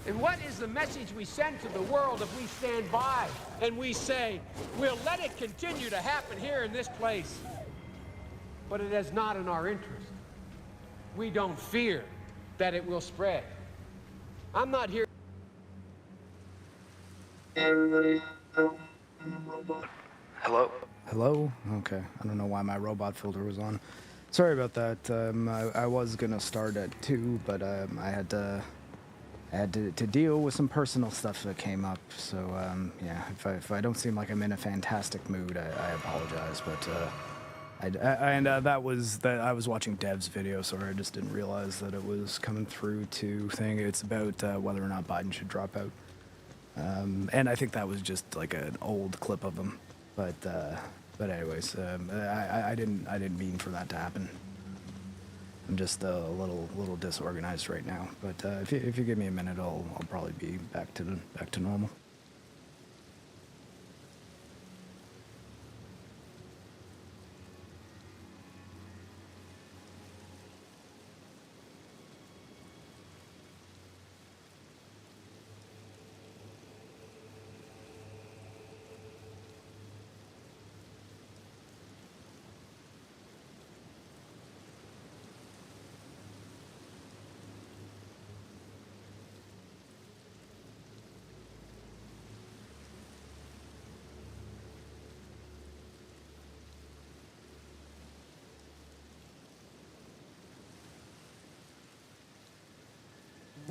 And what is the message we send to the world if we stand by and we say, we'll let it continue to happen here in this place? But it is not in our interest. We don't fear that it will spread. I'm not here. Hello? Hello? Okay. I don't know why my robot filter was on. Sorry about that. I was gonna start at 2, but I had to deal with some personal stuff that came up. So yeah, if I don't seem like I'm in a fantastic mood, I apologize. But I was watching Dev's video, sorry, I just didn't realize that it was coming through to thing. It's about whether or not Biden should drop out. And I think that was just like an old clip of him. But anyways, I didn't mean for that to happen. I'm just a little disorganized right now. But if you give me a minute, I'll probably be back to normal.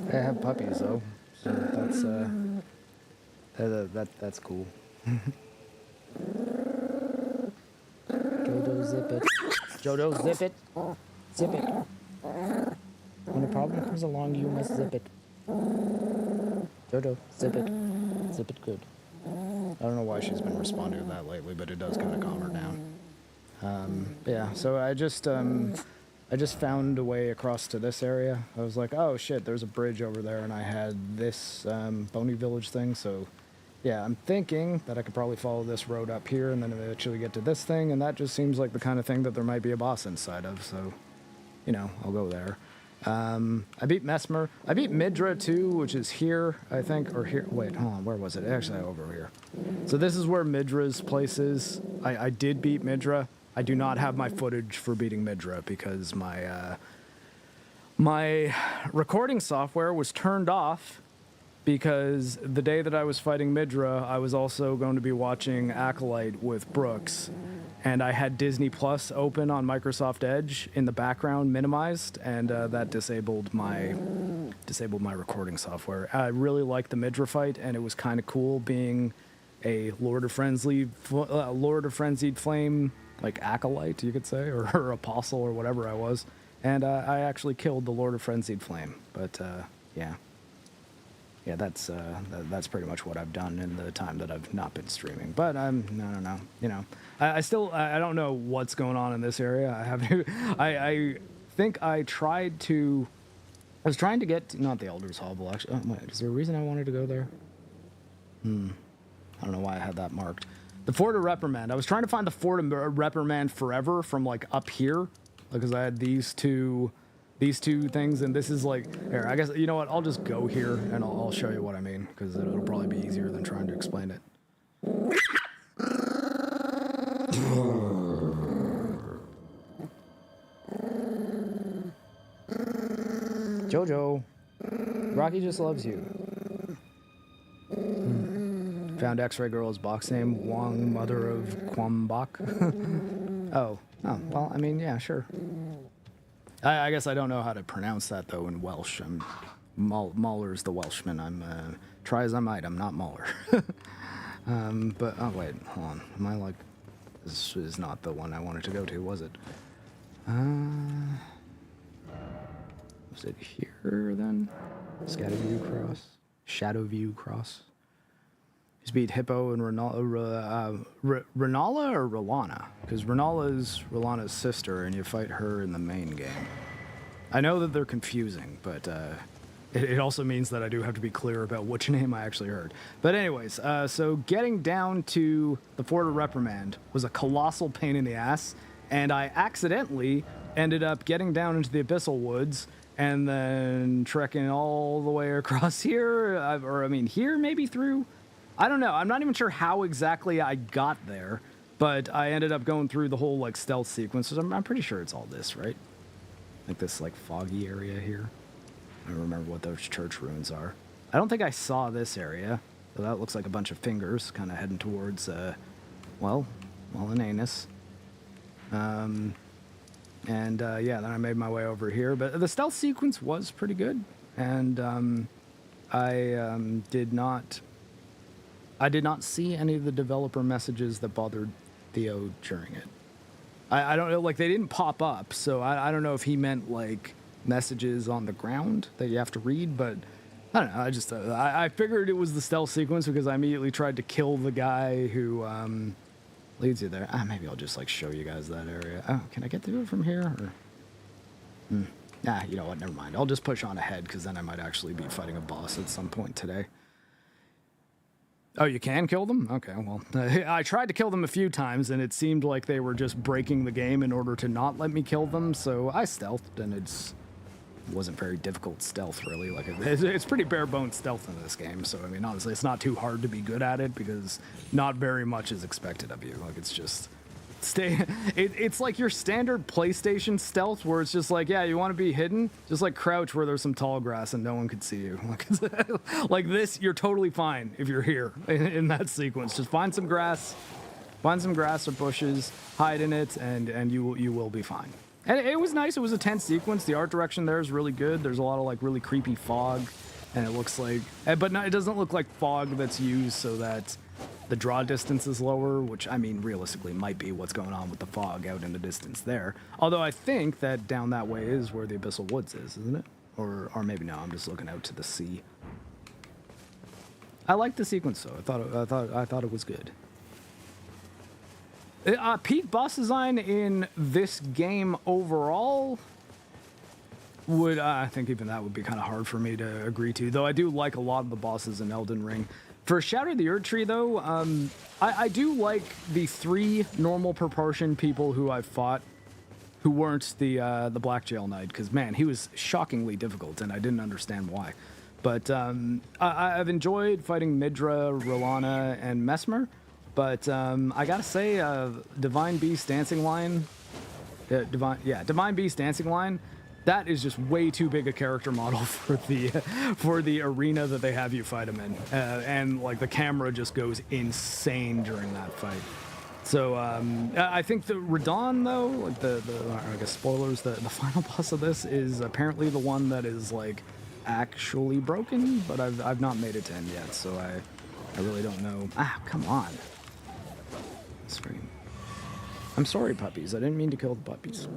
I have puppies though, so that's cool. Jodo, zip it. Jodo, zip it. Zip it. When a problem comes along, you must zip it. Jodo, zip it. Zip it good. I don't know why she's been responding to that lately, but it does kind of calm her down. Yeah, so I just found a way across to this area. I was like, oh shit, there's a bridge over there, and I had this Boney Village thing, so yeah, I'm thinking that I could probably follow this road up here and then eventually get to this thing, and that just seems like the kind of thing that there might be a boss inside of, so, you know, I'll go there. I beat Mesmer. I beat Midra too, which is here, I think, or here. Wait, hold on, where was it? Actually, over here. So this is where Midra's place is. I did beat Midra. I do not have my footage for beating Midra because my recording software was turned off because the day that I was fighting Midra, I was also going to be watching Acolyte with Brooks, and I had Disney Plus open on Microsoft Edge in the background, minimized, and that disabled my recording software. I really liked the Midra fight, and it was kind of cool being a Lord of Frenzied Flame, like Acolyte, you could say, or Apostle, or whatever I was. And I actually killed the Lord of Frenzied Flame. But, yeah. Yeah, that's pretty much what I've done in the time that I've not been streaming. But, I don't know, you know. I don't know what's going on in this area. I think I was trying to get, not the Elder's Hovel, actually. Oh, wait, is there a reason I wanted to go there? I don't know why I had that marked. The Fort of Reprimand. I was trying to find the Fort of Reprimand forever from, like, up here. Because I had these two things, and this is, like... Here, I guess, you know what? I'll just go here, and I'll show you what I mean. Because it'll probably be easier than trying to explain it. Jojo. Rocky just loves you. Found X-Ray Girl's box name, Wong, mother of Kwambak. Oh, well, I mean, yeah, sure. I guess I don't know how to pronounce that, though, in Welsh. Mahler's the Welshman. Try as I might, I'm not Mahler. But, oh, wait, hold on. Am I like, this is not the one I wanted to go to, was it? Was it here, then? Shadowview Cross. He's beat Hippo and Renala or Rolana, because Renala is Rolana's sister, and you fight her in the main game. I know that they're confusing, but it also means that I do have to be clear about which name I actually heard. But anyways, so getting down to the Fort of Reprimand was a colossal pain in the ass, and I accidentally ended up getting down into the Abyssal Woods and then trekking all the way across here, here maybe through. I don't know. I'm not even sure how exactly I got there, but I ended up going through the whole like stealth sequence. I'm pretty sure it's all this, right? Like this like foggy area here. I don't remember what those church ruins are. I don't think I saw this area. So that looks like a bunch of fingers kind of heading towards, an anus. Yeah, then I made my way over here. But the stealth sequence was pretty good. And I did not see any of the developer messages that bothered Theo during it. I don't know, like they didn't pop up. So I don't know if he meant like messages on the ground that you have to read, but I don't know. I figured it was the stealth sequence because I immediately tried to kill the guy who leads you there. Maybe I'll just like show you guys that area. Oh, can I get through it from here? Or? You know what? Never mind. I'll just push on ahead because then I might actually be fighting a boss at some point today. Oh, you can kill them? Okay, well, I tried to kill them a few times, and it seemed like they were just breaking the game in order to not let me kill them, so I stealthed, and it wasn't very difficult stealth, really. Like it's pretty bare-bones stealth in this game, so, I mean, honestly, it's not too hard to be good at it, because not very much is expected of you. Like, it's just... It's like your standard PlayStation stealth where it's just like, yeah, you want to be hidden? Just like crouch where there's some tall grass and no one could see you. Like this, you're totally fine if you're here in that sequence. Just find some grass or bushes, hide in it, and you will be fine. And it was nice. It was a tense sequence. The art direction there is really good. There's a lot of like really creepy fog, and it looks like, but no, it doesn't look like fog that's used so that the draw distance is lower, which, I mean, realistically might be what's going on with the fog out in the distance there. Although I think that down that way is where the Abyssal Woods is, isn't it? Or maybe no, I'm just looking out to the sea. I liked the sequence, though. I thought it was good. Peak boss design in this game overall would, I think even that would be kind of hard for me to agree to, though I do like a lot of the bosses in Elden Ring. For Shatter the Erd Tree, though, I do like the 3 normal proportion people who I've fought who weren't the Black Jail Knight, because, man, he was shockingly difficult, and I didn't understand why. But I've enjoyed fighting Midra, Rolana, and Mesmer, but I gotta say, Divine Beast Dancing Line, Divine Beast Dancing Line, that is just way too big a character model for the arena that they have you fight him in, and like the camera just goes insane during that fight. So I think the Radon, though, like I guess spoilers, the final boss of this is apparently the one that is like actually broken, but I've not made it to end yet, so I really don't know. Come on, scream! I'm sorry, puppies. I didn't mean to kill the puppies.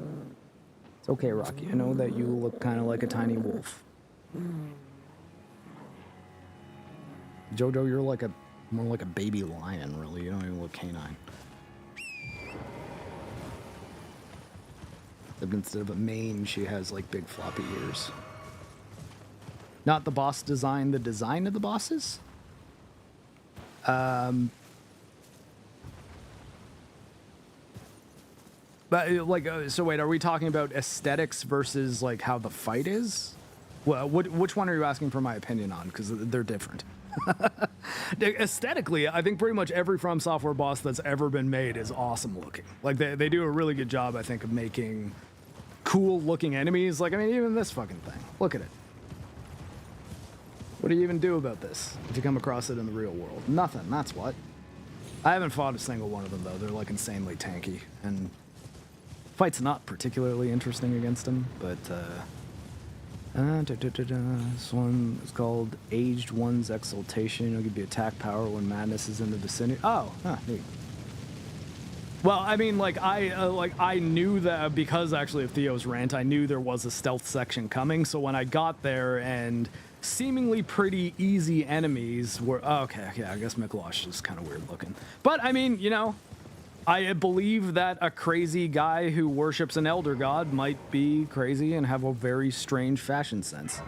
Okay, Rocky, I know that you look kind of like a tiny wolf. Jojo, you're like more like a baby lion, really. You don't even look canine. Except instead of a mane, she has like big floppy ears. Not the boss design, the design of the bosses? But like, so wait, are we talking about aesthetics versus like how the fight is? Well, which one are you asking for my opinion on? Because they're different. Aesthetically, I think pretty much every From Software boss that's ever been made is awesome looking. Like they do a really good job, I think, of making cool looking enemies. Like, I mean, even this fucking thing. Look at it. What do you even do about this if you come across it in the real world? Nothing, that's what. I haven't fought a single one of them, though. They're like insanely tanky, and fight's not particularly interesting against them, but this one is called Aged One's Exaltation. It'll give you attack power when madness is in the vicinity. Oh, neat. Well, I mean, like I knew that because actually of Theo's rant, I knew there was a stealth section coming. So when I got there and seemingly pretty easy enemies were okay. Yeah, I guess Miklosh is kind of weird looking, but I mean, you know. I believe that a crazy guy who worships an elder god might be crazy and have a very strange fashion sense.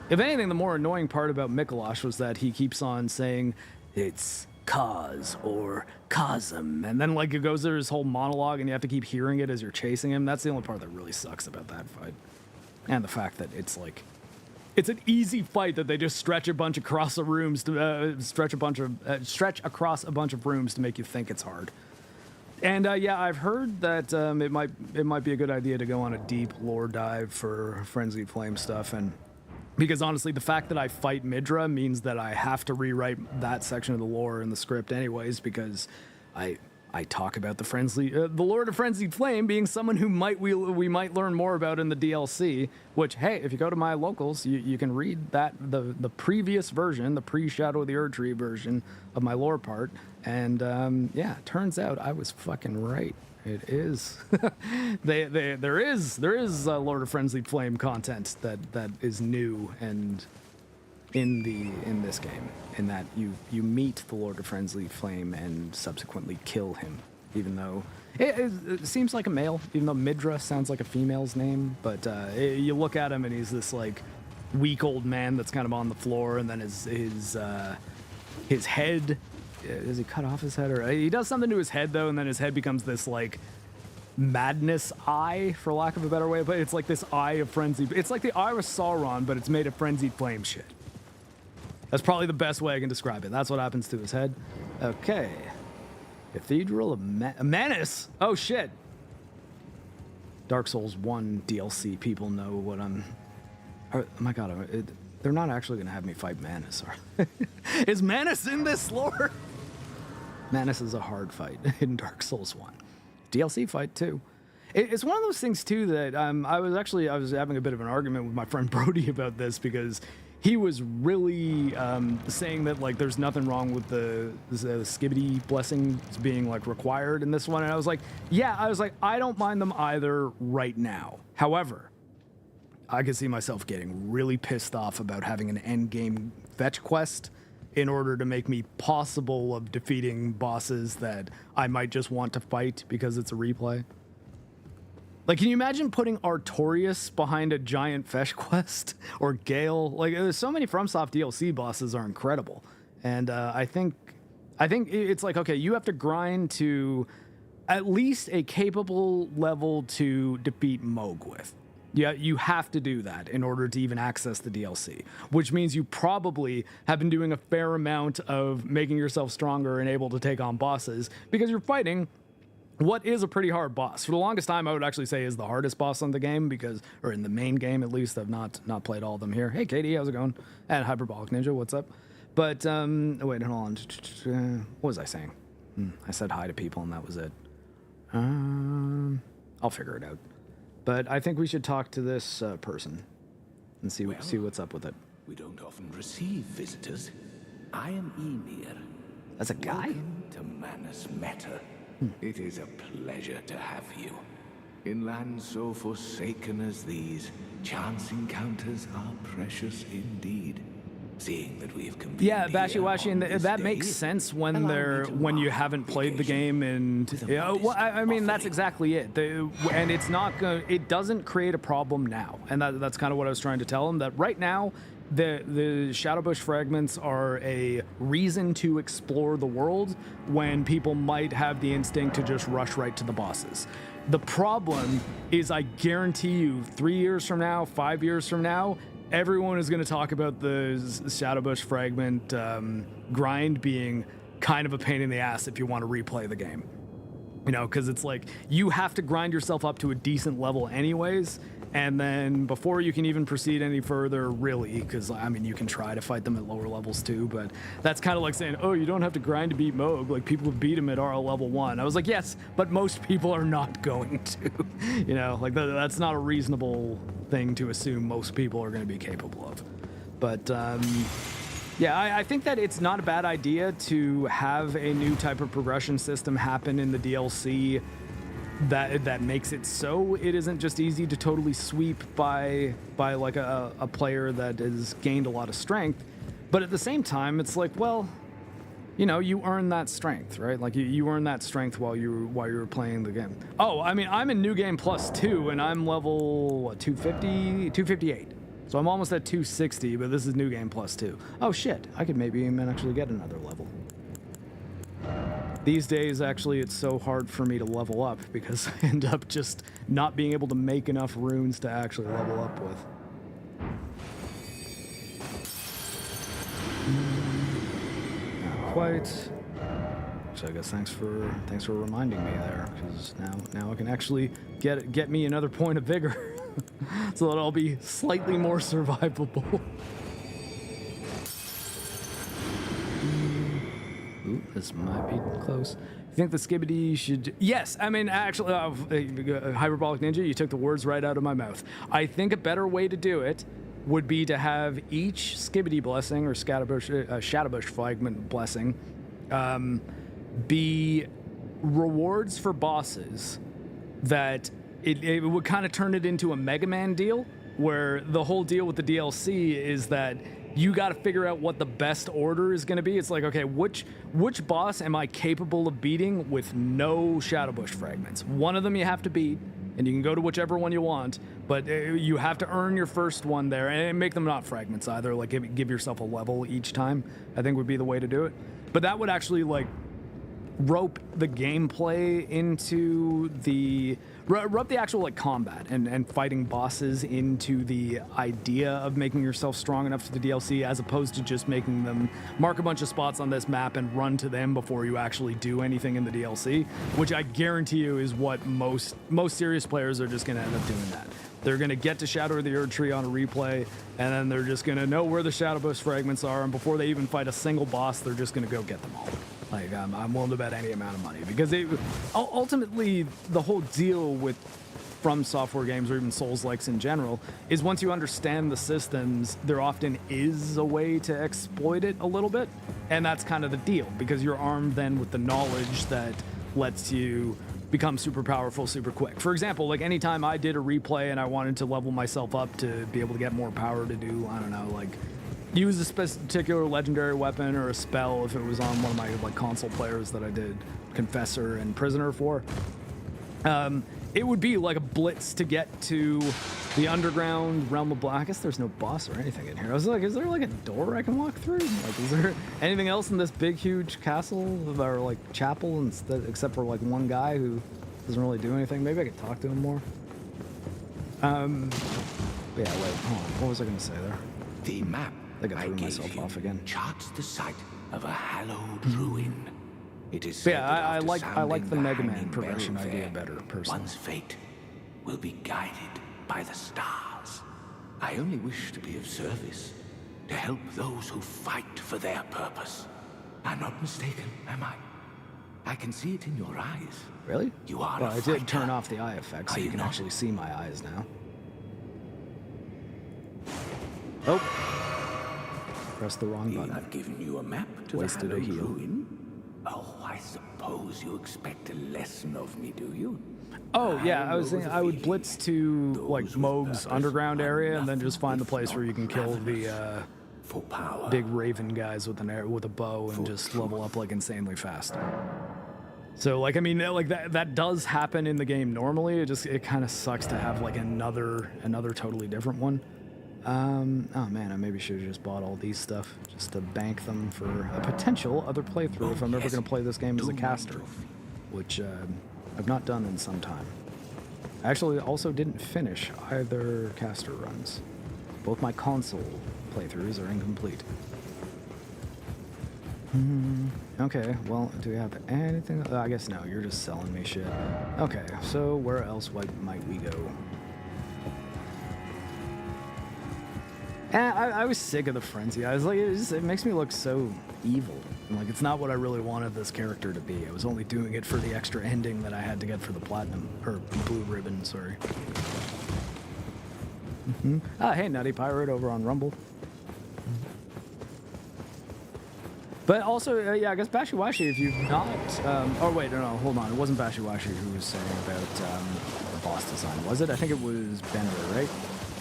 If anything, the more annoying part about Miklosh was that he keeps on saying, it's Kaz or Kazum, and then like it goes through his whole monologue and you have to keep hearing it as you're chasing him. That's the only part that really sucks about that fight. And the fact that it's like, it's an easy fight that they just stretch across a rooms to stretch across a bunch of rooms to make you think it's hard. And yeah, I've heard that it might be a good idea to go on a deep lore dive for Frenzied Flame stuff, and because honestly, the fact that I fight Midra means that I have to rewrite that section of the lore in the script anyways, because I talk about the Lord of Frenzied Flame being someone who we might learn more about in the DLC, which, hey, if you go to my locals, you can read that, the previous version, the pre-Shadow of the Erd Tree version of my lore part, and yeah, turns out I was fucking right. It is. There is Lord of Frenzied Flame content that is new and in this game, in that you meet the Lord of Frenzied Flame and subsequently kill him, even though it seems like a male, even though Midra sounds like a female's name. But you look at him and he's this like weak old man that's kind of on the floor, and then his head. Does he cut off his head, or he does something to his head though, and then his head becomes this like madness eye, for lack of a better way, but it's like this eye of frenzy. It's like the eye of Sauron, but it's made of frenzied flame shit. That's probably the best way I can describe it. That's what happens to his head. Okay. Cathedral of Manus. Oh shit. Dark Souls 1 DLC people know what I'm. Oh my god, they're not actually gonna have me fight Manus, are they? Is Manus in this lore? Manus is a hard fight in Dark Souls 1. DLC fight too. It's one of those things too that I was having a bit of an argument with my friend Brody about this, because he was really saying that like there's nothing wrong with the skibbity blessings being like required in this one, and I was like, I don't mind them either right now. However, I could see myself getting really pissed off about having an end game fetch quest in order to make me possible of defeating bosses that I might just want to fight because it's a replay. Like, can you imagine putting Artorias behind a giant fetch quest? Or Gale? Like, there's so many FromSoft DLC bosses are incredible. And I think it's like, okay, you have to grind to at least a capable level to defeat Moog with. Yeah, you have to do that in order to even access the DLC, which means you probably have been doing a fair amount of making yourself stronger and able to take on bosses, because you're fighting what is a pretty hard boss. For the longest time, I would actually say is the hardest boss on the game, or in the main game at least. I've not played all of them here. Hey, Katie, how's it going? And Hyperbolic Ninja, what's up? But, wait, hold on. What was I saying? I said hi to people and that was it. I'll figure it out. But I think we should talk to this person and see what's up with it. We don't often receive visitors. I am Ymir. That's a guy? Welcome to Manus Meta. It is a pleasure to have you. In lands so forsaken as these, chance encounters are precious indeed. Seeing that we have convened. Yeah, Bashiwashi, and that makes sense when you haven't played the game, and well, I mean that's exactly it. And it's not it doesn't create a problem now, and that's kind of what I was trying to tell him. That right now, the Shadowbush fragments are a reason to explore the world when people might have the instinct to just rush right to the bosses. The problem is, I guarantee you, 3 years from now, 5 years from now, everyone is going to talk about the Shadowbush fragment grind being kind of a pain in the ass if you want to replay the game. You know, because it's like you have to grind yourself up to a decent level anyways, and then before you can even proceed any further, really, because I mean you can try to fight them at lower levels too, but that's kind of like saying, oh, you don't have to grind to beat Moog, like people have beat him at RL level 1. I was like, yes, but most people are not going to. You know, like that's not a reasonable thing to assume most people are going to be capable of. But yeah, I think that it's not a bad idea to have a new type of progression system happen in the DLC that makes it so it isn't just easy to totally sweep by like a player that has gained a lot of strength. But at the same time, it's like, well, you know, you earn that strength, right? Like you earn that strength while you were playing the game. Oh, I mean, I'm in New Game Plus 2 and I'm level what, 258. So I'm almost at 260, but this is New Game Plus 2. Oh shit, I could maybe even actually get another level. These days, actually, it's so hard for me to level up because I end up just not being able to make enough runes to actually level up with. Not quite. So I guess thanks for reminding me there, because now I can actually get me another point of vigor, so that I'll be slightly more survivable. Ooh, this might be close. You think the Skibidi should... Yes, I mean, actually, Hyperbolic Ninja, you took the words right out of my mouth. I think a better way to do it would be to have each Skibidi blessing or Shadowbush fragment blessing be rewards for bosses that it would kind of turn it into a Mega Man deal, where the whole deal with the DLC is that you got to figure out what the best order is going to be. It's like, okay, which boss am I capable of beating with no Shadowbush fragments? One of them you have to beat, and you can go to whichever one you want, but you have to earn your first one there, and make them not fragments either. Like, give yourself a level each time, I think would be the way to do it. But that would actually, like, rope the gameplay into the... rope the actual, like, combat and fighting bosses into the idea of making yourself strong enough for the DLC, as opposed to just making them mark a bunch of spots on this map and run to them before you actually do anything in the DLC, which I guarantee you is what most serious players are just going to end up doing that. They're going to get to Shadow of the Erd Tree on a replay, and then they're just going to know where the Shadowbush fragments are, and before they even fight a single boss, they're just going to go get them all. Like, I'm willing to bet any amount of money, because ultimately the whole deal with From Software games, or even Souls-likes in general, is once you understand the systems, there often is a way to exploit it a little bit, and that's kind of the deal, because you're armed then with the knowledge that lets you become super powerful super quick. For example, like, anytime I did a replay and I wanted to level myself up to be able to get more power to do, I don't know, like, use a particular legendary weapon or a spell, if it was on one of my, like, console players that I did Confessor and Prisoner for, it would be like a blitz to get to the underground realm of black. I guess there's no boss or anything in here. I was like, is there like a door I can walk through? Like, is there anything else in this big, huge castle or like chapel except for like one guy who doesn't really do anything? Maybe I could talk to him more. Yeah, wait, hold on. What was I going to say there? The map I think I threw myself off again. Charts the site of a hallowed ruin. It is said that I like the Mega Man progression idea better, personally. One's fate will be guided by the stars. I only wish to be of service, to help those who fight for their purpose. I'm not mistaken, am I? I can see it in your eyes. Really? You are well, a I fighter. did turn off the eye effect, so you can actually see my eyes now. Oh. Pressed the wrong button. I've given you a map to Wasted the a hallowed heal. ruin. Oh, I suppose you expect a lesson of me, do you? Oh, yeah, I was thinking I would blitz to, like, Moog's underground area and then just find the place where you can kill the for power. big raven guys with a bow and just level up, like, insanely fast. So, like, I mean, like, that does happen in the game normally. It kind of sucks to have, like, another totally different one. Oh man, I maybe should have just bought all these stuff just to bank them for a potential other playthrough if I'm ever going to play this game as a caster, which I've not done in some time. I actually also didn't finish either caster runs. Both my console playthroughs are incomplete. Okay, well, do we have anything? I guess no, you're just selling me shit. Okay, so where else might we go? I was sick of the frenzy. I was like, it makes me look so evil. And, like, it's not what I really wanted this character to be. I was only doing it for the extra ending that I had to get for the platinum, or blue ribbon, sorry. Hey, Nutty Pirate over on Rumble. But also, yeah, I guess Bashiwashi, if you've not... oh, wait, no, hold on. It wasn't Bashiwashi who was saying about the boss design, was it? I think it was Bender, right?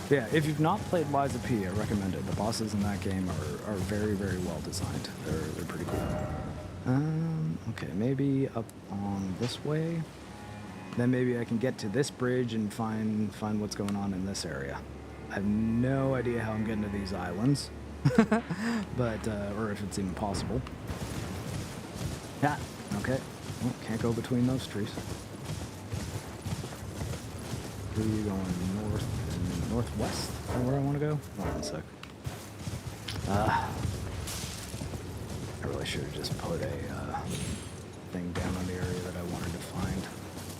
Yeah, if you've not played Liza P, I recommend it. The bosses in that game are very, very well designed. They're pretty cool. Okay, maybe up on this way. Then maybe I can get to this bridge and find what's going on in this area. I have no idea how I'm getting to these islands. But, or if it's even possible. Yeah, okay. Oh, can't go between those trees. Tree going north and northwest. Is that where I want to go? Hold on a sec. I really should have just put a thing down on the area that I wanted to find.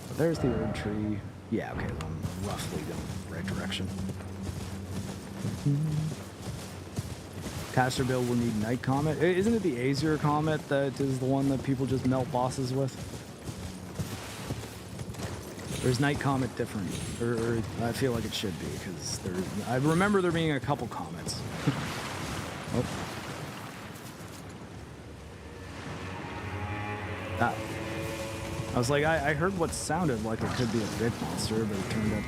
But there's the Erd Tree. Yeah, okay, so I'm roughly going the right direction. Caster build will need Night Comet. Isn't it the Aesir Comet that is the one that people just melt bosses with? Or is Night Comet different? Or I feel like it should be, because I remember there being a couple comets. Oh. Ah. I was like, I heard what sounded like it could be a big monster, but it turned out...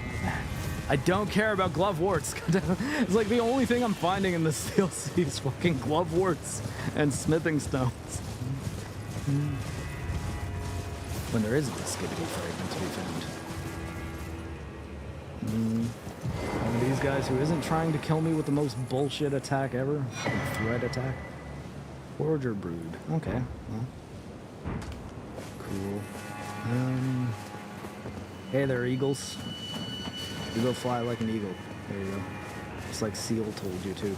I don't care about glove warts. It's like the only thing I'm finding in this DLC is fucking glove warts and smithing stones. When there isn't a skibbity fragment to be found. One of these guys who isn't trying to kill me with the most bullshit attack ever. Thread attack. Forager Brood. Okay, well. Cool. Hey there, eagles. You go fly like an eagle. There you go. Just like Seal told you to.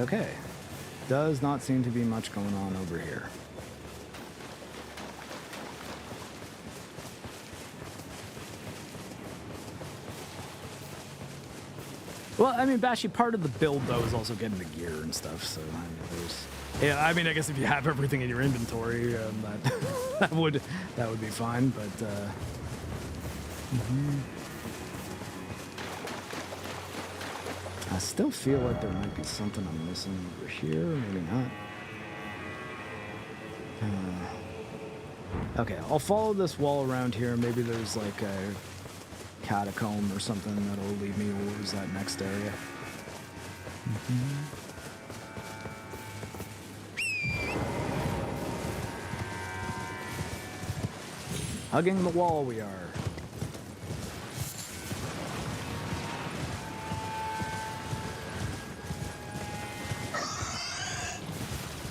Okay. Does not seem to be much going on over here. Well, I mean, Bashi, part of the build, though, is also getting the gear and stuff, so, I mean, there's... Yeah, I mean, I guess if you have everything in your inventory, that would be fine, but, I still feel like there might be something I'm missing over here, maybe not. Okay, I'll follow this wall around here, maybe there's, like, a catacomb or something that'll lead me towards that next area. Hugging the wall we are.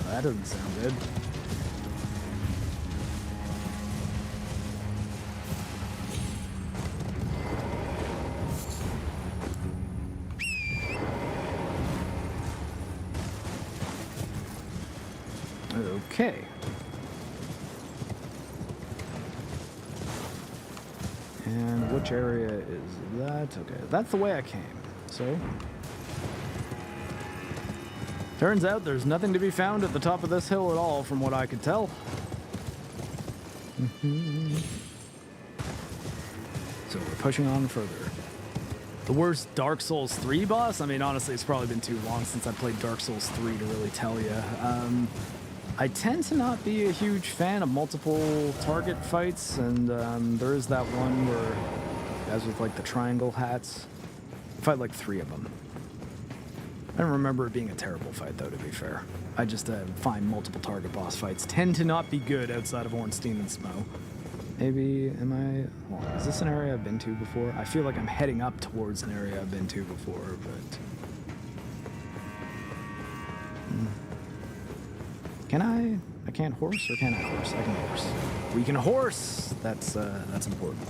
Well, that doesn't sound good. Okay. And which area is that? Okay, that's the way I came. So, turns out there's nothing to be found at the top of this hill at all, from what I could tell. So we're pushing on further. The worst Dark Souls 3 boss? I mean, honestly, it's probably been too long since I played Dark Souls 3 to really tell you. I tend to not be a huge fan of multiple target fights, and there is that one where guys with like the triangle hats. I fight like 3 of them. I don't remember it being a terrible fight, though, to be fair. I just find multiple target boss fights tend to not be good outside of Ornstein and Smo. Maybe, am I... Hold on, is this an area I've been to before? I feel like I'm heading up towards an area I've been to before, but... Can I can't horse, or can I horse? I can horse. We can horse! That's important.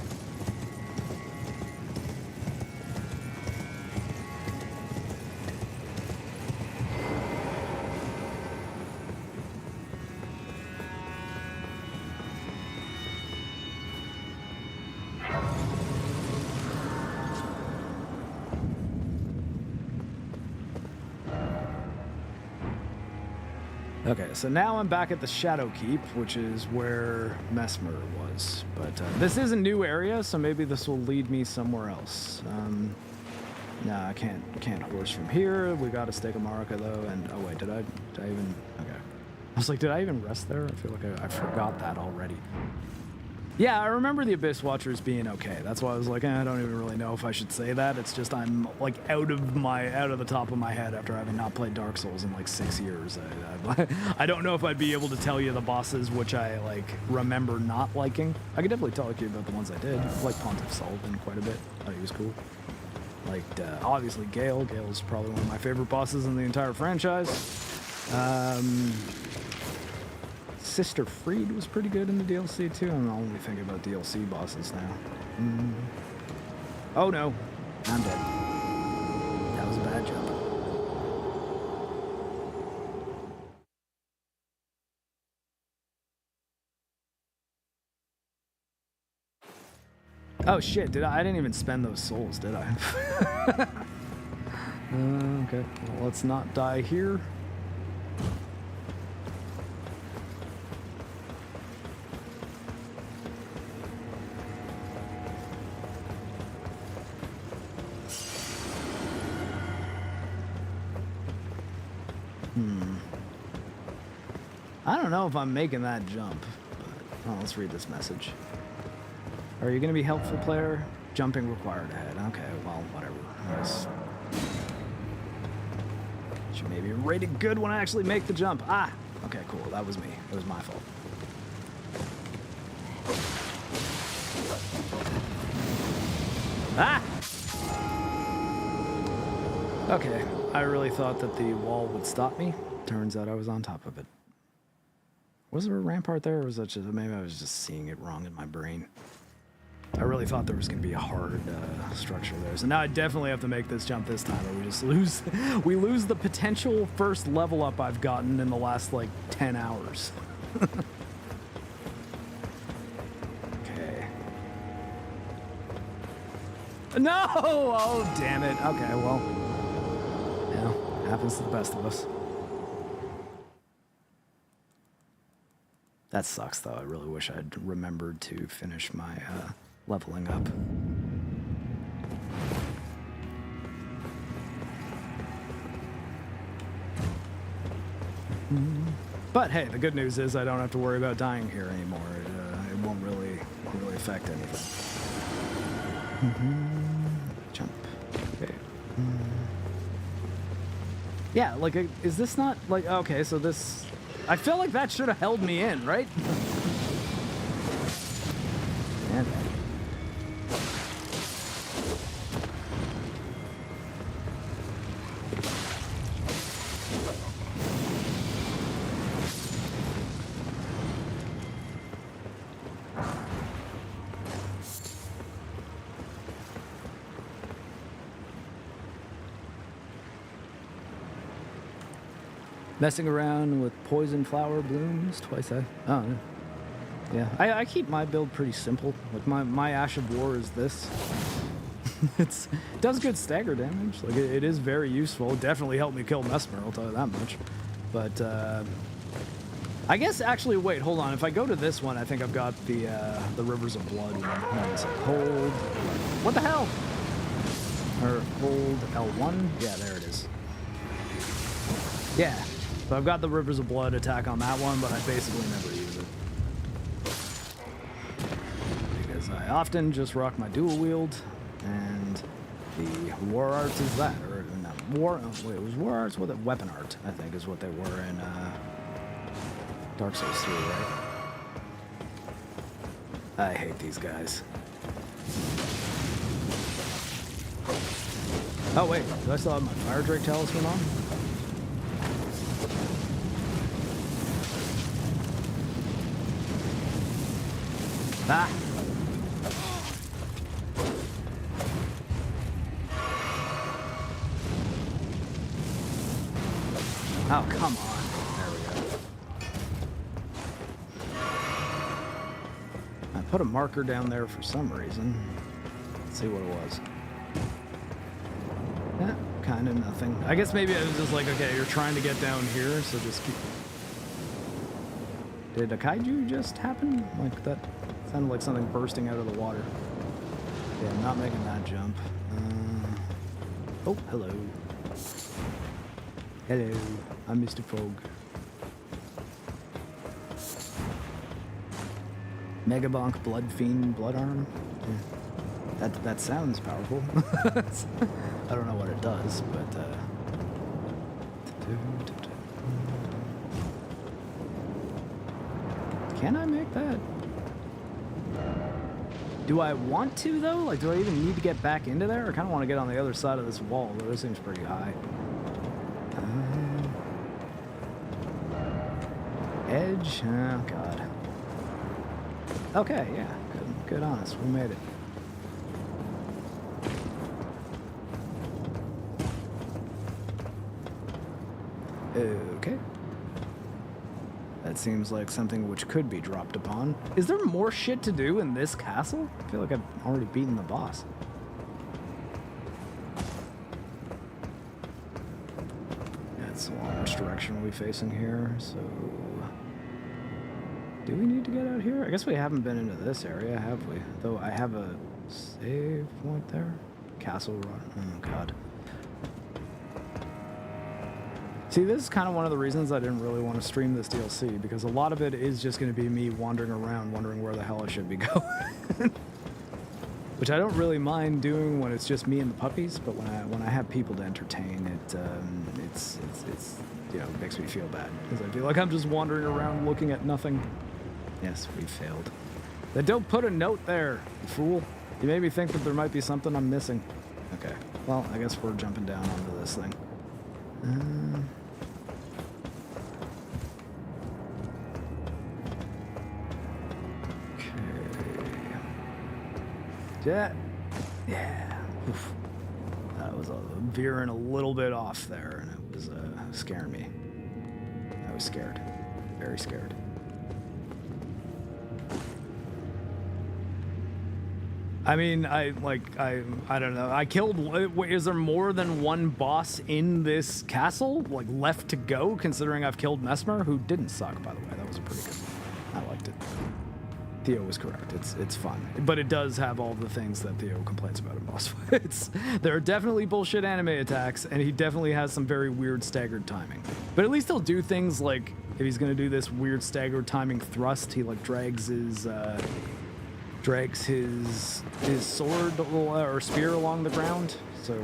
Okay, so now I'm back at the Shadow Keep, which is where Mesmer was. But this is a new area, so maybe this will lead me somewhere else. Nah, I can't horse from here. We got a Stake of Marika, though, and... Oh, wait, did I even... Okay. I was like, did I even rest there? I feel like I forgot that already. Yeah, I remember the Abyss Watchers being okay. That's why I was like, I don't even really know if I should say that. It's just I'm like out of the top of my head after having not played Dark Souls in like 6 years. I don't know if I'd be able to tell you the bosses which I like remember not liking. I could definitely talk to you about the ones I did. I like Pontiff Sullivan quite a bit. I thought he was cool. Liked obviously Gale. Gale's probably one of my favorite bosses in the entire franchise. Sister Freed was pretty good in the DLC too. I'm only thinking about DLC bosses now. Oh no, I'm dead. That was a bad jump. Oh shit, I didn't even spend those souls, did I? Okay, well, let's not die here. I don't know if I'm making that jump, but let's read this message. Are you going to be helpful, player? Jumping required ahead. Okay, well, whatever. Should maybe rate it good when I actually make the jump. Ah! Okay, cool. That was me. It was my fault. Ah! Okay, I really thought that the wall would stop me. Turns out I was on top of it. Was there a rampart there, or was that just... Maybe I was just seeing it wrong in my brain. I really thought there was going to be a hard structure there. So now I definitely have to make this jump this time, or we just lose... we lose the potential first level up I've gotten in the last, like, 10 hours. Okay. No! Oh, damn it. Okay, well... Yeah, happens to the best of us. That sucks, though. I really wish I'd remembered to finish my leveling up. But hey, the good news is I don't have to worry about dying here anymore. It won't really affect anything. Jump. Okay. Yeah, like, is this not like... Okay, so this... I feel like that should have held me in, right? Man. Messing around with poison flower blooms twice. Oh, yeah. I keep my build pretty simple. Like my Ash of War is this. It does good stagger damage. Like it is very useful. It definitely helped me kill Mesmer, I'll tell you that much. But I guess actually, wait, hold on. If I go to this one, I think I've got the Rivers of Blood one. Hold. What the hell? Or hold L1? Yeah, there it is. Yeah. So I've got the Rivers of Blood attack on that one, but I basically never use it. Because I often just rock my dual wield, and the War Arts is that. Or no, wait, it was War Arts with a Weapon Art, I think, is what they were in Dark Souls 3, right? I hate these guys. Oh wait, do I still have my Fire Drake Talisman on? Ah! Oh, come on. There we go. I put a marker down there for some reason. Let's see what it was. Yeah, kind of nothing. I guess maybe I was just like, okay, you're trying to get down here, so just keep... Did a kaiju just happen? Like that sounded like something bursting out of the water. Yeah, I'm not making that jump. Oh, hello. Hello, I'm Mr. Fogg. Megabonk, Blood Fiend, Blood Arm. Yeah. That sounds powerful. I don't know what it does, but can I make that? Do I want to, though? Like, do I even need to get back into there? I kind of want to get on the other side of this wall, though this seems pretty high. edge. Oh, God. Okay, yeah. Good on us. We made it. Okay. That seems like something which could be dropped upon. Is there more shit to do in this castle? I feel like I've already beaten the boss. That's which direction are we facing here? So, do we need to get out here? I guess we haven't been into this area, have we? Though I have a save point there. Castle run. Oh, God. See, this is kind of one of the reasons I didn't really want to stream this DLC, because a lot of it is just going to be me wandering around, wondering where the hell I should be going. Which I don't really mind doing when it's just me and the puppies, but when I have people to entertain, it's you know, it makes me feel bad, because I feel like I'm just wandering around looking at nothing. Yes, we failed. Then don't put a note there, you fool. You made me think that there might be something I'm missing. Okay, well, I guess we're jumping down onto this thing. Yeah. Oof. That was veering a little bit off there, and it was scaring me. I was scared. Very scared. I mean, I don't know. I killed... Is there more than one boss in this castle, like, left to go, considering I've killed Mesmer, who didn't suck, by the way. That was pretty good. I liked it. Theo was correct. It's fun, but it does have all the things that Theo complains about in boss fights. There are definitely bullshit anime attacks, and he definitely has some very weird staggered timing. But at least he'll do things like, if he's gonna do this weird staggered timing thrust, he like drags his sword or spear along the ground. So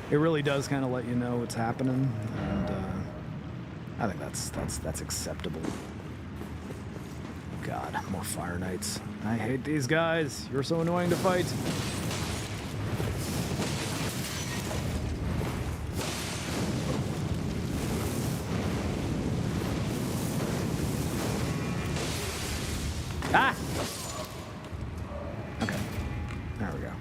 it really does kind of let you know what's happening, and I think that's acceptable. God, more Fire Knights. I hate these guys. You're so annoying to fight. Ah! Okay. There we go.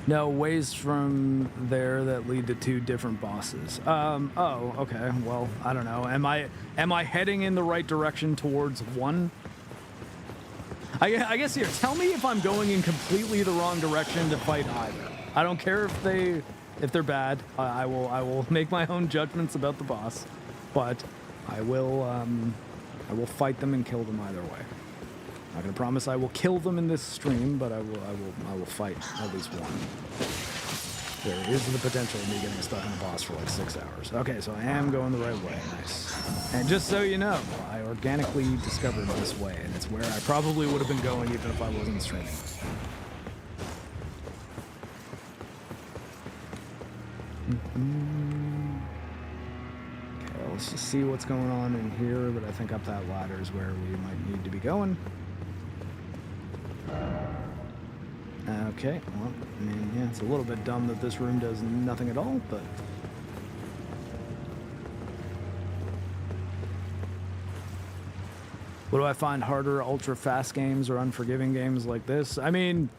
No, ways from there that lead to two different bosses. Oh, okay. Well, I don't know. Am I heading in the right direction towards one? I guess here, tell me if I'm going in completely the wrong direction to fight either. I don't care if they're bad. I will make my own judgments about the boss, but I will fight them and kill them either way. I'm not gonna promise I will kill them in this stream, but I will fight at least one. There is the potential of me getting stuck in a boss for like 6 hours. Okay, so I am going the right way. Nice. And just so you know, I organically discovered this way, and it's where I probably would have been going even if I wasn't streaming. Okay, let's just see what's going on in here, but I think up that ladder is where we might need to be going. Okay, well, I mean, yeah, it's a little bit dumb that this room does nothing at all, but... What do I find harder, ultra-fast games or unforgiving games like this? I mean,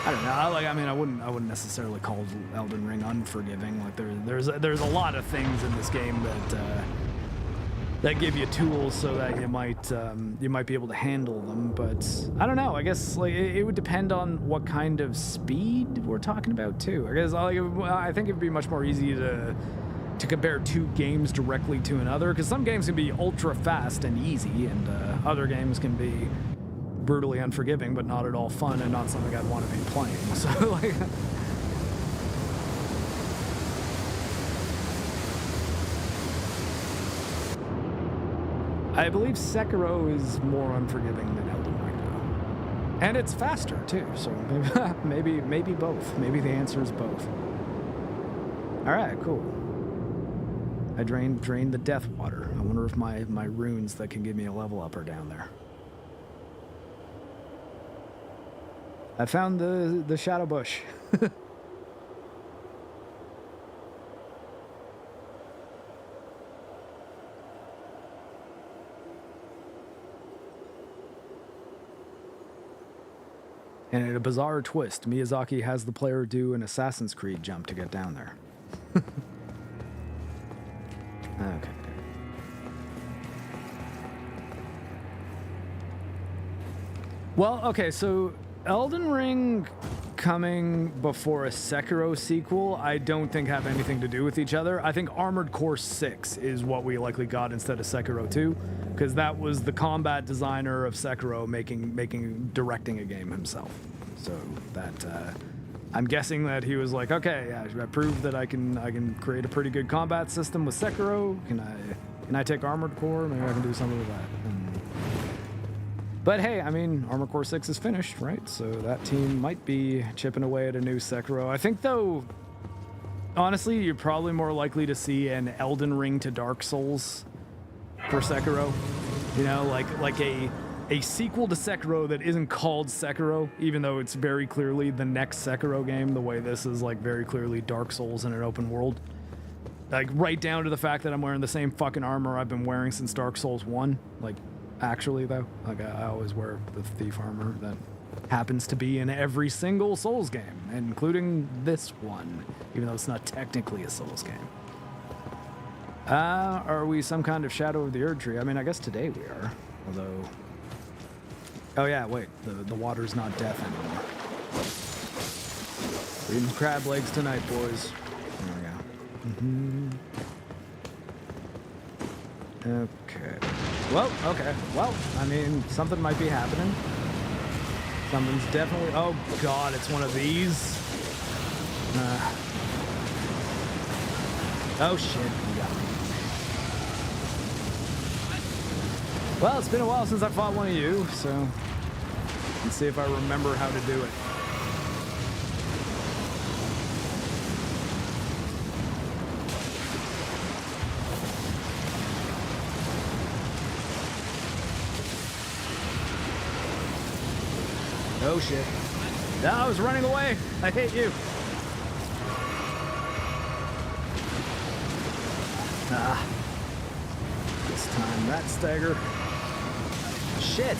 I don't know. I wouldn't necessarily call Elden Ring unforgiving. Like, there's a lot of things in this game that give you tools so that you might be able to handle them, but I don't know. I guess like it would depend on what kind of speed we're talking about too. I guess I think it'd be much more easy to compare two games directly to another, because some games can be ultra fast and easy, and other games can be brutally unforgiving but not at all fun and not something I'd want to be playing. So like. I believe Sekiro is more unforgiving than Elden Ring, though. And it's faster, too, so maybe both. Maybe the answer is both. Alright, cool. I drained the death water. I wonder if my runes that can give me a level up are down there. I found the shadow bush. And in a bizarre twist, Miyazaki has the player do an Assassin's Creed jump to get down there. Okay. Well, okay, so Elden Ring coming before a Sekiro sequel, I don't think have anything to do with each other. I think Armored Core 6 is what we likely got instead of Sekiro 2, because that was the combat designer of Sekiro directing a game himself. So that I'm guessing that he was like, okay, yeah, I proved that I can create a pretty good combat system with Sekiro. Can I take Armored Core? Maybe I can do something with that. But hey, I mean, Armored Core 6 is finished, right? So that team might be chipping away at a new Sekiro. I think, though, honestly, you're probably more likely to see an Elden Ring to Dark Souls for Sekiro. You know, like a sequel to Sekiro that isn't called Sekiro, even though it's very clearly the next Sekiro game, the way this is, like, very clearly Dark Souls in an open world. Like, right down to the fact that I'm wearing the same fucking armor I've been wearing since Dark Souls 1. Like, actually, though, like, I always wear the thief armor that happens to be in every single Souls game, including this one, even though it's not technically a Souls game. Are we some kind of shadow of the Erd Tree? I mean, I guess today we are, although... Oh yeah, wait, the water's not death anymore. We're eating crab legs tonight, boys. There we go. Okay. Well, okay. Well, I mean, something might be happening. Something's definitely... Oh, God, it's one of these. Oh, shit. You got me. Well, it's been a while since I fought one of you, so... Let's see if I remember how to do it. Oh shit. No, I was running away. I hate you. This time that stagger. Shit.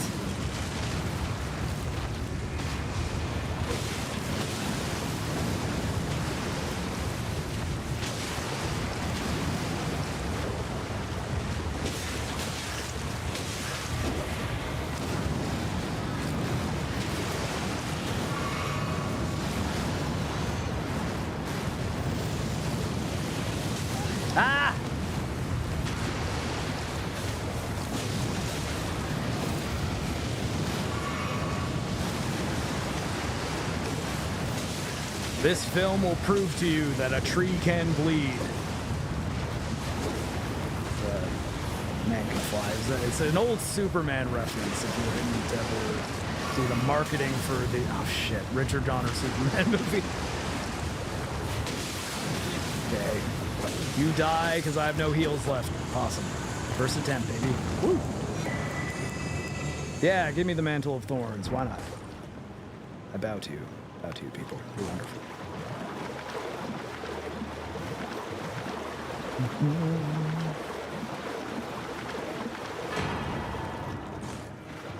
Ah! This film will prove to you that a tree can bleed. Man can fly. It's an old Superman reference if you didn't ever see the marketing for the, oh shit, Richard Donner Superman movie. Okay. You die because I have no heals left. Awesome. First attempt, baby. Woo! Yeah, give me the Mantle of Thorns. Why not? I bow to you. Bow to you, people. You're wonderful.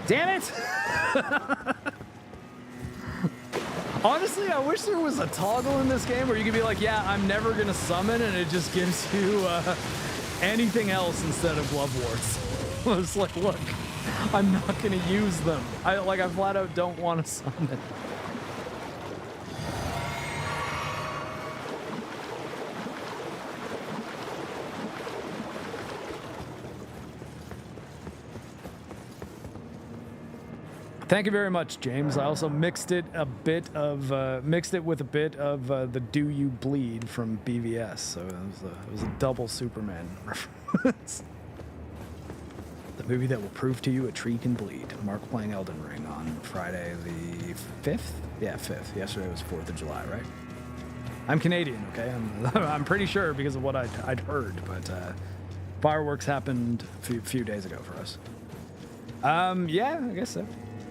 Damn it! Honestly, I wish there was a toggle in this game where you could be like, yeah, I'm never gonna summon, and it just gives you anything else instead of Love Wards. It's like, look, I'm not gonna use them. I flat out don't want to summon. Thank you very much, James. I also mixed it with a bit of the "Do You Bleed" from BVS, so it was a double Superman reference. The movie that will prove to you a tree can bleed. Mark playing Elden Ring on Friday the 5th? Yeah, 5th. Yesterday was 4th of July, right? I'm Canadian, okay? I'm pretty sure because of what I'd heard, but fireworks happened a few days ago for us. Yeah, I guess so.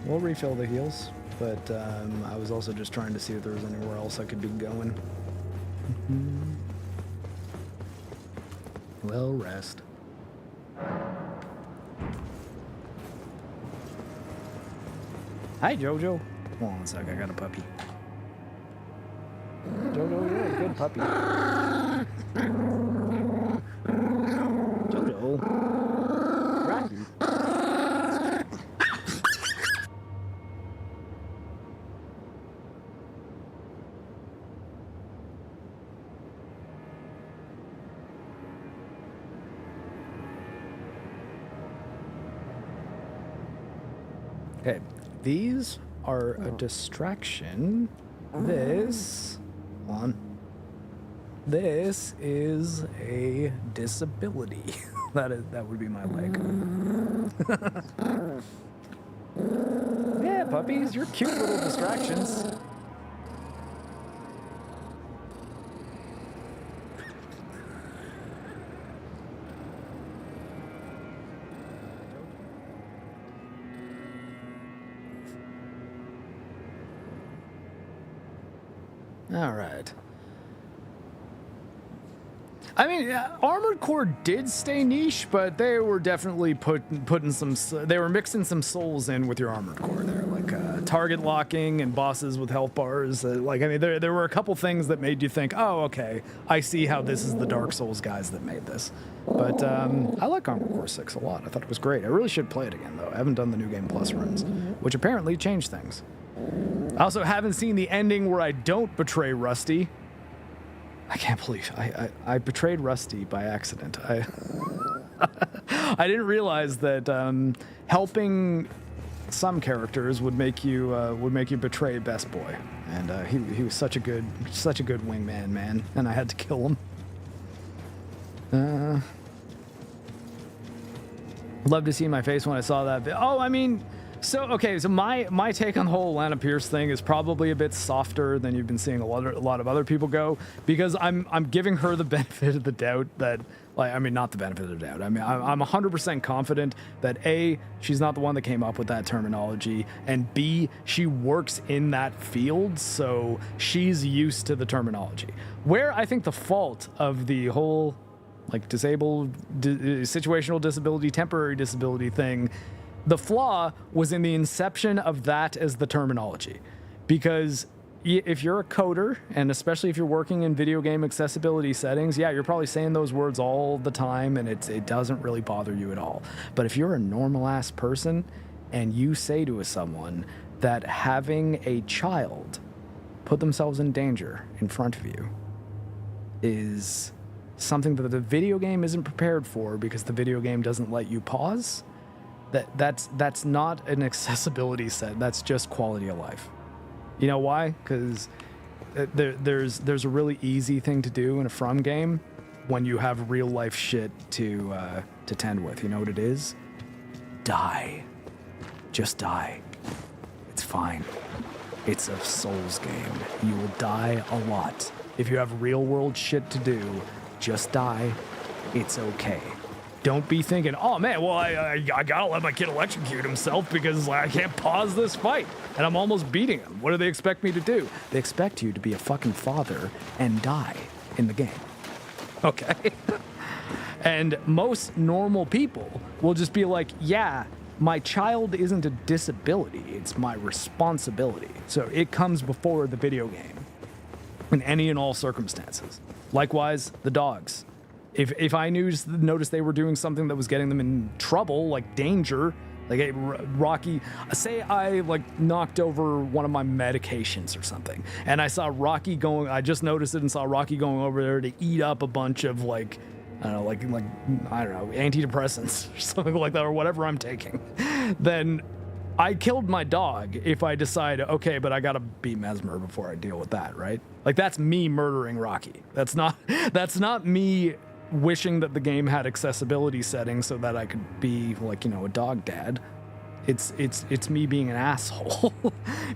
We'll refill the heals, but I was also just trying to see if there was anywhere else I could be going. Well, rest. Hi, Jojo. Hold on a sec, I got a puppy. Jojo, you're a good puppy. Jojo. Rocky. Okay, these are a distraction. This, hold on. This is a disability. that would be my leg. Yeah, puppies, you're cute little distractions. All right. I mean, Armored Core did stay niche, but they were definitely putting some. They were mixing some souls in with your Armored Core there, like target locking and bosses with health bars. Like, I mean, there were a couple things that made you think, oh, okay, I see how this is the Dark Souls guys that made this. But I like Armored Core 6 a lot. I thought it was great. I really should play it again, though. I haven't done the New Game Plus runs, which apparently changed things. I also haven't seen the ending where I don't betray Rusty. I can't believe I betrayed Rusty by accident. I didn't realize that helping some characters would make you betray Best Boy, and he was such a good wingman, man, and I had to kill him. Love to see my face when I saw that. Oh, I mean. So, okay, so my take on the whole Lana Pierce thing is probably a bit softer than you've been seeing a lot of other people go, because I'm giving her the benefit of the doubt that, like, I mean, not the benefit of the doubt. I mean, I'm 100% confident that A, she's not the one that came up with that terminology, and B, she works in that field, so she's used to the terminology. Where I think the fault of the whole, like, disabled, situational disability, temporary disability thing, the flaw was in the inception of that as the terminology. Because if you're a coder, and especially if you're working in video game accessibility settings, yeah, you're probably saying those words all the time, and it doesn't really bother you at all. But if you're a normal-ass person, and you say to someone that having a child put themselves in danger in front of you is something that the video game isn't prepared for because the video game doesn't let you pause, that's not an accessibility set. That's just quality of life. You know why? Because there's a really easy thing to do in a From game when you have real life shit to tend with. You know what it is? Die. Just die. It's fine. It's a Souls game. You will die a lot. If you have real world shit to do, just die. It's okay. Don't be thinking, oh man, well, I gotta let my kid electrocute himself because I can't pause this fight and I'm almost beating him. What do they expect me to do? They expect you to be a fucking father and die in the game. Okay? And most normal people will just be like, yeah, my child isn't a disability, it's my responsibility. So it comes before the video game in any and all circumstances. Likewise, the dogs. If I noticed they were doing something that was getting them in trouble, like danger, like hey, Rocky, say I like knocked over one of my medications or something, and I saw Rocky going, I just noticed it and saw Rocky going over there to eat up a bunch of like, I don't know, antidepressants or something like that, or whatever I'm taking, then I killed my dog if I decide, okay, but I gotta beat Mesmer before I deal with that, right? Like that's me murdering Rocky. That's not me wishing that the game had accessibility settings so that I could be like, you know, a dog dad. It's me being an asshole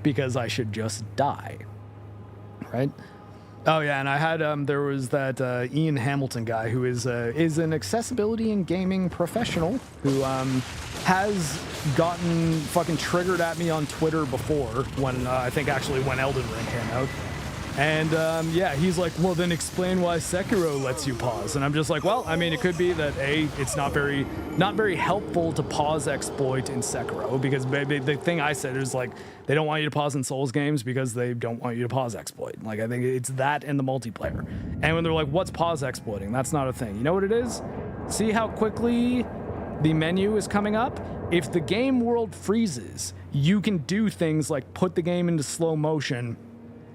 because I should just die, right? Oh yeah, and I had there was that Ian Hamilton guy who is an accessibility and gaming professional who has gotten fucking triggered at me on Twitter before when I think actually when Elden Ring came out. And yeah, he's like, well, then explain why Sekiro lets you pause. And I'm just like, well, I mean, it could be that it's not very helpful to pause exploit in Sekiro, because the thing I said is like, they don't want you to pause in Souls games because they don't want you to pause exploit. Like, I think it's that and the multiplayer. And when they're like, what's pause exploiting? That's not a thing. You know what it is? See how quickly the menu is coming up? If the game world freezes, you can do things like put the game into slow motion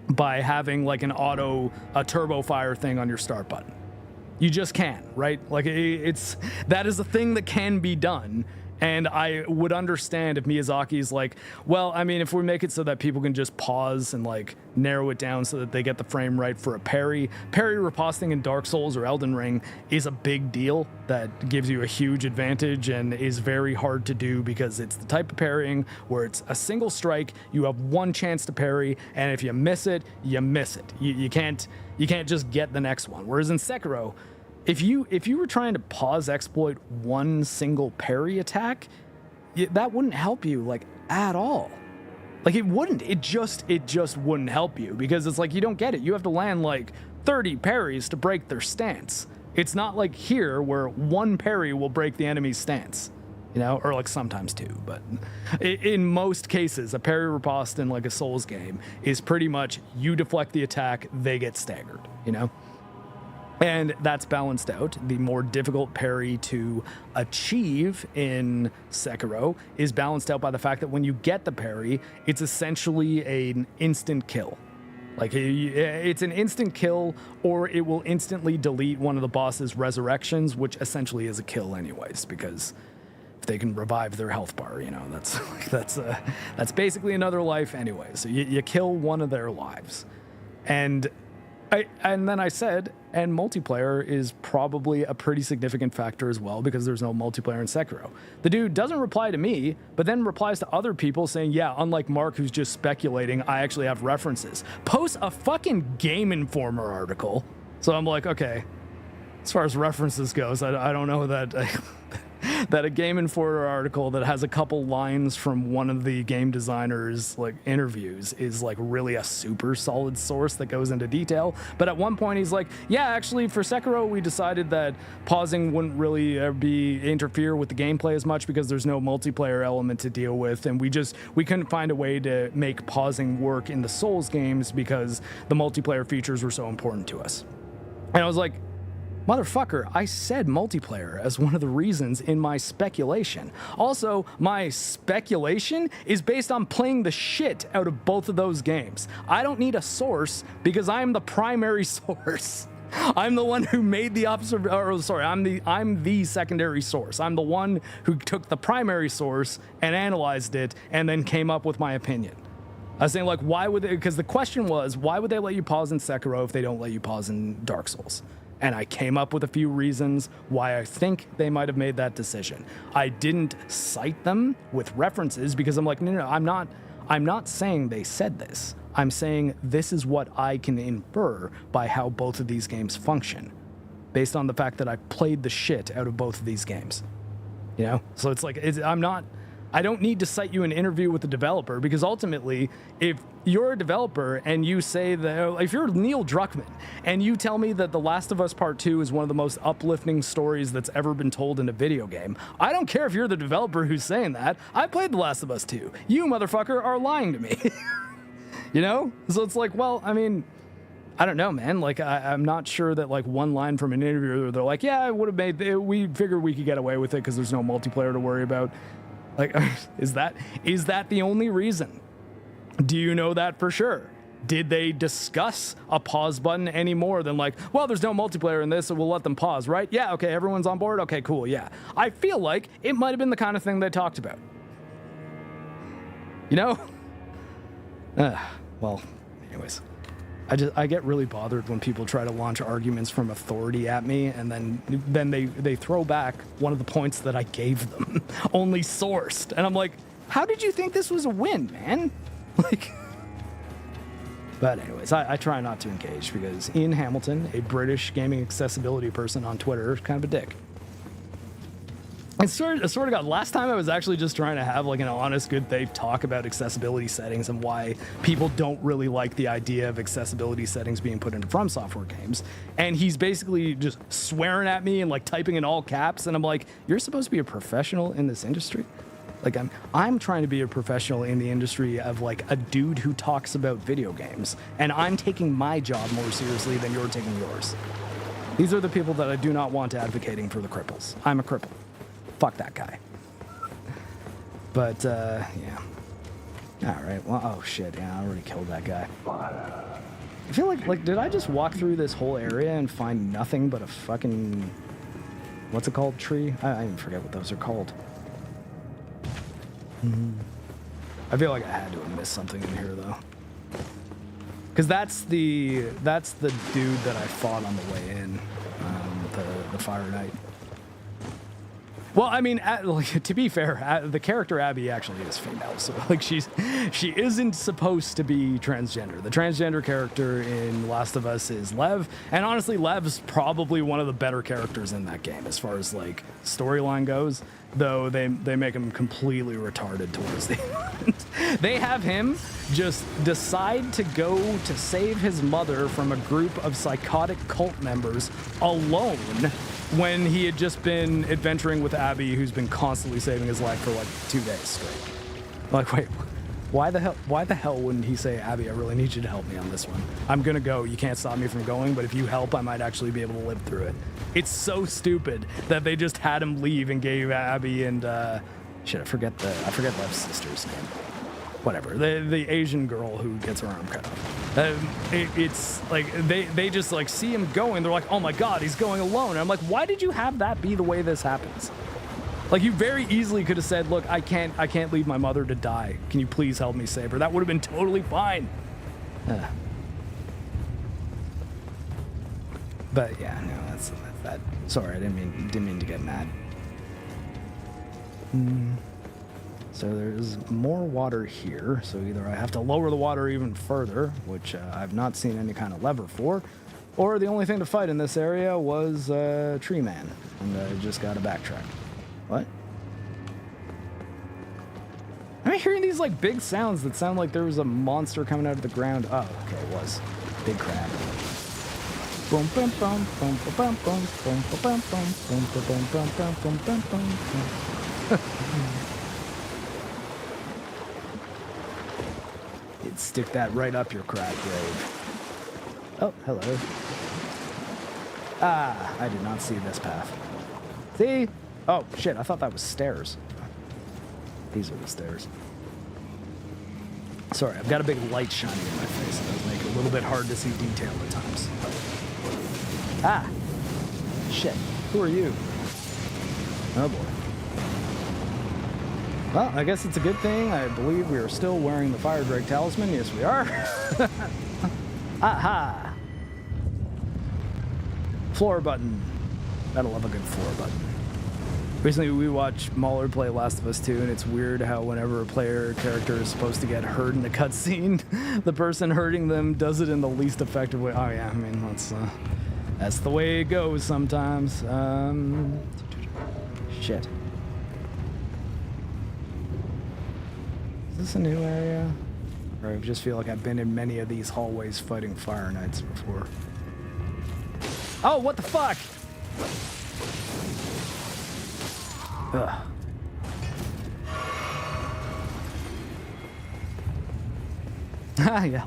by having like a turbo fire thing on your start button. You just can, right? Like that is a thing that can be done. And I would understand if Miyazaki's like, well, I mean, if we make it so that people can just pause and like narrow it down so that they get the frame right for a parry riposting in Dark Souls or Elden Ring is a big deal that gives you a huge advantage and is very hard to do because it's the type of parrying where it's a single strike, you have one chance to parry, and if you miss it, you miss it. You can't just get the next one. Whereas in Sekiro, if you were trying to pause exploit one single parry attack, that wouldn't help you like at all. Like it wouldn't. It just wouldn't help you because it's like you don't get it. You have to land like 30 parries to break their stance. It's not like here where one parry will break the enemy's stance, you know, or like sometimes two. But in most cases, a parry riposte in like a Souls game is pretty much you deflect the attack, they get staggered, you know. And that's balanced out. The more difficult parry to achieve in Sekiro is balanced out by the fact that when you get the parry, it's essentially an instant kill. Like, it's an instant kill, or it will instantly delete one of the boss's resurrections, which essentially is a kill anyways, because if they can revive their health bar, you know, that's basically another life anyway. So you kill one of their lives. And then I said, and multiplayer is probably a pretty significant factor as well because there's no multiplayer in Sekiro. The dude doesn't reply to me, but then replies to other people saying, yeah, unlike Mark, who's just speculating, I actually have references. Posts a fucking Game Informer article. So I'm like, okay, as far as references goes, I don't know that that a Game Informer article that has a couple lines from one of the game designers' like interviews is like really a super solid source that goes into detail. But at one point he's like, yeah, actually for Sekiro we decided that pausing wouldn't really interfere with the gameplay as much because there's no multiplayer element to deal with, and we couldn't find a way to make pausing work in the Souls games because the multiplayer features were so important to us. And I was like, motherfucker, I said multiplayer as one of the reasons in my speculation. Also, my speculation is based on playing the shit out of both of those games. I don't need a source because I'm the primary source. I'm the one who made the I'm the secondary source. I'm the one who took the primary source and analyzed it and then came up with my opinion. I was saying, like, why would they, because the question was, why would they let you pause in Sekiro if they don't let you pause in Dark Souls? And I came up with a few reasons why I think they might have made that decision. I didn't cite them with references because I'm like, no, I'm not saying they said this. I'm saying this is what I can infer by how both of these games function, based on the fact that I played the shit out of both of these games. You know? So it's like, I don't need to cite you an interview with the developer because ultimately, if you're a developer and you say that, if you're Neil Druckmann and you tell me that The Last of Us Part 2 is one of the most uplifting stories that's ever been told in a video game, I don't care if you're the developer who's saying that. I played The Last of Us 2. You motherfucker are lying to me. You know? So it's like, well, I mean, I don't know, man. Like, I'm not sure that, like, one line from an interview, they're like, yeah, we figured we could get away with it because there's no multiplayer to worry about. Like, is that the only reason? Do you know that for sure? Did they discuss a pause button any more than like, well, there's no multiplayer in this, so we'll let them pause, right? Yeah, okay, everyone's on board? Okay, cool, yeah. I feel like it might have been the kind of thing they talked about. You know? Well, anyways. I get really bothered when people try to launch arguments from authority at me, and then they throw back one of the points that I gave them, only sourced. And I'm like, how did you think this was a win, man? Like, but anyways, I try not to engage because Ian Hamilton, a British gaming accessibility person on Twitter, is kind of a dick. I swear to God, last time I was actually just trying to have like an honest, good faith talk about accessibility settings and why people don't really like the idea of accessibility settings being put into From Software games. And he's basically just swearing at me and like typing in all caps. And I'm like, you're supposed to be a professional in this industry? Like I'm trying to be a professional in the industry of like a dude who talks about video games. And I'm taking my job more seriously than you're taking yours. These are the people that I do not want advocating for the cripples. I'm a cripple. Fuck that guy. But, yeah. Alright, well, oh shit, yeah, I already killed that guy. I feel like, did I just walk through this whole area and find nothing but a fucking, what's it called, tree? I even forget what those are called. I feel like I had to have missed something in here, though. Because that's the dude that I fought on the way in, the Fire Knight. Well, I mean, like, to be fair, the character Abby actually is female, so like she isn't supposed to be transgender. The transgender character in Last of Us is Lev, and honestly, Lev's probably one of the better characters in that game as far as like storyline goes. Though they make him completely retarded towards the end. They have him just decide to go to save his mother from a group of psychotic cult members alone when he had just been adventuring with Abby, who's been constantly saving his life for like 2 days straight. Like, wait, why the hell wouldn't he say, Abby, I really need you to help me on this one. I'm gonna go, you can't stop me from going, but if you help, I might actually be able to live through it. It's so stupid that they just had him leave and gave Abby and, shit, I forget Lev's sister's name. Whatever, the Asian girl who gets her arm cut off. It's like, they just like see him going, they're like, oh my God, he's going alone. And I'm like, why did you have that be the way this happens? Like, you very easily could have said, look, I can't leave my mother to die. Can you please help me save her? That would have been totally fine. But yeah, no, that's that. Sorry, I didn't mean to get mad. So there's more water here. So either I have to lower the water even further, which I've not seen any kind of lever for, or the only thing to fight in this area was Tree Man, and I just got to backtrack. What? I'm hearing these like big sounds that sound like there was a monster coming out of the ground. Oh, okay, it was. Big crab. Boom, bum, bum, bum, bum, bum, bum, bum, bum, bum, bum, bum, bum, bum, bum, bum. You'd stick that right up your crab grave. Oh, hello. Ah, I did not see this path. See? Oh, shit, I thought that was stairs. These are the stairs. Sorry, I've got a big light shining in my face. It does make it a little bit hard to see detail at times. Ah! Shit, who are you? Oh boy. Well, I guess it's a good thing. I believe we are still wearing the Fire Drake Talisman. Yes, we are. Aha! Floor button. Gotta love a good floor button. Recently, we watched Mauler play Last of Us 2, and it's weird how whenever a player character is supposed to get hurt in a cutscene, the person hurting them does it in the least effective way. Oh yeah, I mean, that's the way it goes sometimes. Shit. Is this a new area? Or I just feel like I've been in many of these hallways fighting Fire Knights before. Oh, what the fuck? Ugh. Yeah.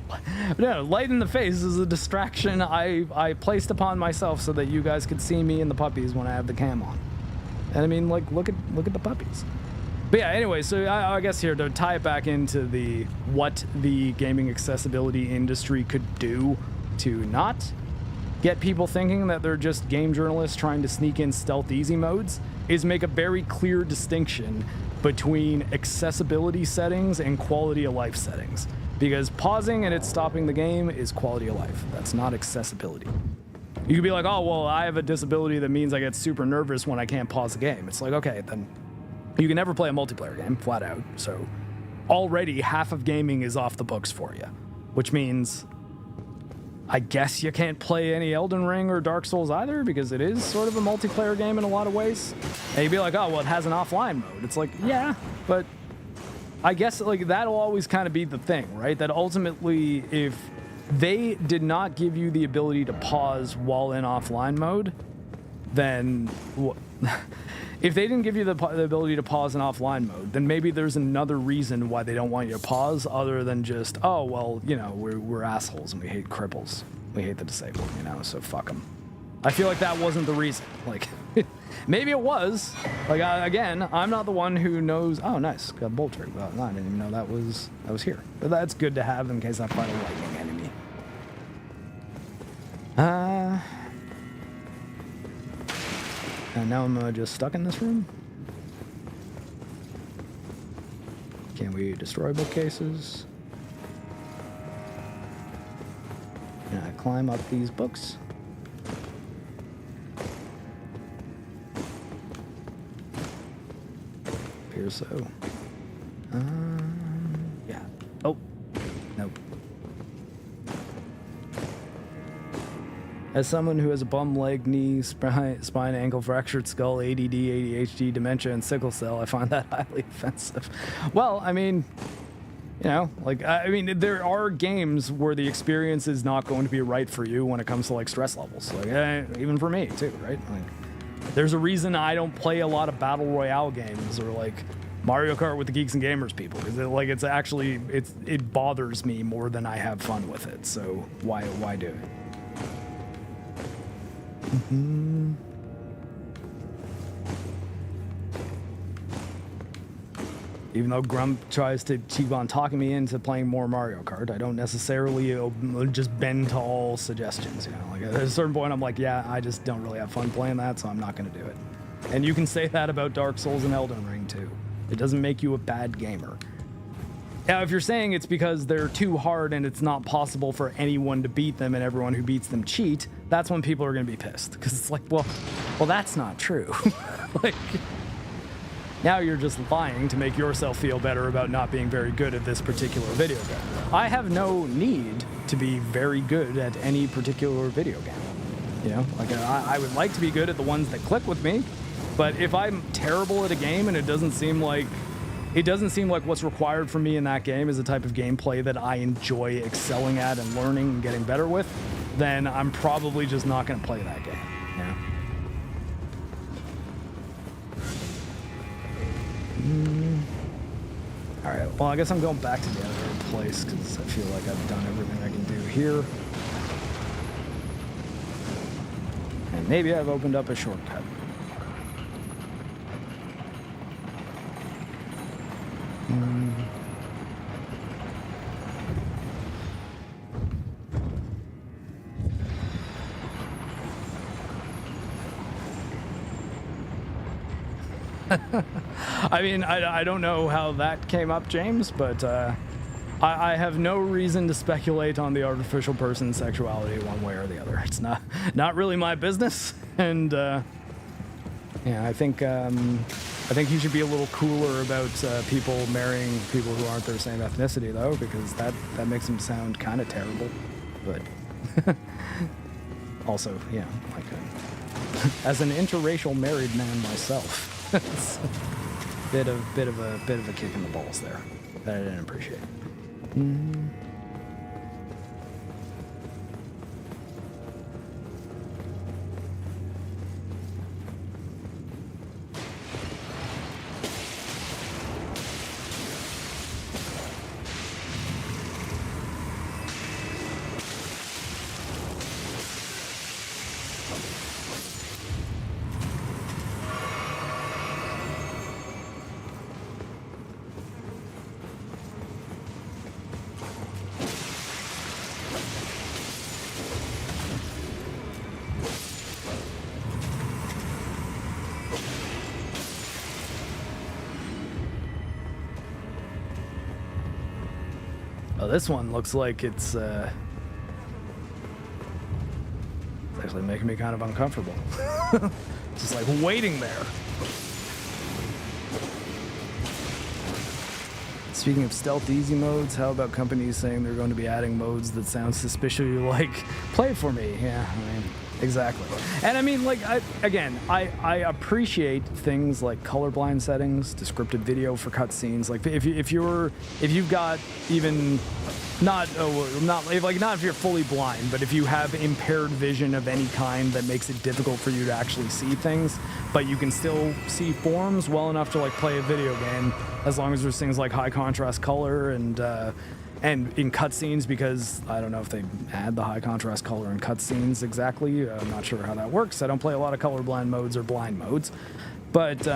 No, light in the face is a distraction I placed upon myself so that you guys could see me and the puppies when I have the cam on. And I mean, like, look at the puppies. But yeah, anyway, so I guess here to tie it back into what the gaming accessibility industry could do to not get people thinking that they're just game journalists trying to sneak in stealth easy modes is make a very clear distinction between accessibility settings and quality of life settings. Because pausing and it stopping the game is quality of life. That's not accessibility. You could be like, oh, well, I have a disability that means I get super nervous when I can't pause the game. It's like, okay, then you can never play a multiplayer game, flat out. So already half of gaming is off the books for you, which means I guess you can't play any Elden Ring or Dark Souls either because it is sort of a multiplayer game in a lot of ways. And you'd be like, oh, well, it has an offline mode. It's like, yeah, but I guess like that'll always kind of be the thing, right? That ultimately, if they did not give you the ability to pause while in offline mode, then if they didn't give you the ability to pause in offline mode, then maybe there's another reason why they don't want you to pause other than just, oh, well, you know, we're assholes and we hate cripples. We hate the disabled, you know, so fuck them. I feel like that wasn't the reason. Like, maybe it was. Like, again, I'm not the one who knows. Oh, nice. Got a bolt trick. Well, I didn't even know that was here. But that's good to have in case I fight a lightning enemy. And now I'm just stuck in this room. Can we destroy bookcases? Can I climb up these books? Appears so. Yeah. Oh, nope. As someone who has a bum leg, knee, spine, ankle, fractured skull, ADD, ADHD, dementia, and sickle cell, I find that highly offensive. Well, I mean, you know, like, I mean, there are games where the experience is not going to be right for you when it comes to, like, stress levels. Like, even for me, too, right? Like, there's a reason I don't play a lot of Battle Royale games or, like, Mario Kart with the Geeks and Gamers people. Because, it bothers me more than I have fun with it. So, why do it? Mm-hmm. Even though Grump tries to keep on talking me into playing more Mario Kart, I don't necessarily just bend to all suggestions, you know. Like at a certain point, I'm like, yeah, I just don't really have fun playing that, so I'm not going to do it. And you can say that about Dark Souls and Elden Ring, too. It doesn't make you a bad gamer. Now, if you're saying it's because they're too hard and it's not possible for anyone to beat them and everyone who beats them cheat, that's when people are going to be pissed. Because it's like, well, that's not true. Like, now you're just lying to make yourself feel better about not being very good at this particular video game. I have no need to be very good at any particular video game. You know, like I would like to be good at the ones that click with me, but if I'm terrible at a game and it doesn't seem like what's required from me in that game is the type of gameplay that I enjoy excelling at and learning and getting better with, then I'm probably just not going to play that game. Yeah. All right. Well, I guess I'm going back to the other place because I feel like I've done everything I can do here. And maybe I've opened up a shortcut. I mean, I don't know how that came up, James, but I have no reason to speculate on the artificial person's sexuality one way or the other. It's not really my business, and yeah, I think you should be a little cooler about people marrying people who aren't their same ethnicity, though, because that makes them sound kind of terrible. But also, you know, like as an interracial married man myself. It's a bit of a kick in the balls there that I didn't appreciate. Oh, this one looks like it's actually making me kind of uncomfortable. Just like waiting there. Speaking of stealth easy modes, how about companies saying they're going to be adding modes that sound suspiciously like play for me? Yeah, I mean, exactly. And I mean, like, I appreciate things like colorblind settings, descriptive video for cutscenes. Like, if you've got even not if you're fully blind, but if you have impaired vision of any kind that makes it difficult for you to actually see things, but you can still see forms well enough to like play a video game, as long as there's things like high contrast color and in cutscenes, because I don't know if they add the high contrast color in cutscenes exactly. I'm not sure how that works. I don't play a lot of colorblind modes or blind modes, but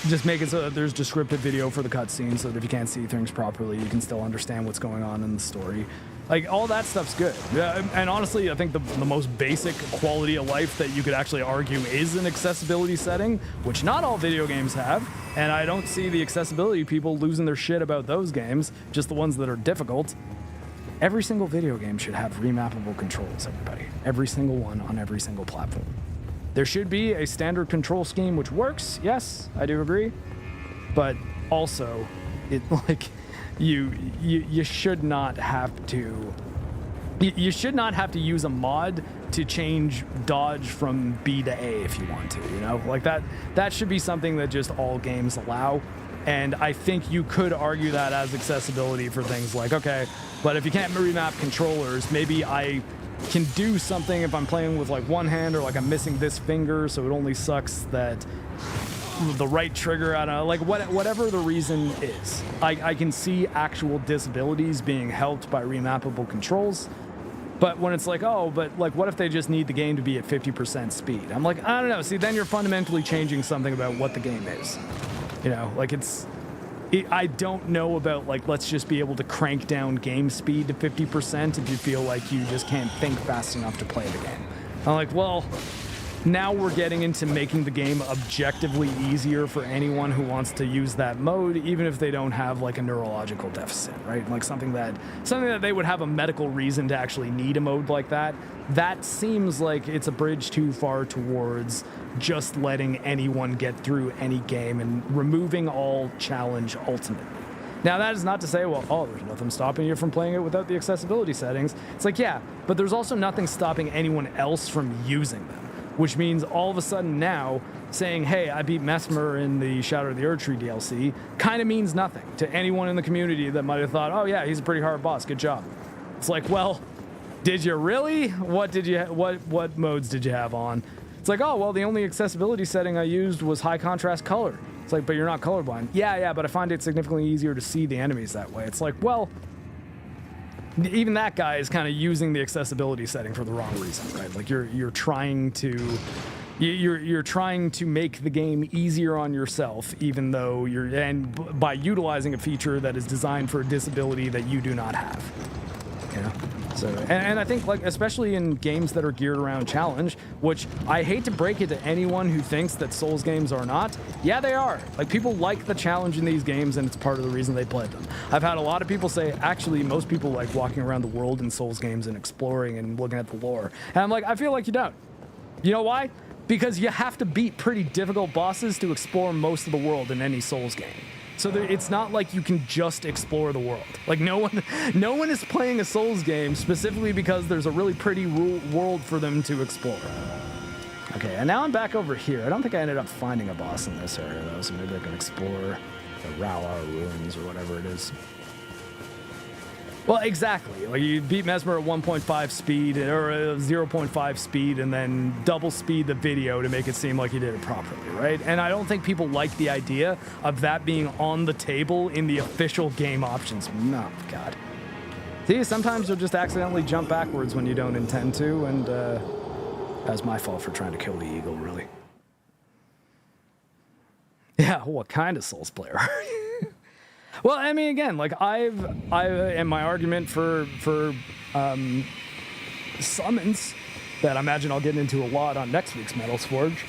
just make it so that there's descriptive video for the cutscenes, so that if you can't see things properly, you can still understand what's going on in the story. Like, all that stuff's good. Yeah, and honestly, I think the most basic quality of life that you could actually argue is an accessibility setting, which not all video games have, and I don't see the accessibility people losing their shit about those games, just the ones that are difficult. Every single video game should have remappable controls, everybody. Every single one on every single platform. There should be a standard control scheme which works, yes, I do agree, but also, it like, you should not have to use a mod to change dodge from B to A if you want to, you know? Like, that should be something that just all games allow. And I think you could argue that as accessibility for things like, okay, but if you can't remap controllers, maybe I can do something if I'm playing with like one hand, or like I'm missing this finger, so it only sucks that the right trigger, I don't know, like whatever the reason is. I can see actual disabilities being helped by remappable controls. But when it's like, oh, but like, what if they just need the game to be at 50% speed? I'm like, I don't know. See, then you're fundamentally changing something about what the game is. You know, like I don't know about, like, let's just be able to crank down game speed to 50% if you feel like you just can't think fast enough to play the game. I'm like, well, now we're getting into making the game objectively easier for anyone who wants to use that mode, even if they don't have like a neurological deficit, right? Like something that they would have a medical reason to actually need a mode like that. That seems like it's a bridge too far towards just letting anyone get through any game and removing all challenge ultimately. Now, that is not to say, well, oh, there's nothing stopping you from playing it without the accessibility settings. It's like, yeah, but there's also nothing stopping anyone else from using them. Which means all of a sudden now, saying, hey, I beat Mesmer in the Shadow of the Erd Tree DLC, kind of means nothing to anyone in the community that might have thought, oh yeah, he's a pretty hard boss, good job. It's like, well, did you really? What modes did you have on? It's like, oh, well, the only accessibility setting I used was high contrast color. It's like, but you're not colorblind. Yeah, but I find it significantly easier to see the enemies that way. It's like, well, even that guy is kind of using the accessibility setting for the wrong reason, right? Like you're trying to make the game easier on yourself, even though by utilizing a feature that is designed for a disability that you do not have. You know? So, and I think, like, especially in games that are geared around challenge, which I hate to break it to anyone who thinks that Souls games are not. Yeah, they are. Like, people like the challenge in these games, and it's part of the reason they play them. I've had a lot of people say, actually, most people like walking around the world in Souls games and exploring and looking at the lore. And I'm like, I feel like you don't. You know why? Because you have to beat pretty difficult bosses to explore most of the world in any Souls game. So it's not like you can just explore the world. Like, no one is playing a Souls game specifically because there's a really pretty world for them to explore. Okay, and now I'm back over here. I don't think I ended up finding a boss in this area, though, so maybe I can explore the Raular ruins or whatever it is. Well, exactly. Like, you beat Mesmer at 1.5 speed, or 0.5 speed, and then double speed the video to make it seem like you did it properly, right? And I don't think people like the idea of that being on the table in the official game options. No, God. See, sometimes you'll just accidentally jump backwards when you don't intend to, and that's my fault for trying to kill the eagle, really. Yeah, what kind of Souls player are you? Well, I mean, again, like and my argument for summons that I imagine I'll get into a lot on next week's Metal's Forge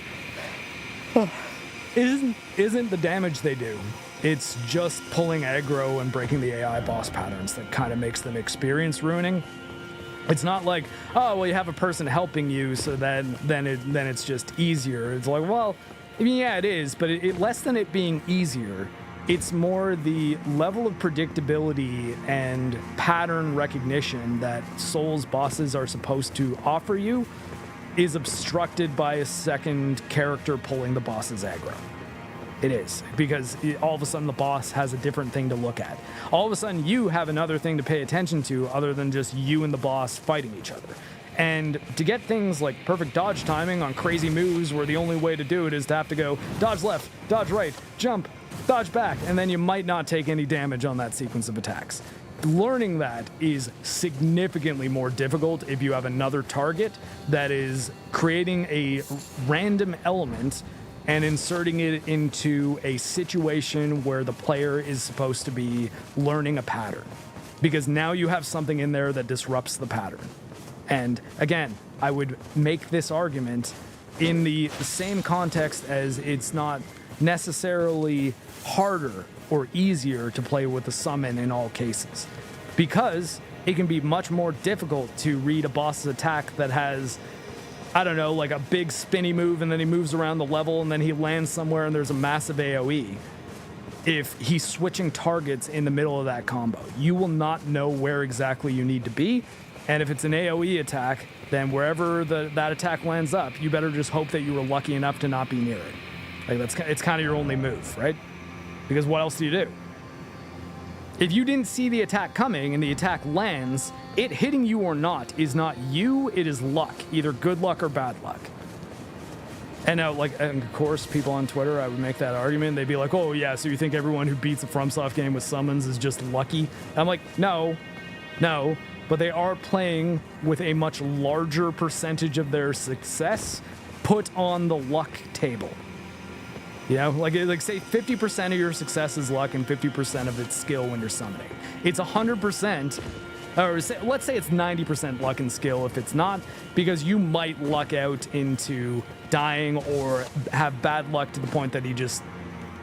isn't the damage they do. It's just pulling aggro and breaking the AI boss patterns that kind of makes them experience ruining. It's not like, oh, well, you have a person helping you, so then it's just easier. It's like, well, I mean, yeah, it is, but less than it being easier, It's more the level of predictability and pattern recognition that Souls bosses are supposed to offer you is obstructed by a second character pulling the boss's aggro. It is, because all of a sudden the boss has a different thing to look at. All of a sudden you have another thing to pay attention to other than just you and the boss fighting each other. And to get things like perfect dodge timing on crazy moves where the only way to do it is to have to go dodge left, dodge right, jump, dodge back, and then you might not take any damage on that sequence of attacks. Learning that is significantly more difficult if you have another target that is creating a random element and inserting it into a situation where the player is supposed to be learning a pattern. Because now you have something in there that disrupts the pattern. And again, I would make this argument in the same context as it's not necessarily harder or easier to play with the summon in all cases. Because it can be much more difficult to read a boss's attack that has, I don't know, like a big spinny move and then he moves around the level and then he lands somewhere and there's a massive AoE. If he's switching targets in the middle of that combo, you will not know where exactly you need to be. And if it's an AoE attack, then wherever that attack lands up, you better just hope that you were lucky enough to not be near it. Like it's kind of your only move, right? Because what else do you do? If you didn't see the attack coming and the attack lands, it hitting you or not is not you, it is luck. Either good luck or bad luck. And now, and of course, people on Twitter, I would make that argument. They'd be like, oh yeah, so you think everyone who beats a FromSoft game with summons is just lucky? And I'm like, no. But they are playing with a much larger percentage of their success put on the luck table. You know, like say 50% of your success is luck and 50% of it's skill when you're summoning. It's 100%, or let's say it's 90% luck and skill if it's not, because you might luck out into dying or have bad luck to the point that he just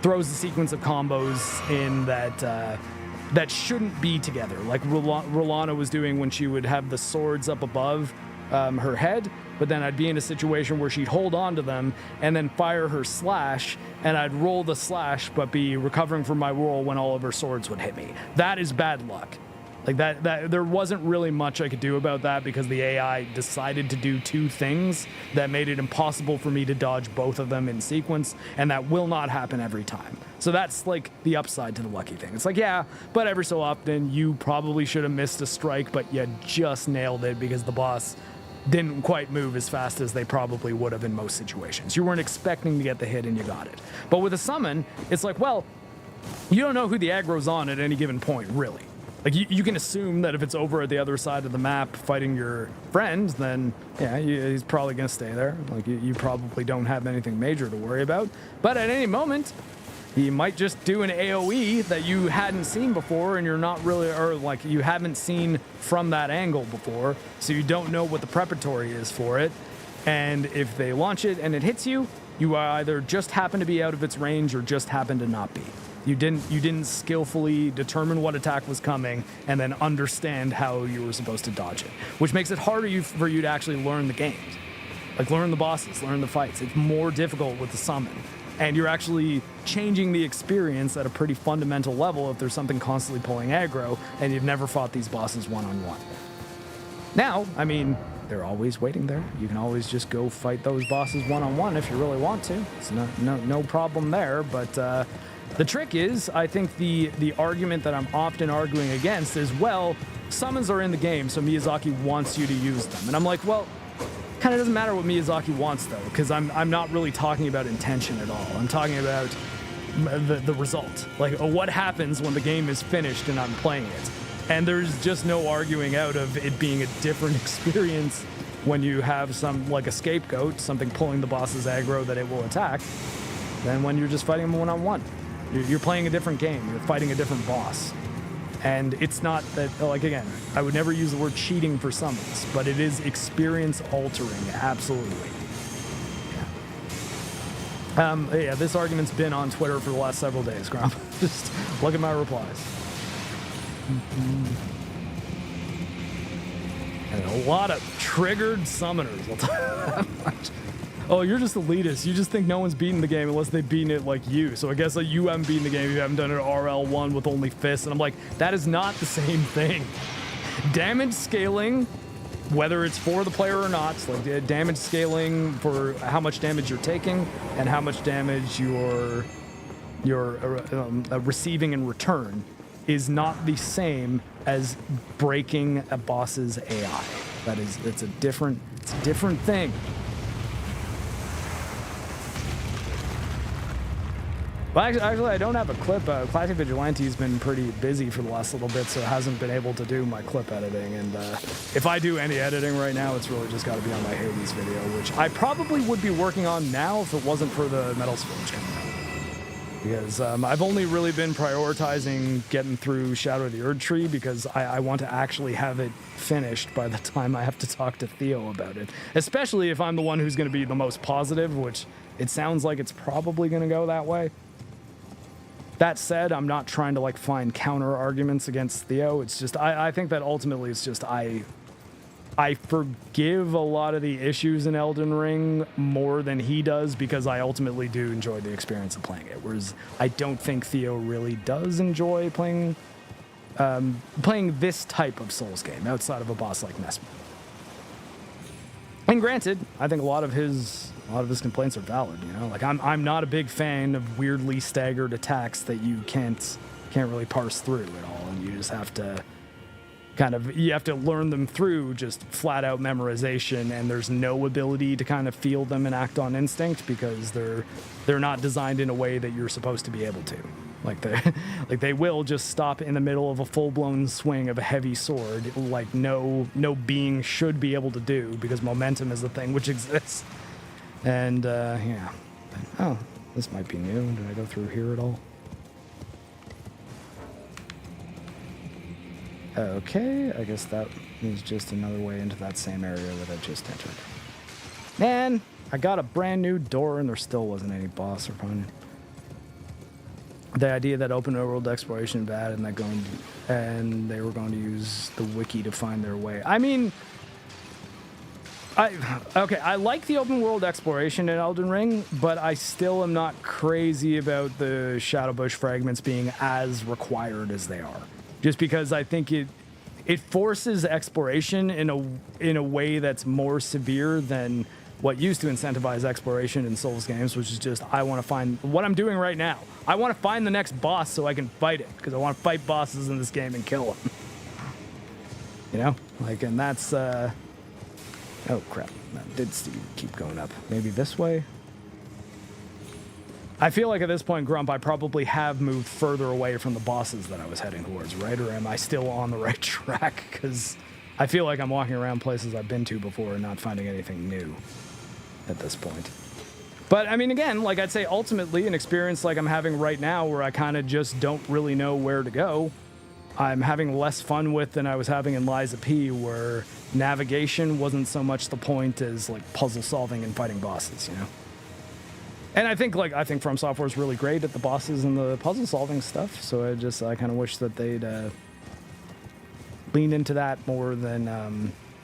throws a sequence of combos in that shouldn't be together, like Rolana was doing when she would have the swords up above her head, but then I'd be in a situation where she'd hold on to them and then fire her slash, and I'd roll the slash but be recovering from my roll when all of her swords would hit me. That is bad luck. Like that there wasn't really much I could do about that because the AI decided to do two things that made it impossible for me to dodge both of them in sequence, and that will not happen every time. So that's like the upside to the lucky thing. It's like, yeah, but every so often you probably should have missed a strike, but you just nailed it because the boss didn't quite move as fast as they probably would have in most situations. You weren't expecting to get the hit and you got it. But with a summon, it's like, well, you don't know who the aggro's on at any given point, really. Like, you can assume that if it's over at the other side of the map fighting your friend, then, yeah, he's probably going to stay there. Like, you probably don't have anything major to worry about. But at any moment, he might just do an AoE that you hadn't seen before, and you're not really, or, like, you haven't seen from that angle before, so you don't know what the preparatory is for it. And if they launch it and it hits you, you either just happen to be out of its range or just happen to not be. You didn't skillfully determine what attack was coming and then understand how you were supposed to dodge it, which makes it harder for you to actually learn the games. Like, learn the bosses, learn the fights. It's more difficult with the summon. And you're actually changing the experience at a pretty fundamental level if there's something constantly pulling aggro and you've never fought these bosses one-on-one. Now, I mean, they're always waiting there. You can always just go fight those bosses one-on-one if you really want to. It's no problem there, but the trick is, I think the argument that I'm often arguing against is, well, summons are in the game, so Miyazaki wants you to use them. And I'm like, well, kind of doesn't matter what Miyazaki wants, though, because I'm not really talking about intention at all. I'm talking about the result. Like, what happens when the game is finished and I'm playing it. And there's just no arguing out of it being a different experience when you have like a scapegoat, something pulling the boss's aggro that it will attack, than when you're just fighting them one-on-one. You're playing a different game. You're fighting a different boss. And it's not that, like, again, I would never use the word cheating for summons, but it is experience altering, absolutely. Yeah, this argument's been on Twitter for the last several days, Grump. Just look at my replies. And a lot of triggered summoners, I'll tell you that much. Oh, you're just elitist. You just think no one's beaten the game unless they've beaten it like you. So I guess like you haven't beaten the game. You haven't done an RL1 with only fists. And I'm like, that is not the same thing. Damage scaling, whether it's for the player or not, like damage scaling for how much damage you're taking and how much damage you're receiving in return, is not the same as breaking a boss's AI. It's a different thing. Well, actually, I don't have a clip. Classic Vigilante's been pretty busy for the last little bit, so hasn't been able to do my clip editing. And if I do any editing right now, it's really just got to be on my Hades video, which I probably would be working on now if it wasn't for the Metal Scourge coming out. Because I've only really been prioritizing getting through Shadow of the Erd Tree because I want to actually have it finished by the time I have to talk to Theo about it. Especially if I'm the one who's going to be the most positive, which it sounds like it's probably going to go that way. That said, I'm not trying to like find counter arguments against Theo. It's just I think that ultimately it's just I forgive a lot of the issues in Elden Ring more than he does because I ultimately do enjoy the experience of playing it. Whereas I don't think Theo really does enjoy playing this type of Souls game outside of a boss like Mesmer. And granted, I think a lot of his complaints are valid. You know, like I'm not a big fan of weirdly staggered attacks that you can't really parse through at all, and you just have to you have to learn them through just flat out memorization, and there's no ability to kind of feel them and act on instinct because they're not designed in a way that you're supposed to be able to. Like they will just stop in the middle of a full-blown swing of a heavy sword, like no being should be able to do because momentum is the thing which exists. And yeah. Oh, this might be new. Did I go through here at all? Okay, I guess that is just another way into that same area that I just entered. Man, I got a brand new door and there still wasn't any boss or opponent. The idea that open world exploration is bad and they were going to use the wiki to find their way. I mean, I like the open world exploration in Elden Ring, but I still am not crazy about the Shadowbush fragments being as required as they are. Just because I think it forces exploration in a way that's more severe than what used to incentivize exploration in Souls games, which is just, I want to find what I'm doing right now. I want to find the next boss so I can fight it, because I want to fight bosses in this game and kill them. You know? Like, and that's, oh crap, that did keep going up. Maybe this way? I feel like at this point, Grump, I probably have moved further away from the bosses that I was heading towards, right? Or am I still on the right track? Because I feel like I'm walking around places I've been to before and not finding anything new at this point. But I mean, again, like I'd say ultimately an experience like I'm having right now where I kind of just don't really know where to go, I'm having less fun with than I was having in Lies of P, where navigation wasn't so much the point as like puzzle solving and fighting bosses, you know? And I think From Software is really great at the bosses and the puzzle solving stuff, so I kind of wish that they'd lean into that more than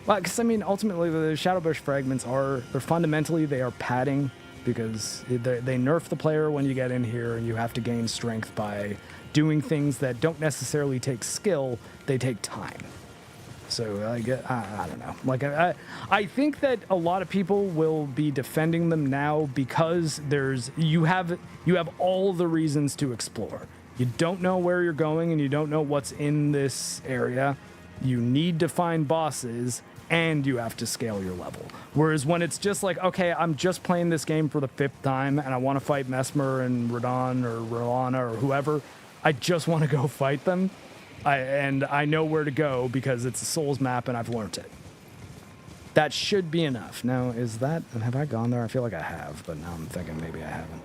well, because I mean ultimately the Shadowbush fragments they're fundamentally padding, because they nerf the player when you get in here and you have to gain strength by doing things that don't necessarily take skill, they take time. So I don't know. Like I think that a lot of people will be defending them now because you have all the reasons to explore. You don't know where you're going and you don't know what's in this area. You need to find bosses and you have to scale your level. Whereas when it's just like, okay, I'm just playing this game for the 5th time and I want to fight Mesmer and Radon or Rolana or whoever, I just want to go fight them. And I know where to go because it's a Souls map and I've learned it. That should be enough. Now, have I gone there? I feel like I have, but now I'm thinking maybe I haven't.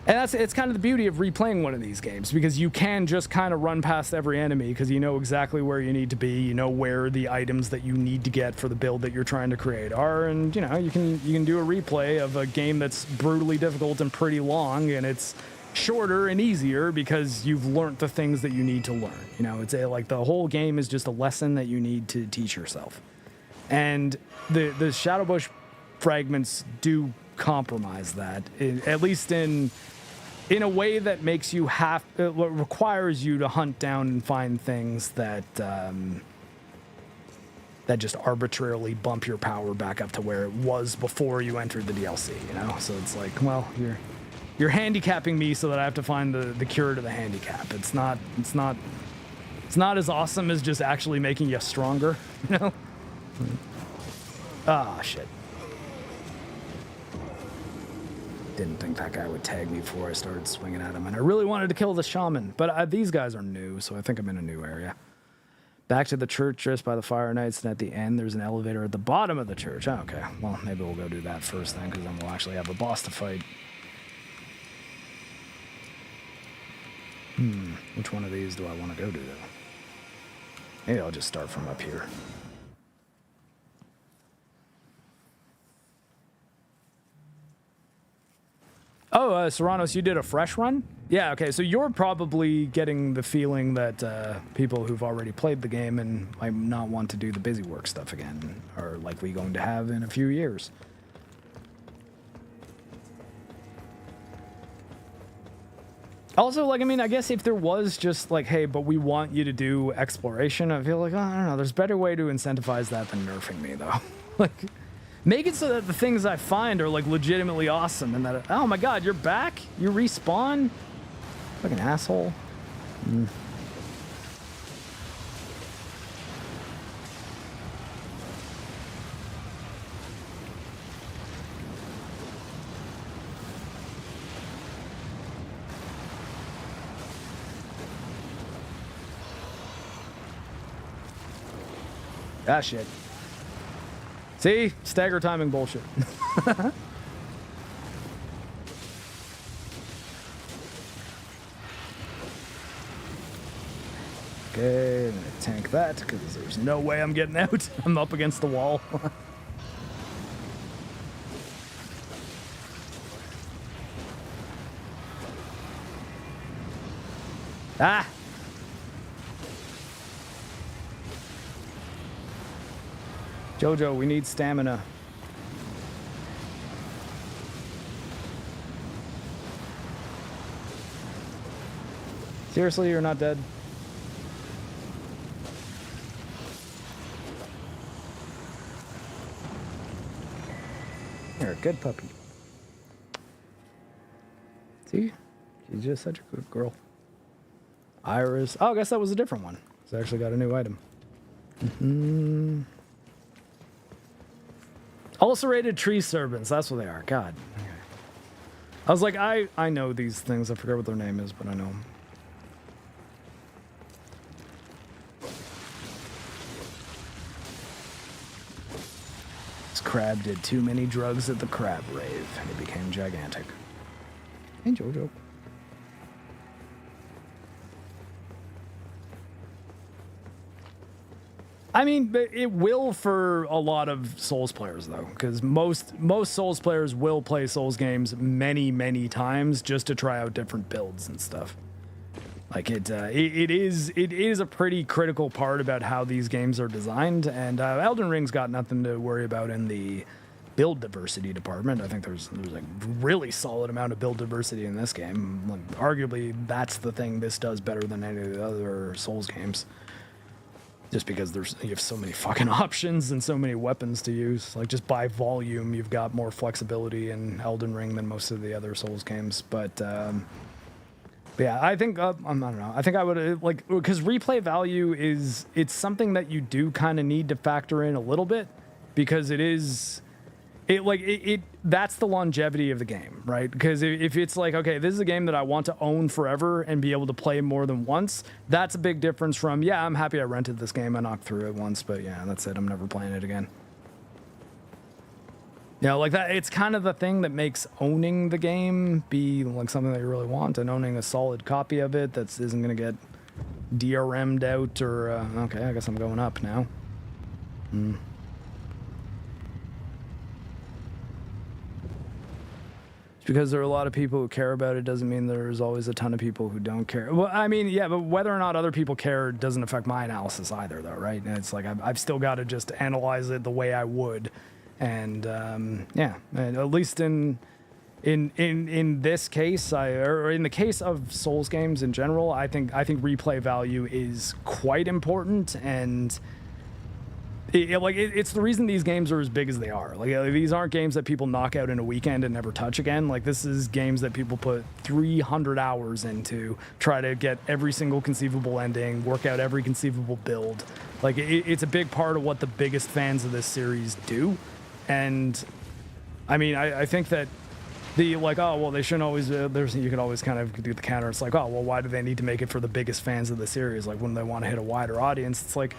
And it's kind of the beauty of replaying one of these games, because you can just kind of run past every enemy because you know exactly where you need to be, you know where the items that you need to get for the build that you're trying to create are, and you know, you can do a replay of a game that's brutally difficult and pretty long, and it's shorter and easier because you've learned the things that you need to learn. You know, it's like the whole game is just a lesson that you need to teach yourself. And the Shadow Bush fragments do compromise that, at least in a way that makes you requires you to hunt down and find things that that just arbitrarily bump your power back up to where it was before you entered the DLC, you know? So it's like, well, you're handicapping me so that I have to find the cure to the handicap. It's not as awesome as just actually making you stronger, you know? Ah, shit. Didn't think that guy would tag me before I started swinging at him, and I really wanted to kill the shaman, but these guys are new, so I think I'm in a new area. Back to the church just by the Fire Knights, and at the end there's an elevator at the bottom of the church. Oh, okay, well, maybe we'll go do that first then, because then we'll actually have a boss to fight. Which one of these do I want to go to, though? Maybe I'll just start from up here. Oh, Serranos, you did a fresh run? Yeah, okay, so you're probably getting the feeling that people who've already played the game and might not want to do the busy work stuff again are likely going to have in a few years. Also, like, I mean, I guess if there was just like, hey, but we want you to do exploration, I feel like, oh, I don't know, there's a better way to incentivize that than nerfing me, though. Like, make it so that the things I find are, like, legitimately awesome and that, oh my god, you're back? You respawn? Fucking asshole. Ah, shit. See? Stagger timing bullshit. Okay, I'm gonna tank that, because there's no way I'm getting out. I'm up against the wall. Ah! Jojo, we need stamina. Seriously, you're not dead? You're a good puppy. See? She's just such a good girl. Iris. Oh, I guess that was a different one. It's actually got a new item. Ulcerated tree serpents, that's what they are. God. Okay. I was like, I know these things. I forget what their name is, but I know them. This crab did too many drugs at the crab rave, and it became gigantic. Hey, Jojo. I mean, it will for a lot of Souls players, though, because most Souls players will play Souls games many, many times just to try out different builds and stuff. Like it is a pretty critical part about how these games are designed, and Elden Ring's got nothing to worry about in the build diversity department. I think there's a really solid amount of build diversity in this game. Like, arguably, that's the thing this does better than any of the other Souls games. Just because you have so many fucking options and so many weapons to use. Like, just by volume, you've got more flexibility in Elden Ring than most of the other Souls games. But yeah, I think, I don't know. I think I would, like, because replay value it's something that you do kind of need to factor in a little bit. Because that's the longevity of the game, right? Because if it's like, okay, this is a game that I want to own forever and be able to play more than once, that's a big difference from, yeah, I'm happy I rented this game, I knocked through it once, but yeah, that's it, I'm never playing it again. Yeah, like that, it's kind of the thing that makes owning the game be like something that you really want, and owning a solid copy of it that isn't going to get DRM'd out or, okay, I guess I'm going up now. because there are a lot of people who care about it doesn't mean there's always a ton of people who don't care. Well, I mean, yeah, but whether or not other people care doesn't affect my analysis either, though, right? And it's like I've still got to just analyze it the way I would, and yeah, and at least in this case, or in the case of Souls games in general, I think replay value is quite important, and it's the reason these games are as big as they are. Like, these aren't games that people knock out in a weekend and never touch again. Like, this is games that people put 300 hours into, try to get every single conceivable ending, work out every conceivable build. Like, it's a big part of what the biggest fans of this series do. And I mean, I think that the, like, oh, well, they shouldn't always, you can always kind of do the counter. It's like, oh, well, why do they need to make it for the biggest fans of the series? Like, when they want to hit a wider audience, it's like,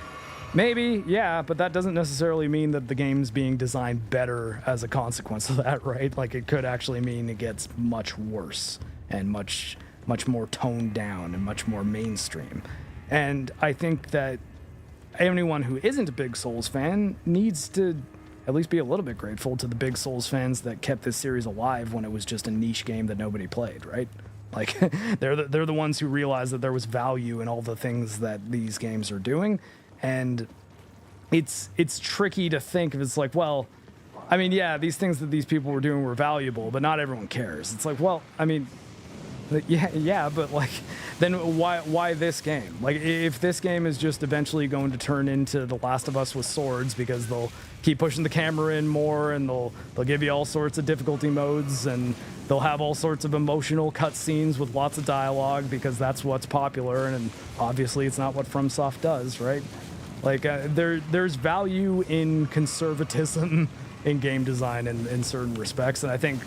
maybe, yeah, but that doesn't necessarily mean that the game's being designed better as a consequence of that, right? Like, it could actually mean it gets much worse and much more toned down and much more mainstream. And I think that anyone who isn't a big Souls fan needs to at least be a little bit grateful to the big Souls fans that kept this series alive when it was just a niche game that nobody played, right? Like, they're the ones who realized that there was value in all the things that these games are doing. And it's tricky to think of. It's like, well, I mean, yeah, these things that these people were doing were valuable, but not everyone cares. It's like, well, I mean, yeah, but like, then why this game? Like, if this game is just eventually going to turn into The Last of Us with swords because they'll keep pushing the camera in more, and they'll give you all sorts of difficulty modes, and they'll have all sorts of emotional cutscenes with lots of dialogue because that's what's popular, and obviously it's not what FromSoft does, right? Like, there's value in conservatism in game design in certain respects, and I think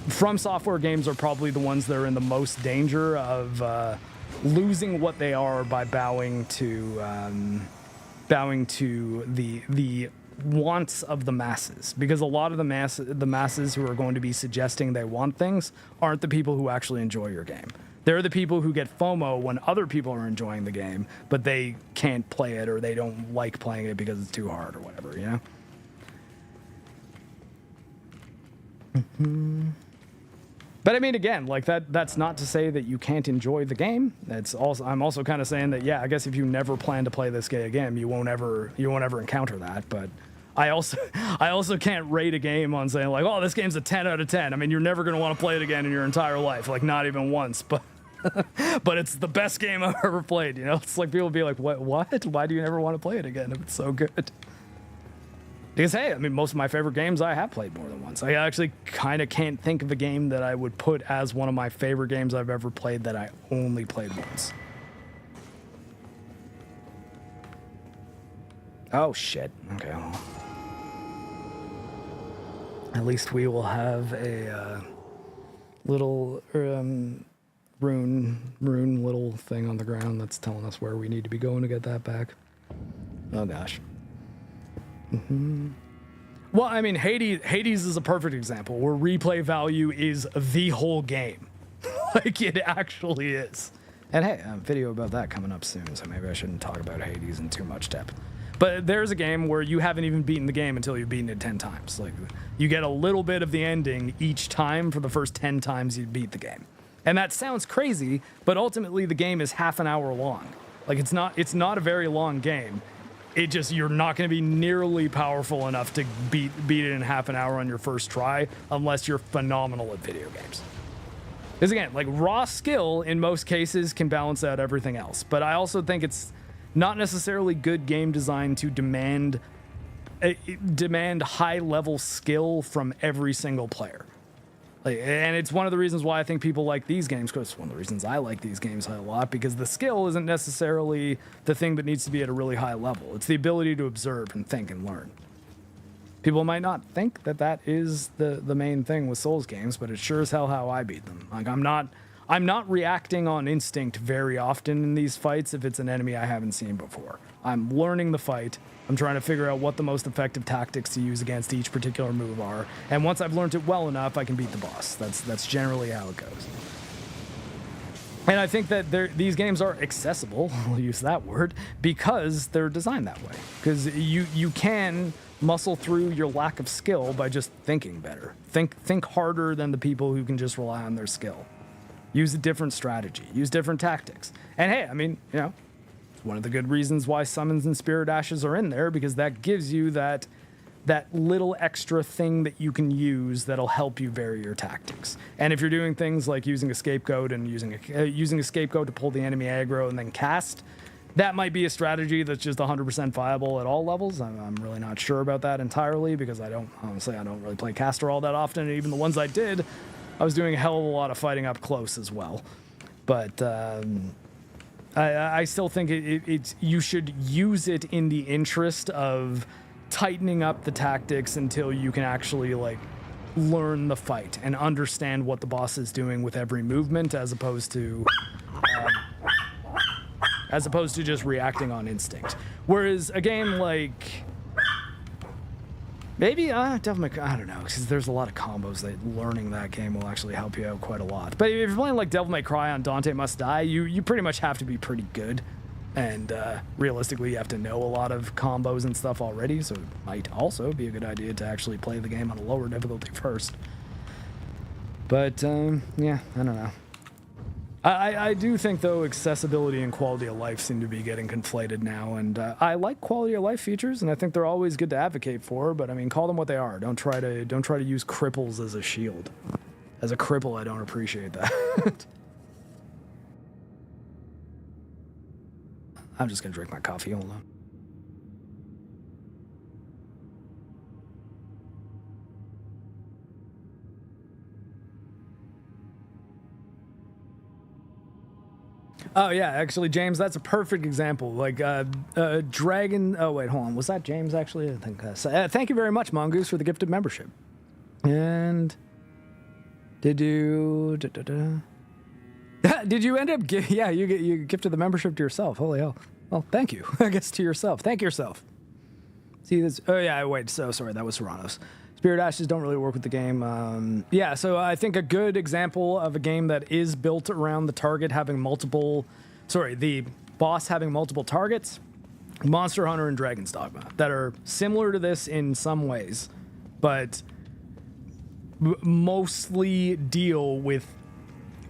From Software games are probably the ones that are in the most danger of losing what they are by bowing to the wants of the masses, because a lot of the masses who are going to be suggesting they want things aren't the people who actually enjoy your game. They're the people who get FOMO when other people are enjoying the game, but they can't play it, or they don't like playing it because it's too hard or whatever, you know? But I mean, again, like, that's not to say that you can't enjoy the game. I'm also kind of saying that, yeah, I guess if you never plan to play this game again, you won't ever encounter that. But I also can't rate a game on saying, like, oh, this game's a 10 out of 10. I mean, you're never going to want to play it again in your entire life, like, not even once. But but it's the best game I've ever played, you know? It's like people be like, what? Why do you never want to play it again if it's so good? Because, hey, I mean, most of my favorite games I have played more than once. I actually kind of can't think of a game that I would put as one of my favorite games I've ever played that I only played once. Oh, shit. Okay. Well, at least we will have a little rune little thing on the ground that's telling us where we need to be going to get that back. Oh, gosh. Well, I mean, Hades is a perfect example where replay value is the whole game. Like, it actually is. And hey, a video about that coming up soon, so maybe I shouldn't talk about Hades in too much depth. But there's a game where you haven't even beaten the game until you've beaten it 10 times. Like, you get a little bit of the ending each time for the first 10 times you beat the game. And that sounds crazy, but ultimately the game is half an hour long. Like, it's not a very long game. It just, you're not going to be nearly powerful enough to beat it in half an hour on your first try unless you're phenomenal at video games. Because again, like, raw skill in most cases can balance out everything else. But I also think it's not necessarily good game design to demand high-level skill from every single player. Like, and it's one of the reasons why I think people like these games, because it's one of the reasons I like these games a lot, because the skill isn't necessarily the thing that needs to be at a really high level. It's the ability to observe and think and learn. People might not think that that is the main thing with Souls games, but it's sure as hell how I beat them. Like, I'm not reacting on instinct very often in these fights if it's an enemy I haven't seen before. I'm learning the fight. I'm trying to figure out what the most effective tactics to use against each particular move are. And once I've learned it well enough, I can beat the boss. That's generally how it goes. And I think that these games are accessible, I'll use that word, because they're designed that way. Because you can muscle through your lack of skill by just thinking better. Think harder than the people who can just rely on their skill. Use a different strategy. Use different tactics. And hey, I mean, you know, it's one of the good reasons why summons and spirit ashes are in there, because that gives you that little extra thing that you can use that'll help you vary your tactics. And if you're doing things like using a scapegoat and using a scapegoat to pull the enemy aggro and then cast, that might be a strategy that's just 100% viable at all levels. I'm really not sure about that entirely, because I don't really play caster all that often. And even the ones I did, I was doing a hell of a lot of fighting up close as well. But I still think you should use it in the interest of tightening up the tactics until you can actually like learn the fight and understand what the boss is doing with every movement, as opposed to just reacting on instinct. Whereas a game like maybe Devil May Cry, I don't know, because there's a lot of combos that learning that game will actually help you out quite a lot. But if you're playing like Devil May Cry on Dante Must Die, you pretty much have to be pretty good. And realistically, you have to know a lot of combos and stuff already, so it might also be a good idea to actually play the game on a lower difficulty first. But, yeah, I don't know. I do think, though, accessibility and quality of life seem to be getting conflated now, and I like quality of life features, and I think they're always good to advocate for, but, I mean, call them what they are. Don't try to use cripples as a shield. As a cripple, I don't appreciate that. I'm just gonna drink my coffee. Hold on. Oh yeah, actually, James, that's a perfect example. Like Dragon. Oh wait, hold on. Was that James actually? I think. Thank you very much, Mongoose, for the gifted membership. And did you? Did you end up? Yeah, you gifted the membership to yourself. Holy hell! Well, thank you. I guess to yourself. Thank yourself. See this? Oh yeah, wait. So sorry, that was Serrano's. Spirit Ashes don't really work with the game. Yeah, so I think a good example of a game that is built around the target having multiple, the boss having multiple targets, Monster Hunter and Dragon's Dogma, that are similar to this in some ways, but mostly deal with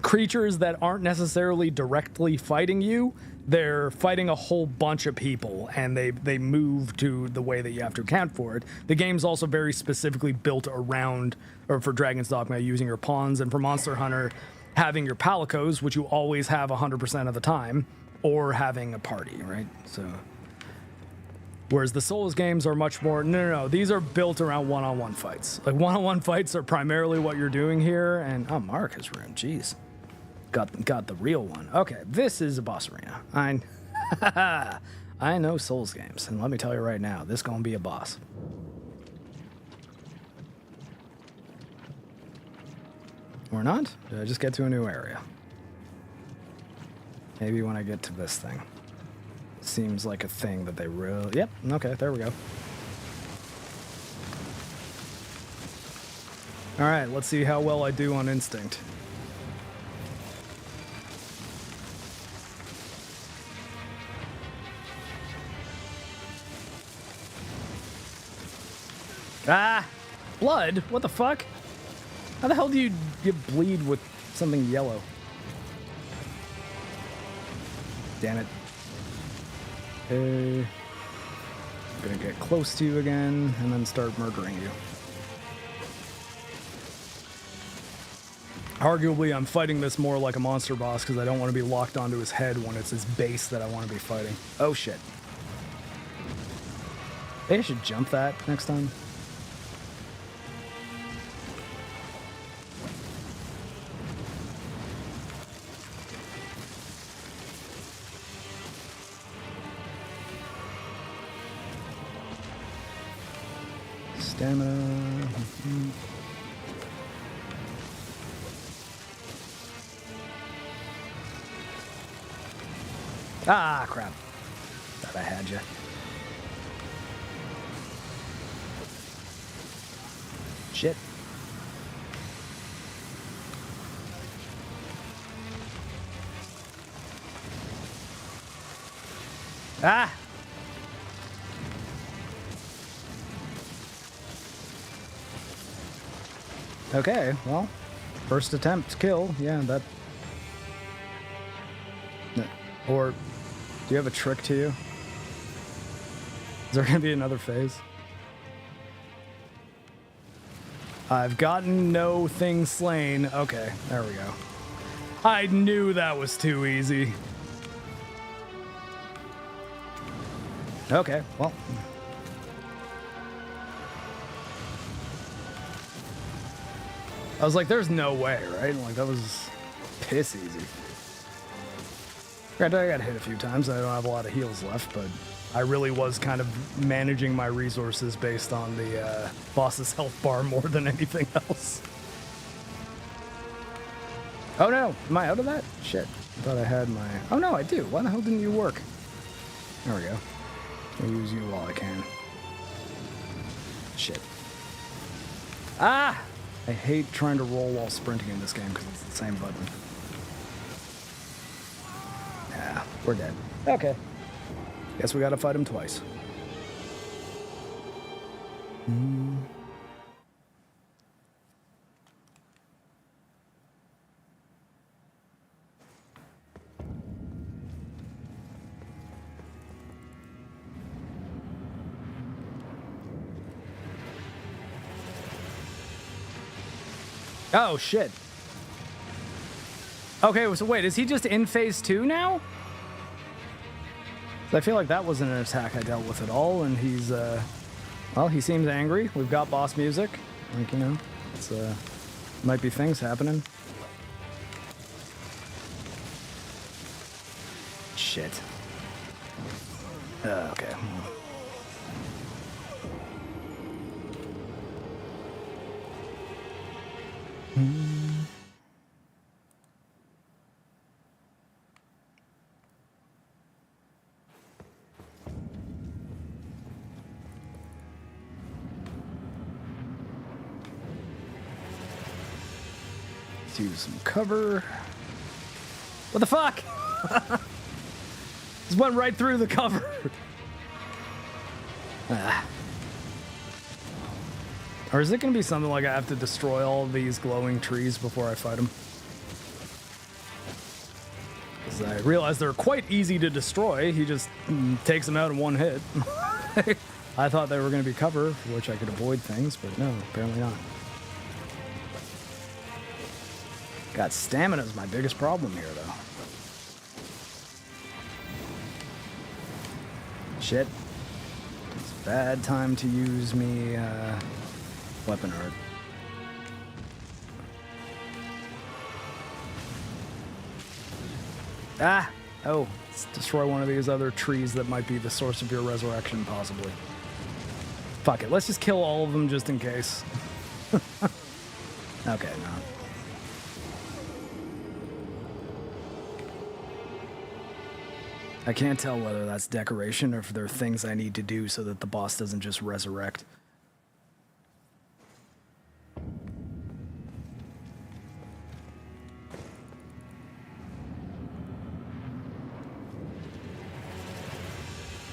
creatures that aren't necessarily directly fighting you. They're fighting a whole bunch of people, and they move to the way that you have to account for it. The game's also very specifically built around, or for Dragon's Dogma, using your pawns, and for Monster Hunter, having your palicos, which you always have 100% of the time, or having a party, right? So, whereas the Souls games are much more, no, these are built around one-on-one fights. Like, one-on-one fights are primarily what you're doing here, and, oh, Mark has ruined, jeez. Got the real one. Okay, this is a boss arena. I know Souls games, and let me tell you right now, this gonna be a boss. Or not? Did I just get to a new area? Maybe when I get to this thing. Seems like a thing that they really... Yep, okay, there we go. Alright, let's see how well I do on instinct. Ah! Blood? What the fuck? How the hell do you bleed with something yellow? Damn it. I'm gonna get close to you again and then start murdering you. Arguably, I'm fighting this more like a monster boss because I don't want to be locked onto his head when it's his base that I want to be fighting. Oh shit. Maybe I should jump that next time. Stamina. Ah, crap. Thought I had you. Shit. Ah! Okay, well, first attempt kill. Yeah, that... Or, do you have a trick to you? Is there gonna be another phase? I've gotten no thing slain. Okay, there we go. I knew that was too easy. Okay, well. I was like, there's no way, right? Like, that was piss easy. I got hit a few times. I don't have a lot of heals left, but I really was kind of managing my resources based on the boss's health bar more than anything else. Oh no, am I out of that? Shit, I thought I had my... Oh no, I do. Why the hell didn't you work? There we go. I'll use you while I can. Shit. Ah! I hate trying to roll while sprinting in this game because it's the same button. Yeah, we're dead. Okay. Guess we gotta fight him twice. Oh, shit. Okay, so wait, is he just in phase 2 now? I feel like that wasn't an attack I dealt with at all, and he's, well, he seems angry. We've got boss music. Like, you know, it's, might be things happening. Shit. Okay. Let's use some cover. What the fuck? Just went right through the cover. Or is it going to be something like I have to destroy all these glowing trees before I fight him? Because I realize they're quite easy to destroy. He just takes them out in one hit. I thought they were going to be cover, for which I could avoid things, but no, apparently not. God, stamina is my biggest problem here, though. Shit. It's a bad time to use me, weapon art. Ah! Oh, let's destroy one of these other trees that might be the source of your resurrection, possibly. Fuck it, let's just kill all of them just in case. Okay, no. I can't tell whether that's decoration or if there are things I need to do so that the boss doesn't just resurrect.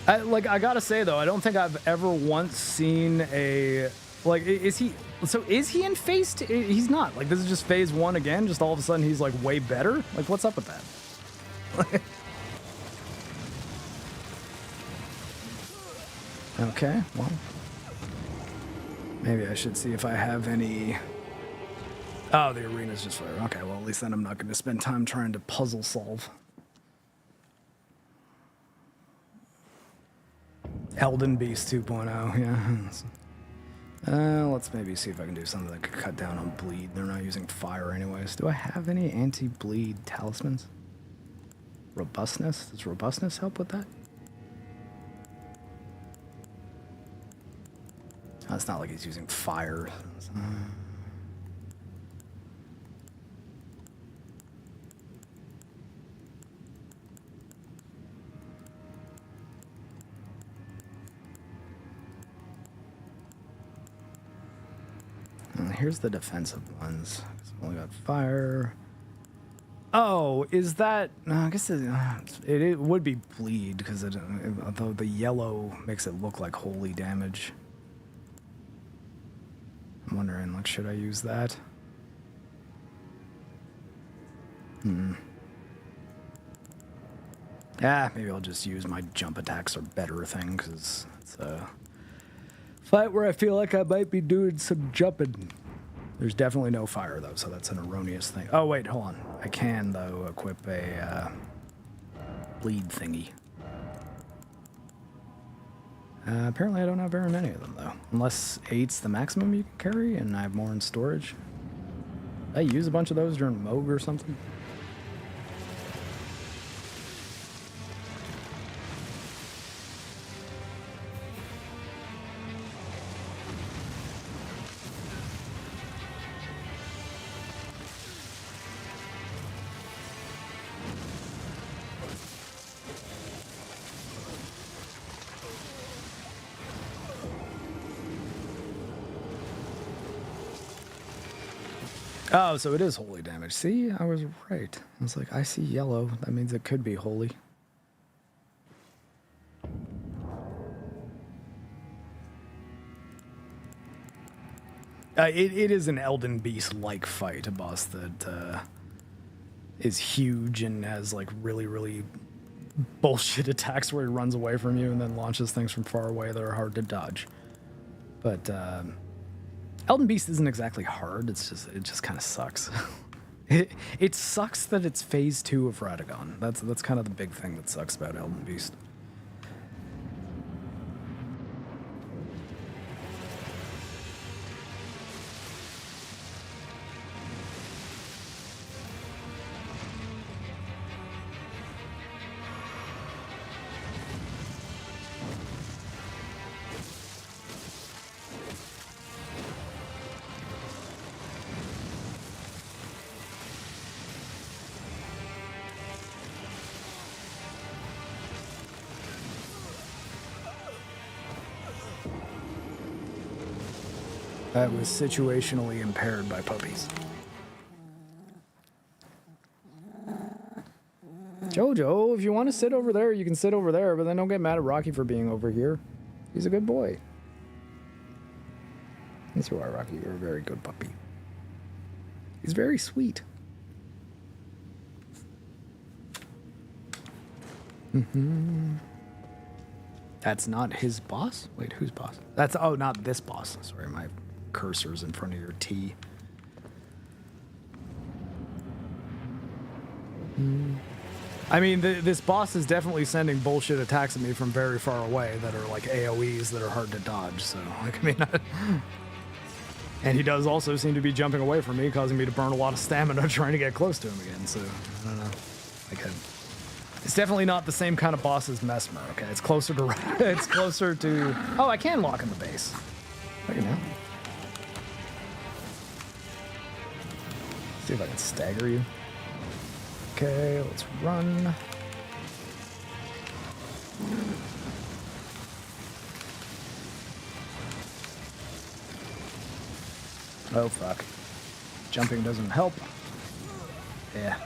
I gotta say though, I don't think I've ever once seen a... Like, is he... So is he in phase 2? He's not. Like, this is just phase 1 again? Just all of a sudden he's, like, way better? Like, what's up with that? Okay, well... Maybe I should see if I have any... Oh, the arena's just fire. Okay, well, at least then I'm not going to spend time trying to puzzle solve. Elden Beast 2.0, yeah. Let's maybe see if I can do something that could cut down on bleed. They're not using fire anyways. Do I have any anti-bleed talismans? Robustness? Does robustness help with that? Oh, it's not like he's using fire. And here's the defensive ones. I've only got fire. Oh, is that? No, I guess it would be bleed because although the yellow makes it look like holy damage. I'm wondering, like, should I use that? Maybe I'll just use my jump attacks or better thing because it's a fight where I feel like I might be doing some jumping. There's definitely no fire, though, so that's an erroneous thing. Oh, wait, hold on. I can, though, equip a bleed thingy. Apparently I don't have very many of them, though. Unless 8's the maximum you can carry, and I have more in storage. Did I use a bunch of those during Moog or something? Oh, so it is holy damage. See, I was right. I was like, I see yellow. That means it could be holy. It is an Elden Beast-like fight, a boss that is huge and has like really, really bullshit attacks where he runs away from you and then launches things from far away that are hard to dodge. But Elden Beast isn't exactly hard. It just kind of sucks. It sucks that it's phase 2 of Radagon. That's kind of the big thing that sucks about Elden Beast. I was situationally impaired by puppies. Jojo, if you want to sit over there, you can sit over there, but then don't get mad at Rocky for being over here. He's a good boy. Yes, you are, Rocky. You're a very good puppy. He's very sweet. That's not his boss? Wait, whose boss? Oh, not this boss. Sorry, my cursor's in front of your T. I mean, this boss is definitely sending bullshit attacks at me from very far away that are like AoEs that are hard to dodge, so, like, I mean... And he does also seem to be jumping away from me, causing me to burn a lot of stamina trying to get close to him again, so, I don't know. It's definitely not the same kind of boss as Mesmer, okay? It's closer to... It's closer to... Oh, I can lock in the base. Look at now. See if I can stagger you. Okay, let's run. Oh, fuck. Jumping doesn't help. Yeah.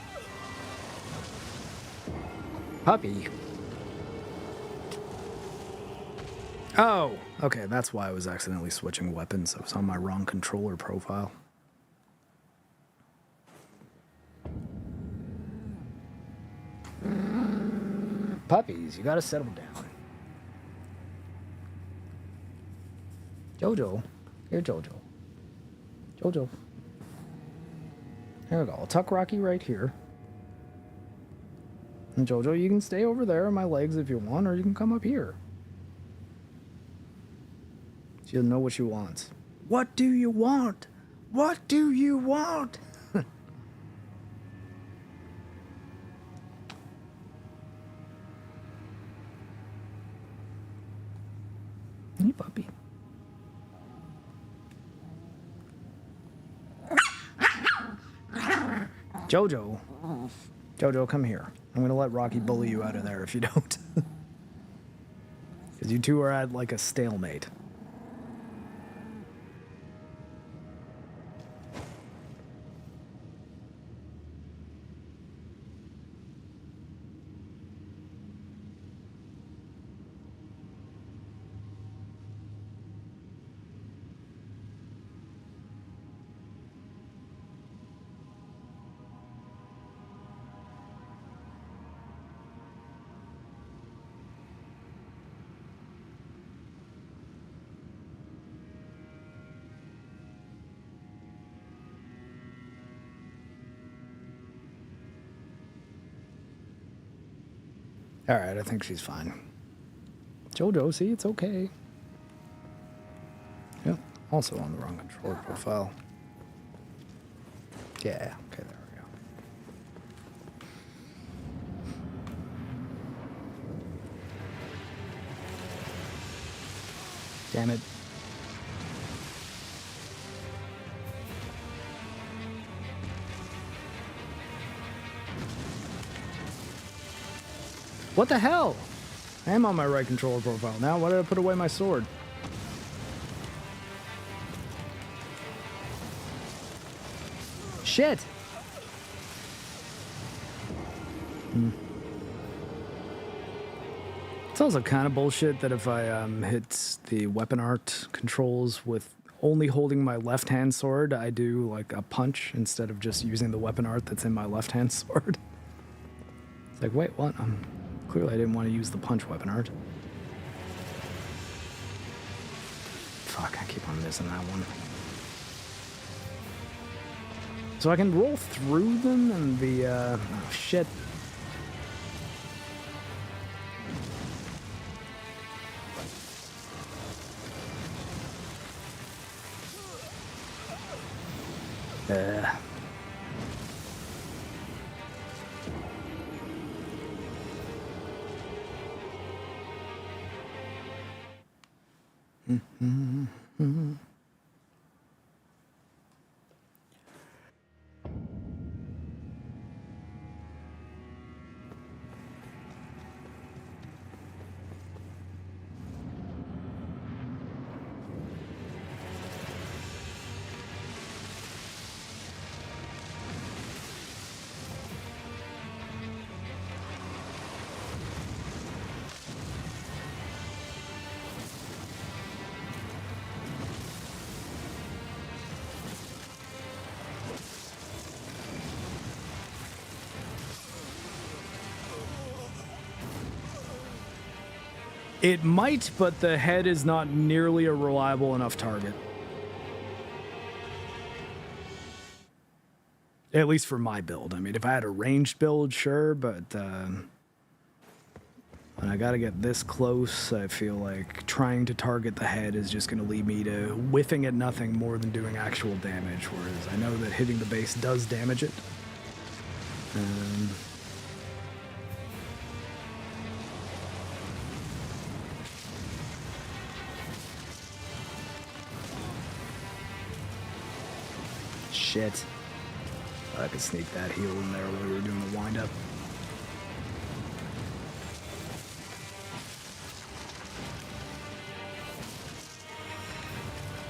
Puppy. Oh, okay, that's why I was accidentally switching weapons. I was on my wrong controller profile. Puppies, you gotta settle down. Jojo. Here, Jojo. Jojo. Here we go. I'll tuck Rocky right here. And Jojo, you can stay over there on my legs if you want, or you can come up here. She doesn't know what she wants. What do you want? What do you want? Hey, puppy. Jojo. Jojo, come here. I'm going to let Rocky bully you out of there if you don't. Because you two are at, like, a stalemate. Alright, I think she's fine. Jojo, see, it's okay. Yep, also on the wrong controller profile. Yeah, okay, there we go. Damn it. What the hell? I am on my right controller profile now. Why did I put away my sword? Shit! It's also kind of bullshit that if I hit the weapon art controls with only holding my left-hand sword, I do like a punch instead of just using the weapon art that's in my left-hand sword. It's like, wait, what? Clearly I didn't want to use the punch weapon art. Fuck, I keep on missing that one. So I can roll through them and the, oh shit. It might, but the head is not nearly a reliable enough target. At least for my build. I mean, if I had a ranged build, sure, but when I gotta get this close, I feel like trying to target the head is just gonna lead me to whiffing at nothing more than doing actual damage, whereas I know that hitting the base does damage it. Shit. I could sneak that heal in there while we were doing the wind-up.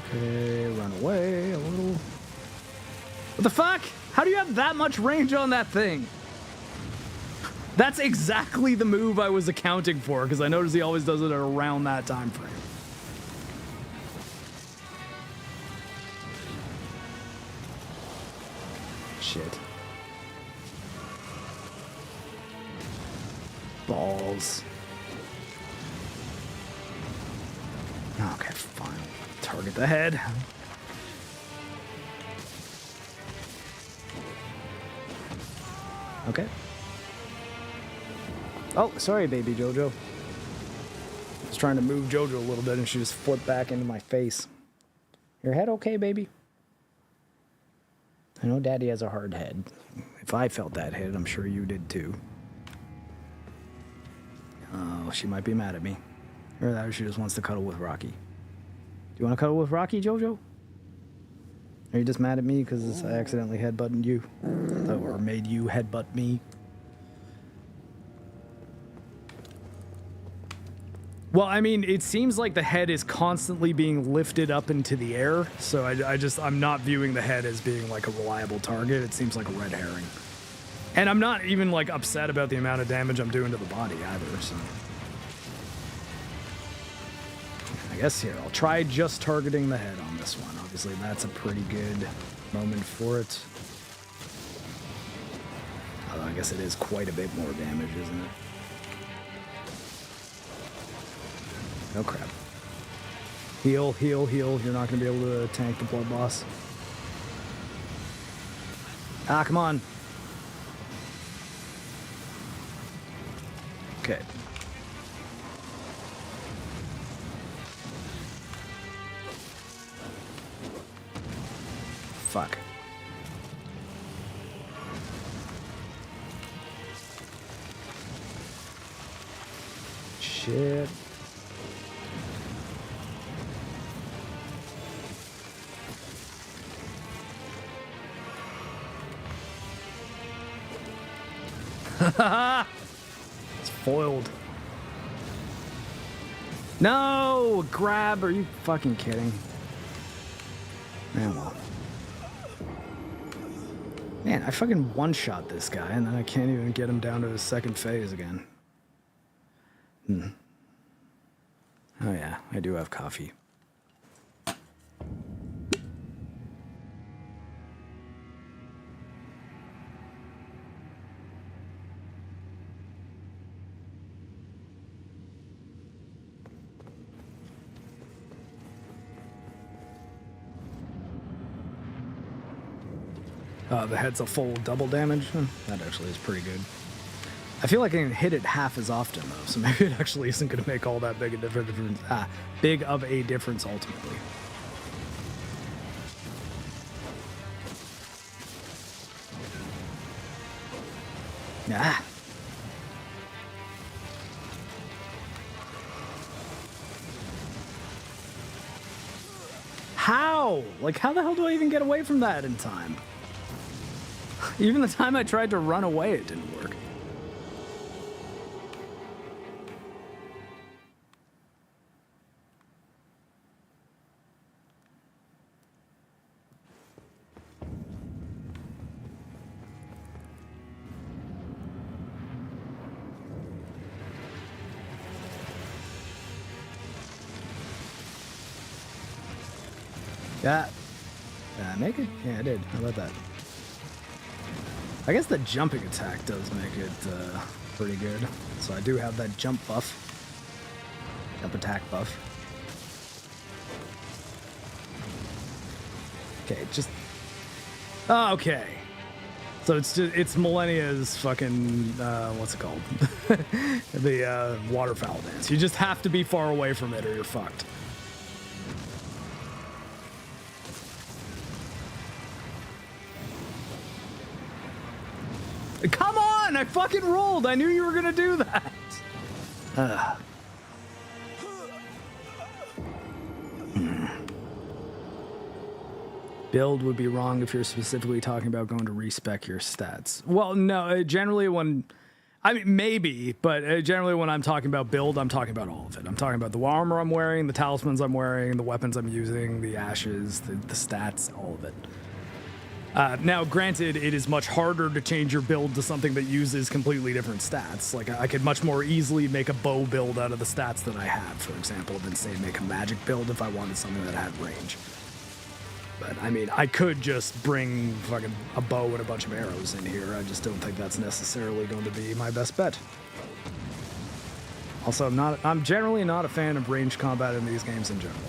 Okay, run away a little. What the fuck? How do you have that much range on that thing? That's exactly the move I was accounting for, because I noticed he always does it around that time frame. Shit. Balls. Okay, fine. Target the head. Okay. Oh, sorry, baby Jojo. I was trying to move Jojo a little bit and she just flipped back into my face. Your head okay, baby? I know Daddy has a hard head. If I felt that head, I'm sure you did too. Oh, she might be mad at me. Or that she just wants to cuddle with Rocky. Do you want to cuddle with Rocky, Jojo? Are you just mad at me because I accidentally headbutted you? Or made you headbutt me? Well, I mean, it seems like the head is constantly being lifted up into the air, so I'm not viewing the head as being like a reliable target. It seems like a red herring. And I'm not even like upset about the amount of damage I'm doing to the body either, so. I guess here, I'll try just targeting the head on this one. Obviously, that's a pretty good moment for it. Although I guess it is quite a bit more damage, isn't it? Oh crap. Heal, heal, heal. You're not going to be able to tank the blood loss. Ah, come on. Okay. Fuck. Shit. It's foiled. No! Grab, are you fucking kidding? Man, well. Man, I fucking one-shot this guy, and then I can't even get him down to his second phase again. Oh yeah, I do have coffee. The head's a full double damage. That actually is pretty good. I feel like I can hit it half as often though, so maybe it actually isn't going to make all that big of a difference ultimately. Ah. How? Like, how the hell do I even get away from that in time? Even the time I tried to run away, it didn't work. Yeah. Make it? Yeah, I did. How about that? I guess the jumping attack does make it pretty good. So I do have that jump buff. Jump attack buff. Okay, just... Oh, okay. So it's Millennia's fucking, what's it called? The waterfowl dance. You just have to be far away from it or you're fucked. Come on! I fucking rolled! I knew you were gonna do that! Build would be wrong if you're specifically talking about going to respec your stats. Well, no, generally when... I mean, maybe, but generally when I'm talking about build, I'm talking about all of it. I'm talking about the armor I'm wearing, the talismans I'm wearing, the weapons I'm using, the ashes, the stats, all of it. Now, granted, it is much harder to change your build to something that uses completely different stats. Like, I could much more easily make a bow build out of the stats that I have, for example, than, say, make a magic build if I wanted something that had range. But, I mean, I could just bring fucking a bow and a bunch of arrows in here. I just don't think that's necessarily going to be my best bet. Also, I'm generally not a fan of ranged combat in these games in general.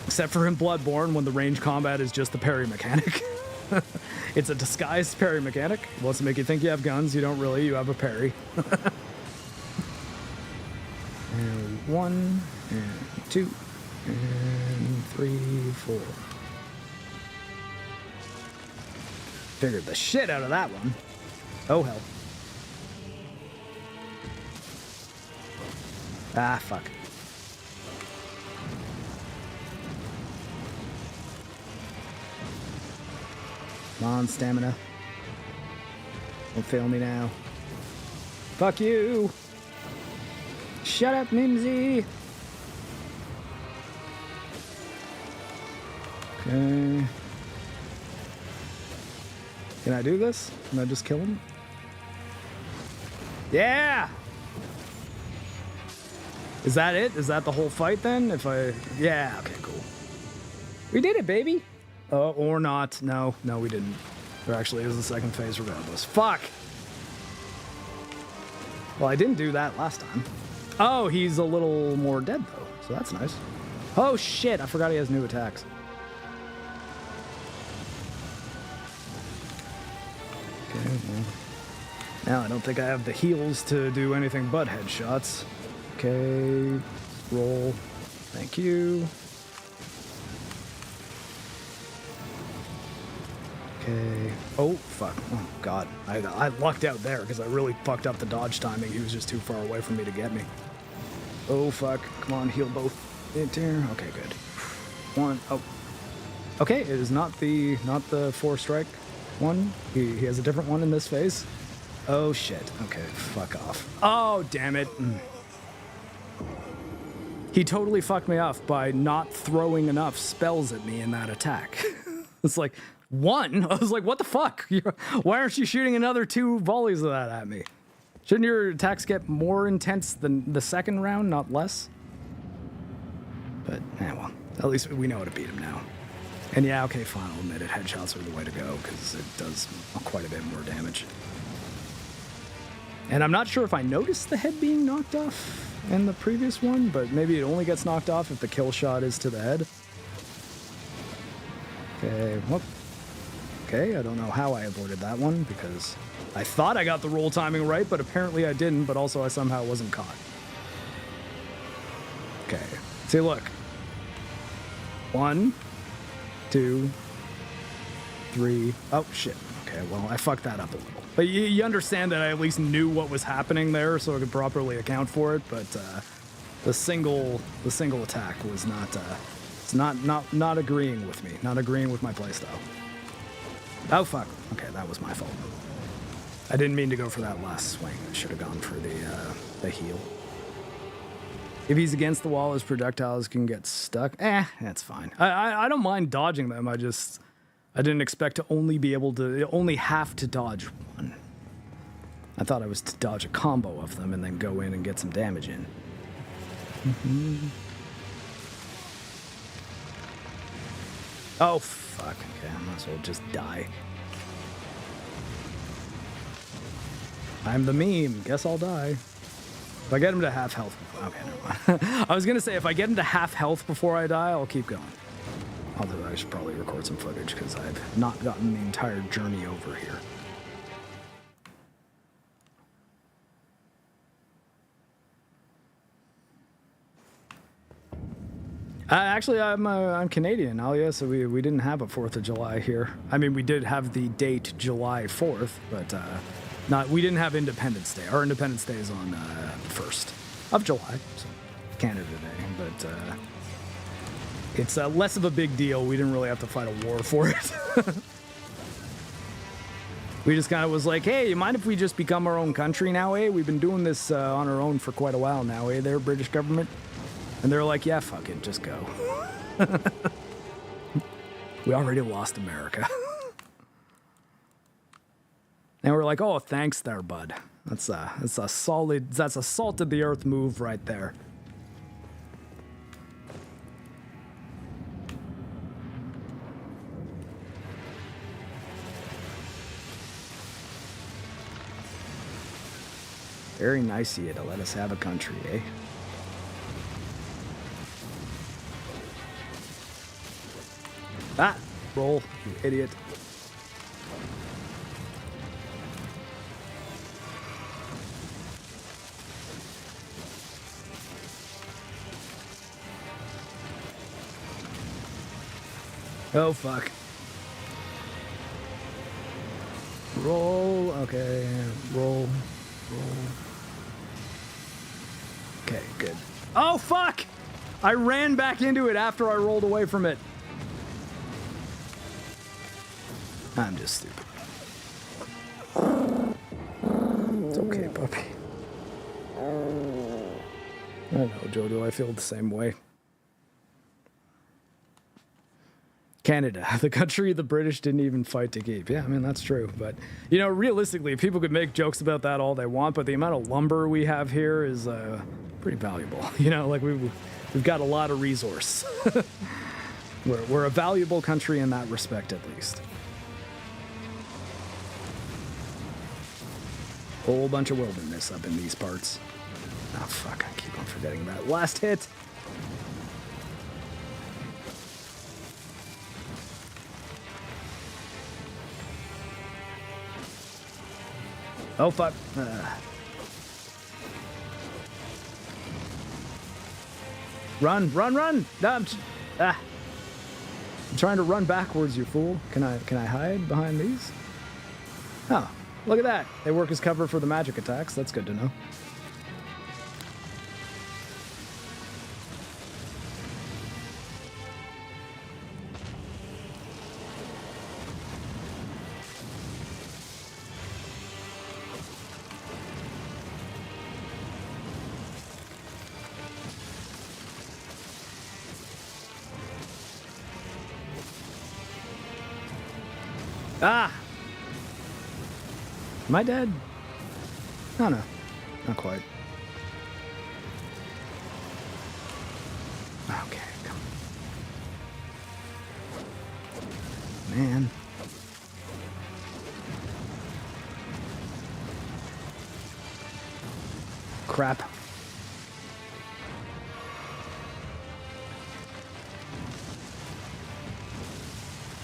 Except for in Bloodborne, when the ranged combat is just the parry mechanic. It's a disguised parry mechanic. It wants to make you think you have guns. You don't really. You have a parry. And 1, and 2, and 3, 4. Figured the shit out of that one. Oh, hell. Ah, fuck. Come on, stamina. Don't fail me now. Fuck you! Shut up, Mimsy! Okay. Can I do this? Can I just kill him? Yeah! Is that it? Is that the whole fight then? Yeah, okay, cool. We did it, baby! Or not. No, we didn't. There actually is a second phase regardless. Fuck! Well, I didn't do that last time. Oh, he's a little more dead, though, so that's nice. Oh, shit! I forgot he has new attacks. Okay, well, Now I don't think I have the heals to do anything but headshots. Okay, roll. Thank you. Okay. Oh, fuck. Oh, God. I lucked out there because I really fucked up the dodge timing. He was just too far away for me to get me. Oh, fuck. Come on, heal both. Okay, good. One. Oh. Okay, it is not the 4-strike one. He has a different one in this phase. Oh, shit. Okay, fuck off. Oh, damn it. He totally fucked me off by not throwing enough spells at me in that attack. It's like, one? I was like, what the fuck? Why aren't you shooting another 2 volleys of that at me? Shouldn't your attacks get more intense than the second round, not less? But, well, at least we know how to beat him now. And yeah, okay, fine, I'll admit it. Headshots are the way to go, because it does quite a bit more damage. And I'm not sure if I noticed the head being knocked off in the previous one, but maybe it only gets knocked off if the kill shot is to the head. Okay, whoop. Okay, I don't know how I avoided that one, because I thought I got the roll timing right, but apparently I didn't, but also I somehow wasn't caught. Okay, see, look. 1, 2, 3. Oh, shit. Okay, well, I fucked that up a little. But you understand that I at least knew what was happening there, so I could properly account for it, but the single attack was not, it's not agreeing with me, not agreeing with my playstyle. Oh, fuck. Okay, that was my fault. I didn't mean to go for that last swing. I should have gone for the heal. If he's against the wall, his projectiles can get stuck. That's fine. I don't mind dodging them. I didn't expect to only have to dodge one. I thought I was to dodge a combo of them and then go in and get some damage in. Oh, fuck. Okay, I might as well just die. I'm the meme. Guess I'll die. If I get him to half health... Okay, never mind. I was going to say, if I get him to half health before I die, I'll keep going. Although I should probably record some footage, because I've not gotten the entire journey over here. Actually, I'm Canadian, Alia, so we didn't have a 4th of July here. I mean, we did have the date July 4th, but we didn't have Independence Day. Our Independence Day is on the 1st of July, so Canada Day, but it's less of a big deal. We didn't really have to fight a war for it. We just kind of was like, hey, you mind if we just become our own country now, eh? We've been doing this on our own for quite a while now, eh, there, British government? And they're like, yeah, fuck it, just go. We already lost America. And we're like, oh, thanks there, bud. That's a salt of the earth move right there. Very nice of you to let us have a country, eh? Ah! Roll, you idiot. Oh, fuck. Roll, okay, roll. Okay, good. Oh, fuck! I ran back into it after I rolled away from it. I'm just stupid. It's okay, puppy. I don't know, Joe, do I feel the same way? Canada, the country the British didn't even fight to keep. Yeah, I mean, that's true. But, you know, realistically, people could make jokes about that all they want, but the amount of lumber we have here is pretty valuable. You know, like we've got a lot of resource. We're a valuable country in that respect, at least. Whole bunch of wilderness up in these parts. Oh, fuck, I keep on forgetting that. Last hit! Oh, fuck. Run, run, run! No, I'm trying to run backwards, you fool. Can I hide behind these? Oh, look at that. They work as cover for the magic attacks. That's good to know. Ah! Am I dead? Oh, no. Not quite. Okay, come on. Man. Crap.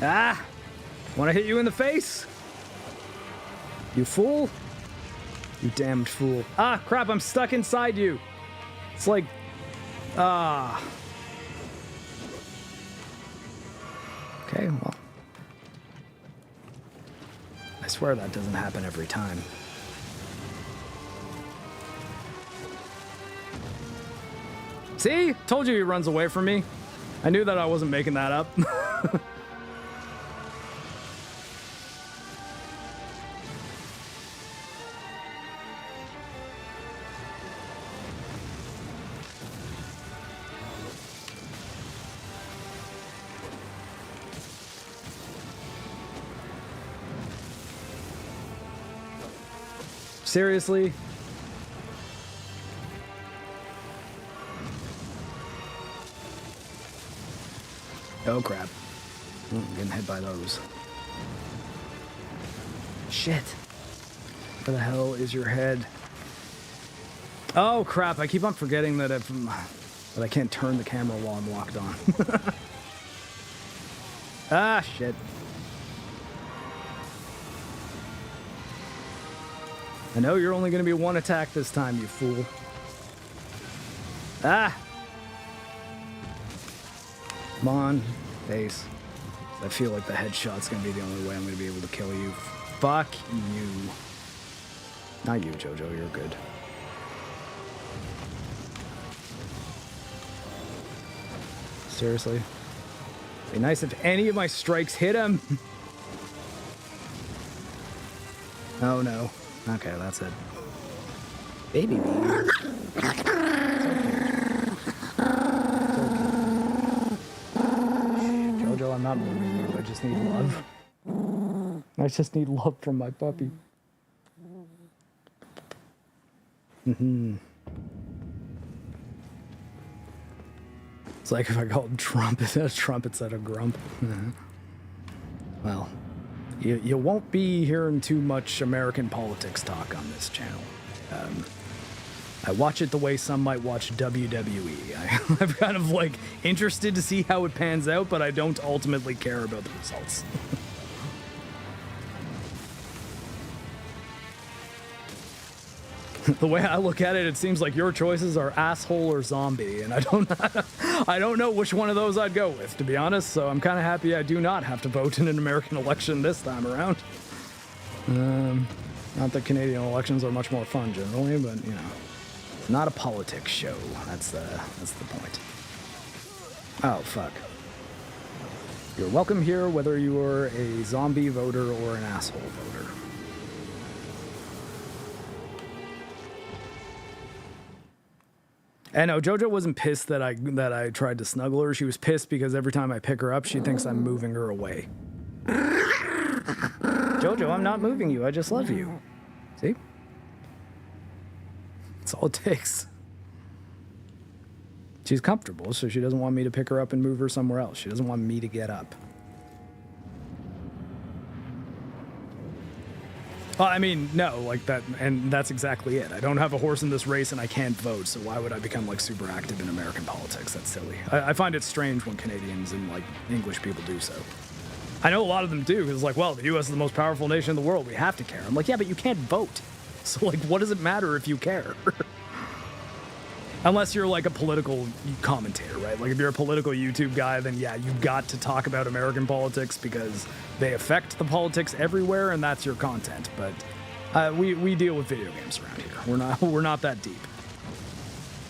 Ah! Want to hit you in the face? You fool. You damned fool. Ah, crap, I'm stuck inside you. It's like... Ah. Okay, well. I swear that doesn't happen every time. See? Told you he runs away from me. I knew that I wasn't making that up. Seriously? Oh, crap. I'm getting hit by those. Shit. Where the hell is your head? Oh, crap. I keep on forgetting that that I can't turn the camera while I'm locked on. Ah, shit. I know you're only going to be one attack this time, you fool. Ah! Come on, face. I feel like the headshot's going to be the only way I'm going to be able to kill you. Fuck you. Not you, Jojo, you're good. Seriously? It'd be nice if any of my strikes hit him. Oh no. Okay, that's it. Baby me. Jojo, I'm not moving you. I just need love. I just need love from my puppy. It's like if I called Trump instead of Grump. Well. You won't be hearing too much American politics talk on this channel. I watch it the way some might watch WWE. I'm kind of like interested to see how it pans out, but I don't ultimately care about the results. The way I look at it, it seems like your choices are asshole or zombie, and I don't know which one of those I'd go with, to be honest, so I'm kind of happy I do not have to vote in an American election this time around. Not that Canadian elections are much more fun generally, but, you know, not a politics show. That's the point. Oh, fuck. You're welcome here whether you are a zombie voter or an asshole voter. And no, Jojo wasn't pissed that I tried to snuggle her. She was pissed because every time I pick her up, she thinks I'm moving her away. Jojo, I'm not moving you. I just love you. See? That's all it takes. She's comfortable, so she doesn't want me to pick her up and move her somewhere else. She doesn't want me to get up. I mean, no, like that, and that's exactly it. I don't have a horse in this race and I can't vote, so why would I become, like, super active in American politics? That's silly. I find it strange when Canadians and, like, English people do so. I know a lot of them do, because it's like, well, the U.S. is the most powerful nation in the world. We have to care. I'm like, yeah, but you can't vote. So, like, what does it matter if you care? Unless you're like a political commentator, right? Like if you're a political YouTube guy, then yeah, you got to talk about American politics because they affect the politics everywhere, and that's your content. But we deal with video games around here. We're not that deep,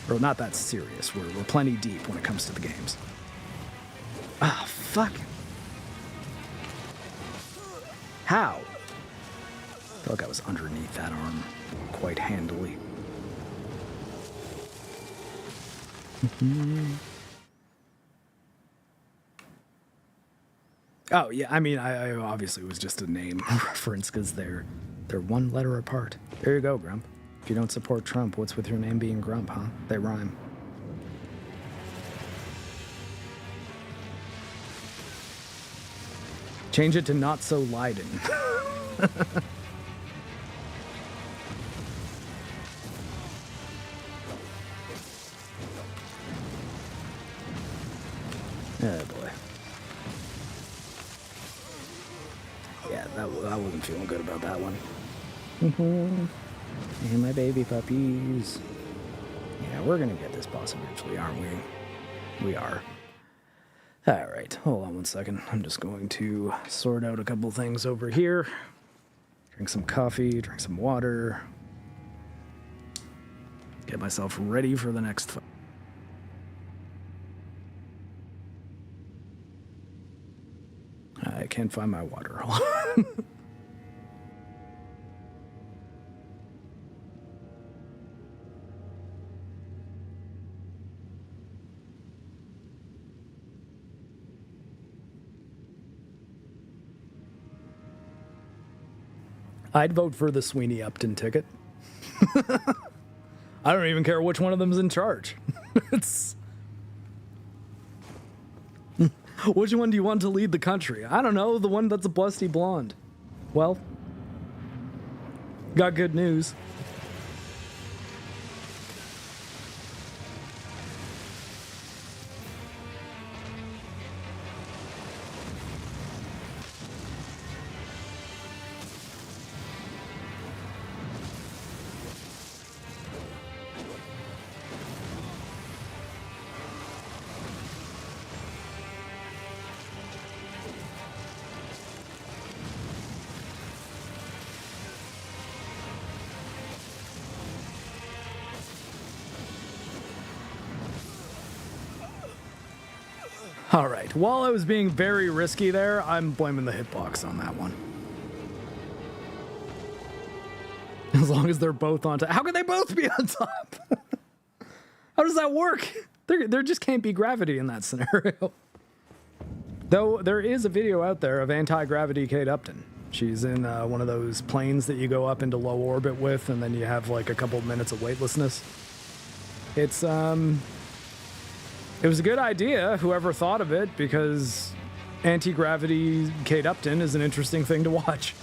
or not that serious. We're plenty deep when it comes to the games. Ah, fuck. How? I feel like I was underneath that arm quite handily. Oh yeah, I mean, I obviously it was just a name reference because they're one letter apart. There you go, Grump. If you don't support Trump, what's with your name being Grump, huh? They rhyme. Change it to not so Leiden. Oh boy. Yeah, I wasn't feeling good about that one. And my baby puppies. Yeah, we're gonna get this boss eventually, aren't we? We are. Alright, hold on one second. I'm just going to sort out a couple things over here. Drink some coffee, drink some water. Get myself ready for the next fight. I can't find my water. I'd vote for the Sweeney Upton ticket. I don't even care which one of them's in charge. It's... Which one do you want to lead the country? I don't know, the one that's a busty blonde. Well, got good news. All right, while I was being very risky there, I'm blaming the hitbox on that one. As long as they're both on top. How can they both be on top? How does that work? There just can't be gravity in that scenario. Though there is a video out there of anti-gravity Kate Upton. She's in one of those planes that you go up into low orbit with, and then you have like a couple minutes of weightlessness. It's, it was a good idea, whoever thought of it, because anti-gravity Kate Upton is an interesting thing to watch.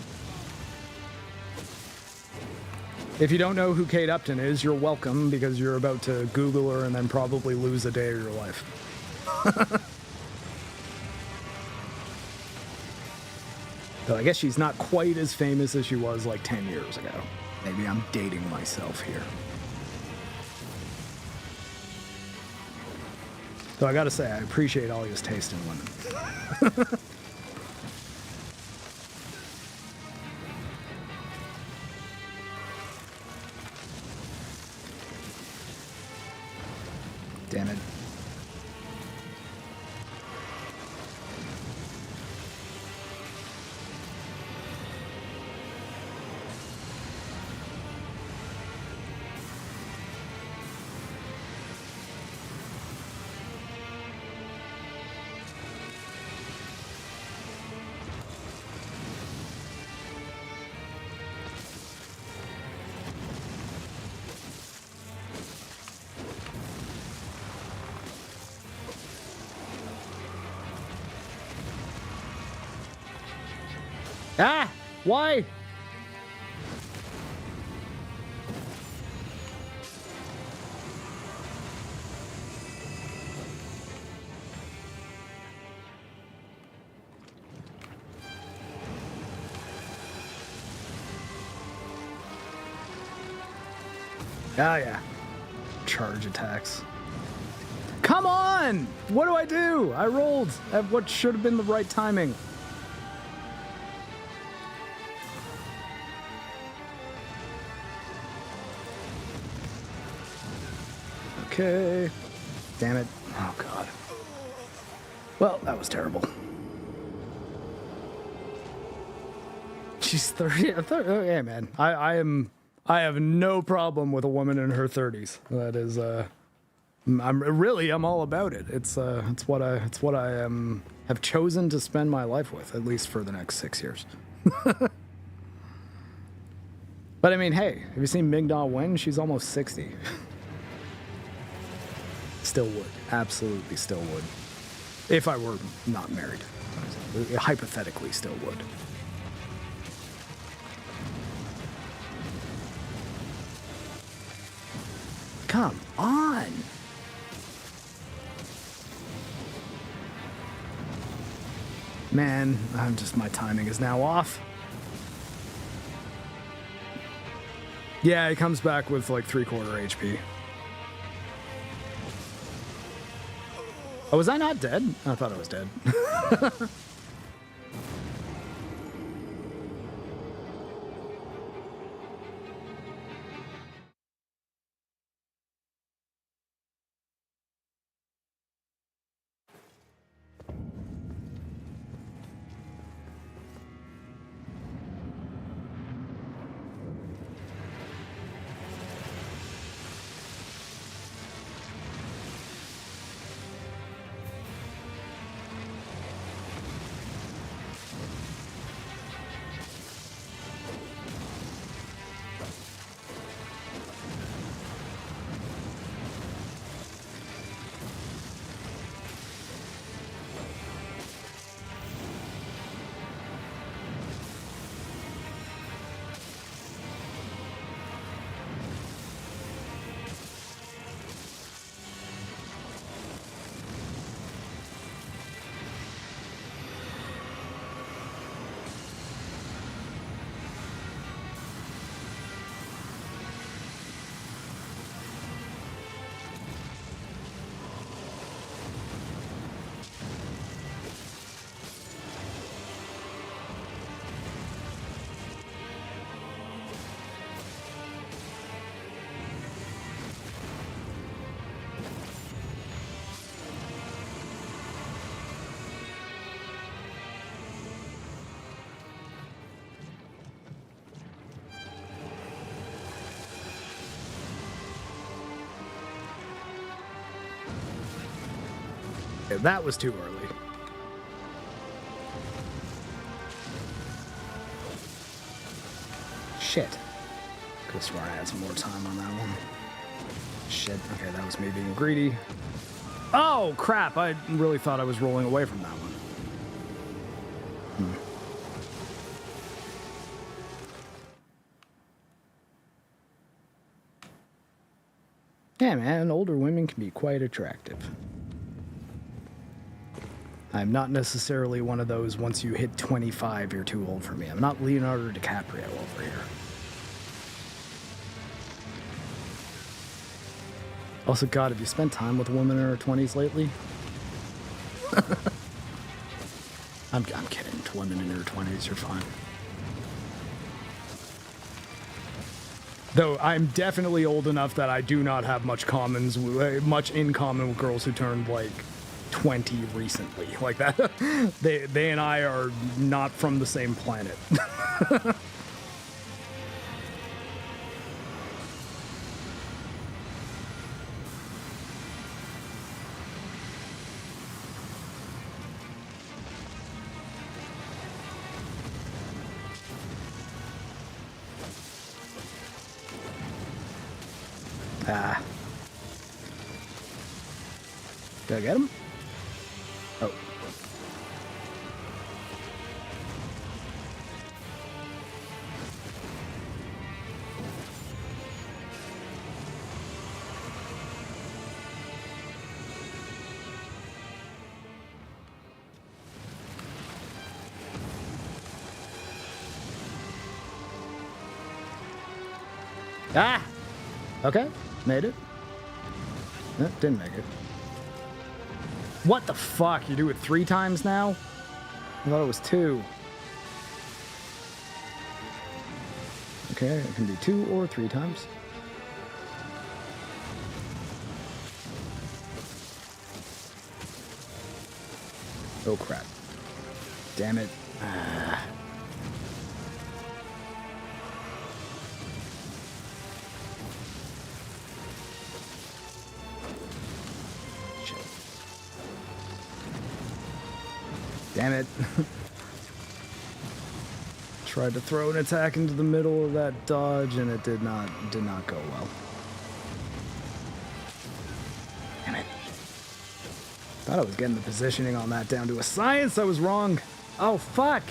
If you don't know who Kate Upton is, you're welcome, because you're about to Google her and then probably lose a day of your life. Though I guess she's not quite as famous as she was like 10 years ago. Maybe I'm dating myself here. Though I gotta say, I appreciate all his taste in women. Damn it. Ah! Why? Ah, yeah. Charge attacks. Come on! What do I do? I rolled at what should have been the right timing. Okay. Damn it. Oh, God. Well, that was terrible. She's 30. Oh, yeah, man. I have no problem with a woman in her 30s. That is, I'm all about it. It's what I have chosen to spend my life with, at least for the next 6 years. But I mean, hey, have you seen Ming Na Wen? She's almost 60. Still would. Absolutely still would. If I were not married. Hypothetically still would. Come on! Man, my timing is now off. Yeah, he comes back with like 3/4 HP. Oh, was I not dead? I thought I was dead. Yeah, that was too early. Shit. Could have sworn I had some more time on that one. Shit. Okay, that was me being greedy. Oh, crap. I really thought I was rolling away from that one. Yeah, man, older women can be quite attractive. I'm not necessarily one of those, once you hit 25, you're too old for me. I'm not Leonardo DiCaprio over here. Also, God, have you spent time with a woman in her 20s lately? I'm kidding. Women in her 20s, you're fine. Though I'm definitely old enough that I do not have much in common with girls who turned like 20 recently. Like that, they and I are not from the same planet. Ah. Did I get him? Oh. Ah! Okay, made it. No, didn't make it. What the fuck? You do it 3 times now? I thought it was 2. Okay, it can be 2 or 3 times. Oh crap. Damn it. Ah. Shit. Damn it. Tried to throw an attack into the middle of that dodge and it did not go well. Damn it. Thought I was getting the positioning on that down to a science. I was wrong. Oh, fuck.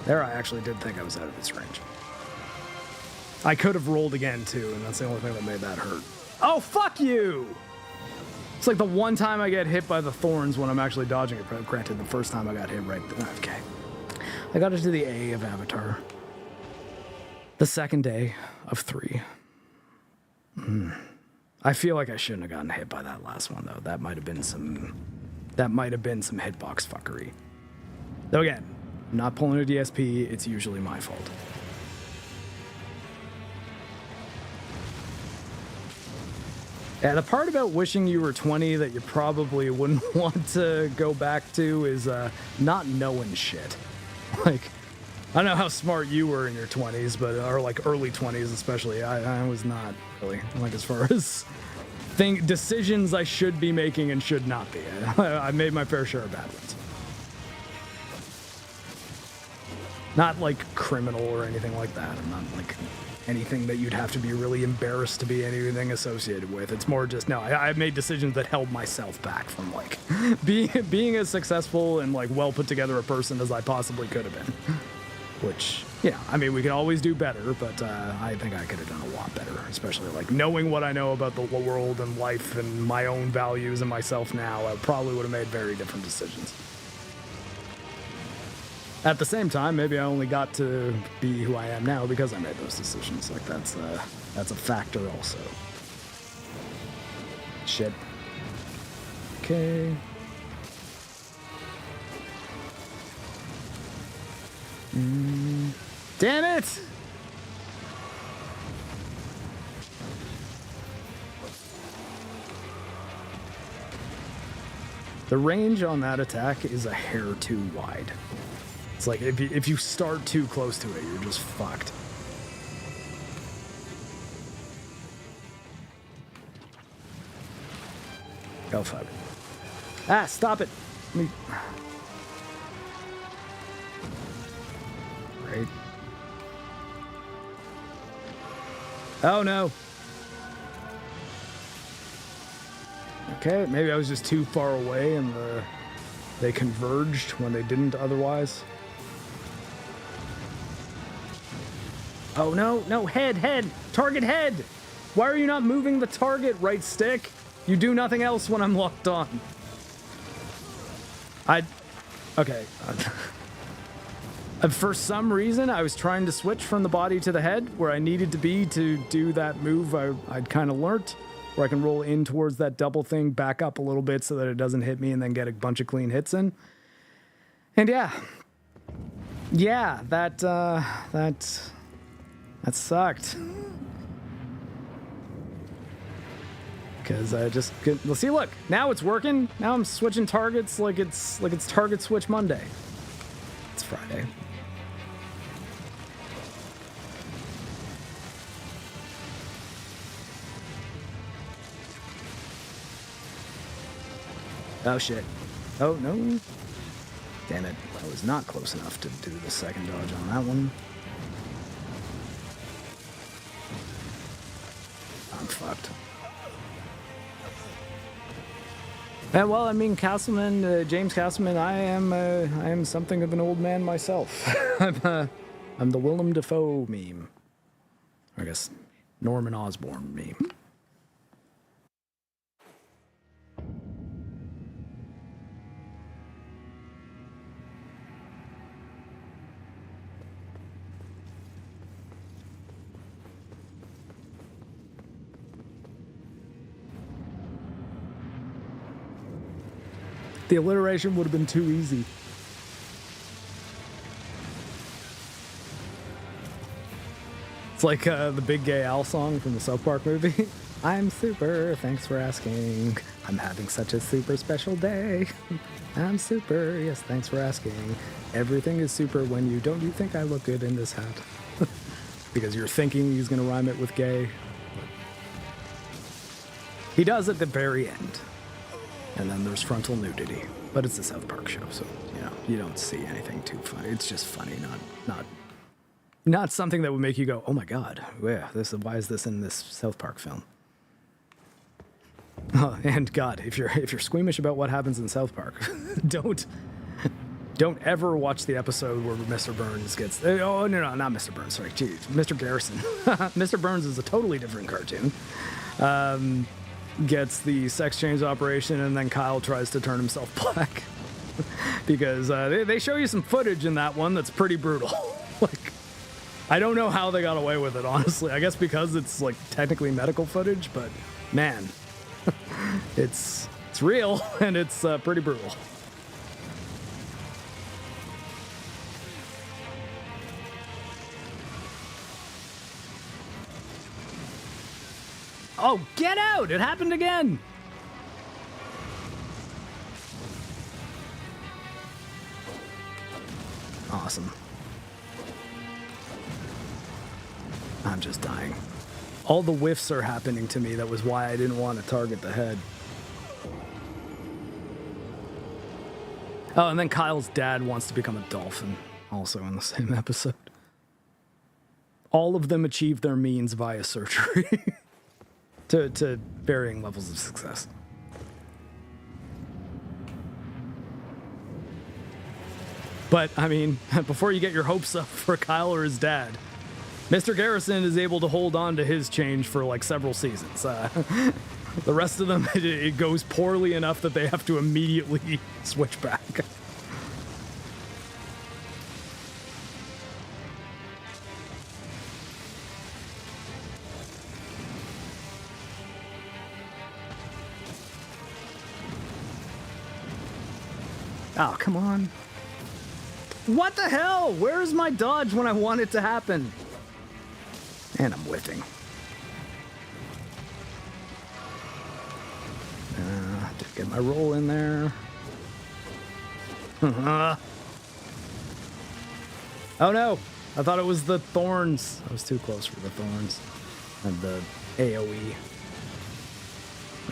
There, I actually did think I was out of its range. I could have rolled again, too, and that's the only thing that made that hurt. Oh, fuck you! It's like the one time I get hit by the thorns when I'm actually dodging it. Granted, the first time I got hit right there. Okay. I got into the A of Avatar. The second day of 3. I feel like I shouldn't have gotten hit by that last one, though. That might have been some hitbox fuckery. Though again, I'm not pulling a DSP, it's usually my fault. Yeah, the part about wishing you were 20 that you probably wouldn't want to go back to is not knowing shit. Like, I don't know how smart you were in your 20s, but or like early 20s especially. I was not really, like, as far as decisions I should be making and should not be. I made my fair share of bad ones. Not like criminal or anything like that. I'm not like anything that you'd have to be really embarrassed to be anything associated with. It's more just, no, I made decisions that held myself back from like being as successful and like well put together a person as I possibly could have been. Which, yeah, I mean, we can always do better, but I think I could have done a lot better, especially like knowing what I know about the world and life and my own values and myself now. I probably would have made very different decisions. At the same time, maybe I only got to be who I am now because I made those decisions. Like, that's a factor also. Shit. Okay. Damn it! The range on that attack is a hair too wide. It's like if you start too close to it, you're just fucked. Oh, fuck. Ah, stop it. Let me... Right. Oh, no. Okay, maybe I was just too far away and they converged when they didn't otherwise. Oh, no, head, target head. Why are you not moving the target, right stick? You do nothing else when I'm locked on. Okay. For some reason, I was trying to switch from the body to the head, where I needed to be to do that move I'd kind of learnt, where I can roll in towards that double thing, back up a little bit so that it doesn't hit me, and then get a bunch of clean hits in. And yeah, that sucked. Because I just well, see, look, now it's working. Now I'm switching targets like it's Target Switch Monday. It's Friday. Oh shit. Oh no. Damn it. I was not close enough to do the second dodge on that one. I'm fucked. Yeah, well, I mean, Castleman, James Castleman, I am something of an old man myself. I'm the Willem Dafoe meme. I guess Norman Osborn meme. The alliteration would have been too easy. It's like the Big Gay Al song from the South Park movie. I'm super, thanks for asking. I'm having such a super special day. I'm super, yes, thanks for asking. Everything is super when you don't you think I look good in this hat? Because you're thinking he's gonna rhyme it with gay. He does at the very end. And then there's frontal nudity. But it's a South Park show, so you don't see anything too funny. It's just funny, not something that would make you go, oh my god, yeah, why is this in this South Park film? Oh, and God, if you're squeamish about what happens in South Park, don't ever watch the episode where Mr. Burns gets. Oh no, not Mr. Burns. Sorry, geez, Mr. Garrison. Mr. Burns is a totally different cartoon. Gets the sex change operation, and then Kyle tries to turn himself black because they show you some footage in that one that's pretty brutal. Like, I don't know how they got away with it, honestly. I guess because it's like technically medical footage, but man. It's real, and it's pretty brutal. Oh, get out! It happened again! Awesome. I'm just dying. All the whiffs are happening to me. That was why I didn't want to target the head. Oh, and then Kyle's dad wants to become a dolphin, also in the same episode. All of them achieve their means via surgery to varying levels of success. But, I mean, before you get your hopes up for Kyle or his dad, Mr. Garrison is able to hold on to his change for like several seasons. The rest of them, it goes poorly enough that they have to immediately switch back. Oh, come on. What the hell? Where's my dodge when I want it to happen? And I'm whiffing. Did get my roll in there. Oh no! I thought it was the thorns. I was too close for the thorns. And the AoE.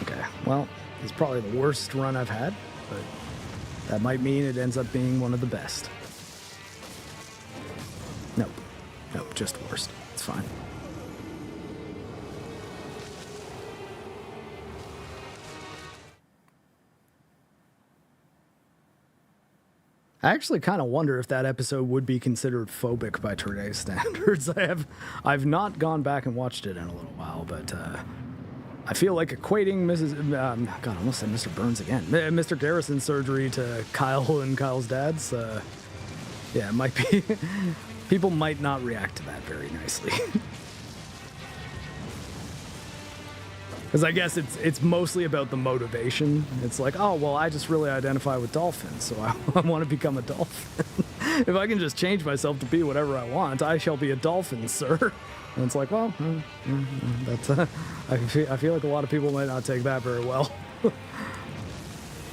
Okay, well, it's probably the worst run I've had, but that might mean it ends up being one of the best. Nope, just worst. It's fine. I actually kind of wonder if that episode would be considered phobic by today's standards. I've not gone back and watched it in a little while, but I feel like equating God, I almost said Mr. Burns again. Mr. Garrison's surgery to Kyle and Kyle's dad's. Yeah, it might be. People might not react to that very nicely. Because I guess it's mostly about the motivation. It's like, oh, well, I just really identify with dolphins, so I want to become a dolphin. If I can just change myself to be whatever I want, I shall be a dolphin, sir. And it's like, well, that's. I feel like a lot of people might not take that very well. But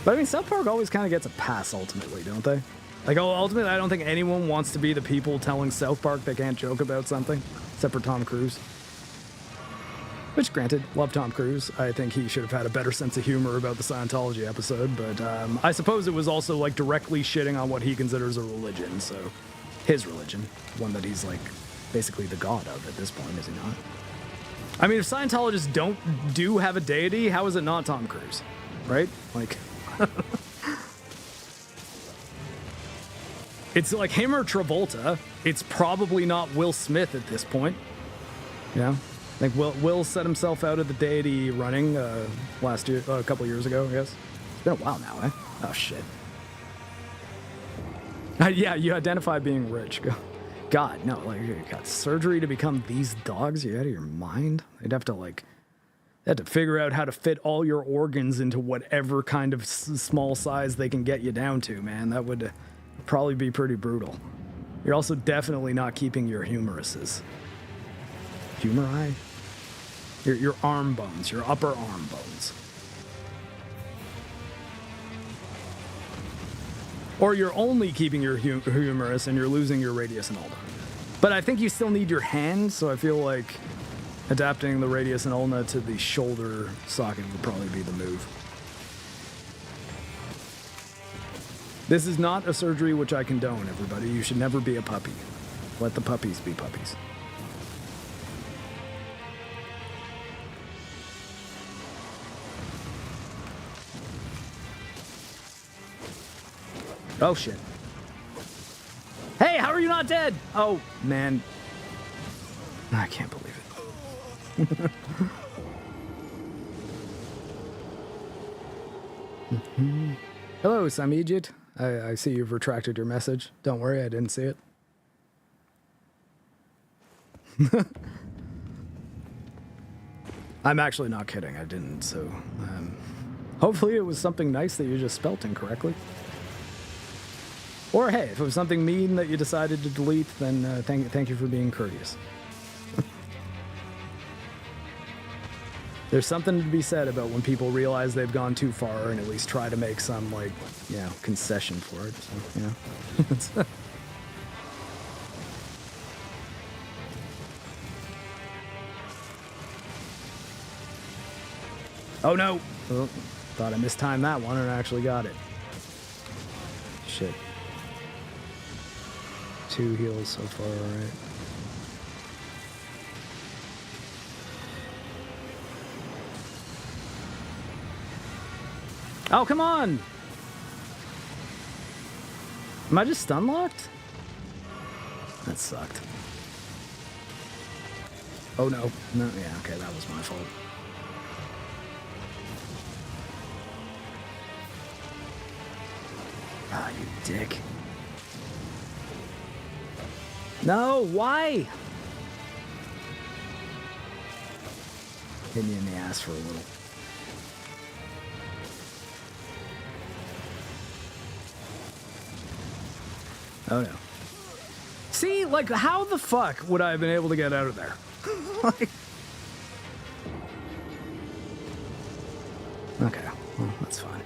I mean, South Park always kind of gets a pass ultimately, don't they? Like, ultimately, I don't think anyone wants to be the people telling South Park they can't joke about something, except for Tom Cruise. Which, granted, love Tom Cruise. I think he should have had a better sense of humor about the Scientology episode, but I suppose it was also, like, directly shitting on what he considers a religion, so his religion, one that he's, like, basically the god of at this point, is he not? I mean, if Scientologists do have a deity, how is it not Tom Cruise? Right? Like... It's like him or Travolta. It's probably not Will Smith at this point. Yeah. Like Will set himself out of the deity running last year, a couple years ago, I guess. It's been a while now, eh? Oh, shit. Yeah, you identify being rich. God, no, like, you got surgery to become these dogs? You're out of your mind? They'd They had to figure out how to fit all your organs into whatever kind of small size they can get you down to, man. That would probably be pretty brutal. You're also definitely not keeping your humeruses. Humeri? Your arm bones, your upper arm bones. Or you're only keeping your humerus and you're losing your radius and ulna. But I think you still need your hand, so I feel like adapting the radius and ulna to the shoulder socket would probably be the move. This is not a surgery which I condone, everybody. You should never be a puppy. Let the puppies be puppies. Oh, shit. Hey, how are you not dead? Oh, man. I can't believe it. Hello, Samijit. I see you've retracted your message. Don't worry, I didn't see it. I'm actually not kidding, I didn't, so... hopefully it was something nice that you just spelt incorrectly. Or hey, if it was something mean that you decided to delete, then thank you for being courteous. There's something to be said about when people realize they've gone too far and at least try to make some, like, you know, concession for it. So, you know. Oh no! Oh, thought I mistimed that one and I actually got it. Shit. 2 heals so far, alright. Oh, come on! Am I just stun locked? That sucked. Oh no. No, yeah, okay, that was my fault. Ah, you dick. No, why? Hit me in the ass for a little. Oh no. See, like, how the fuck would I have been able to get out of there? Like... Okay, well, that's fine.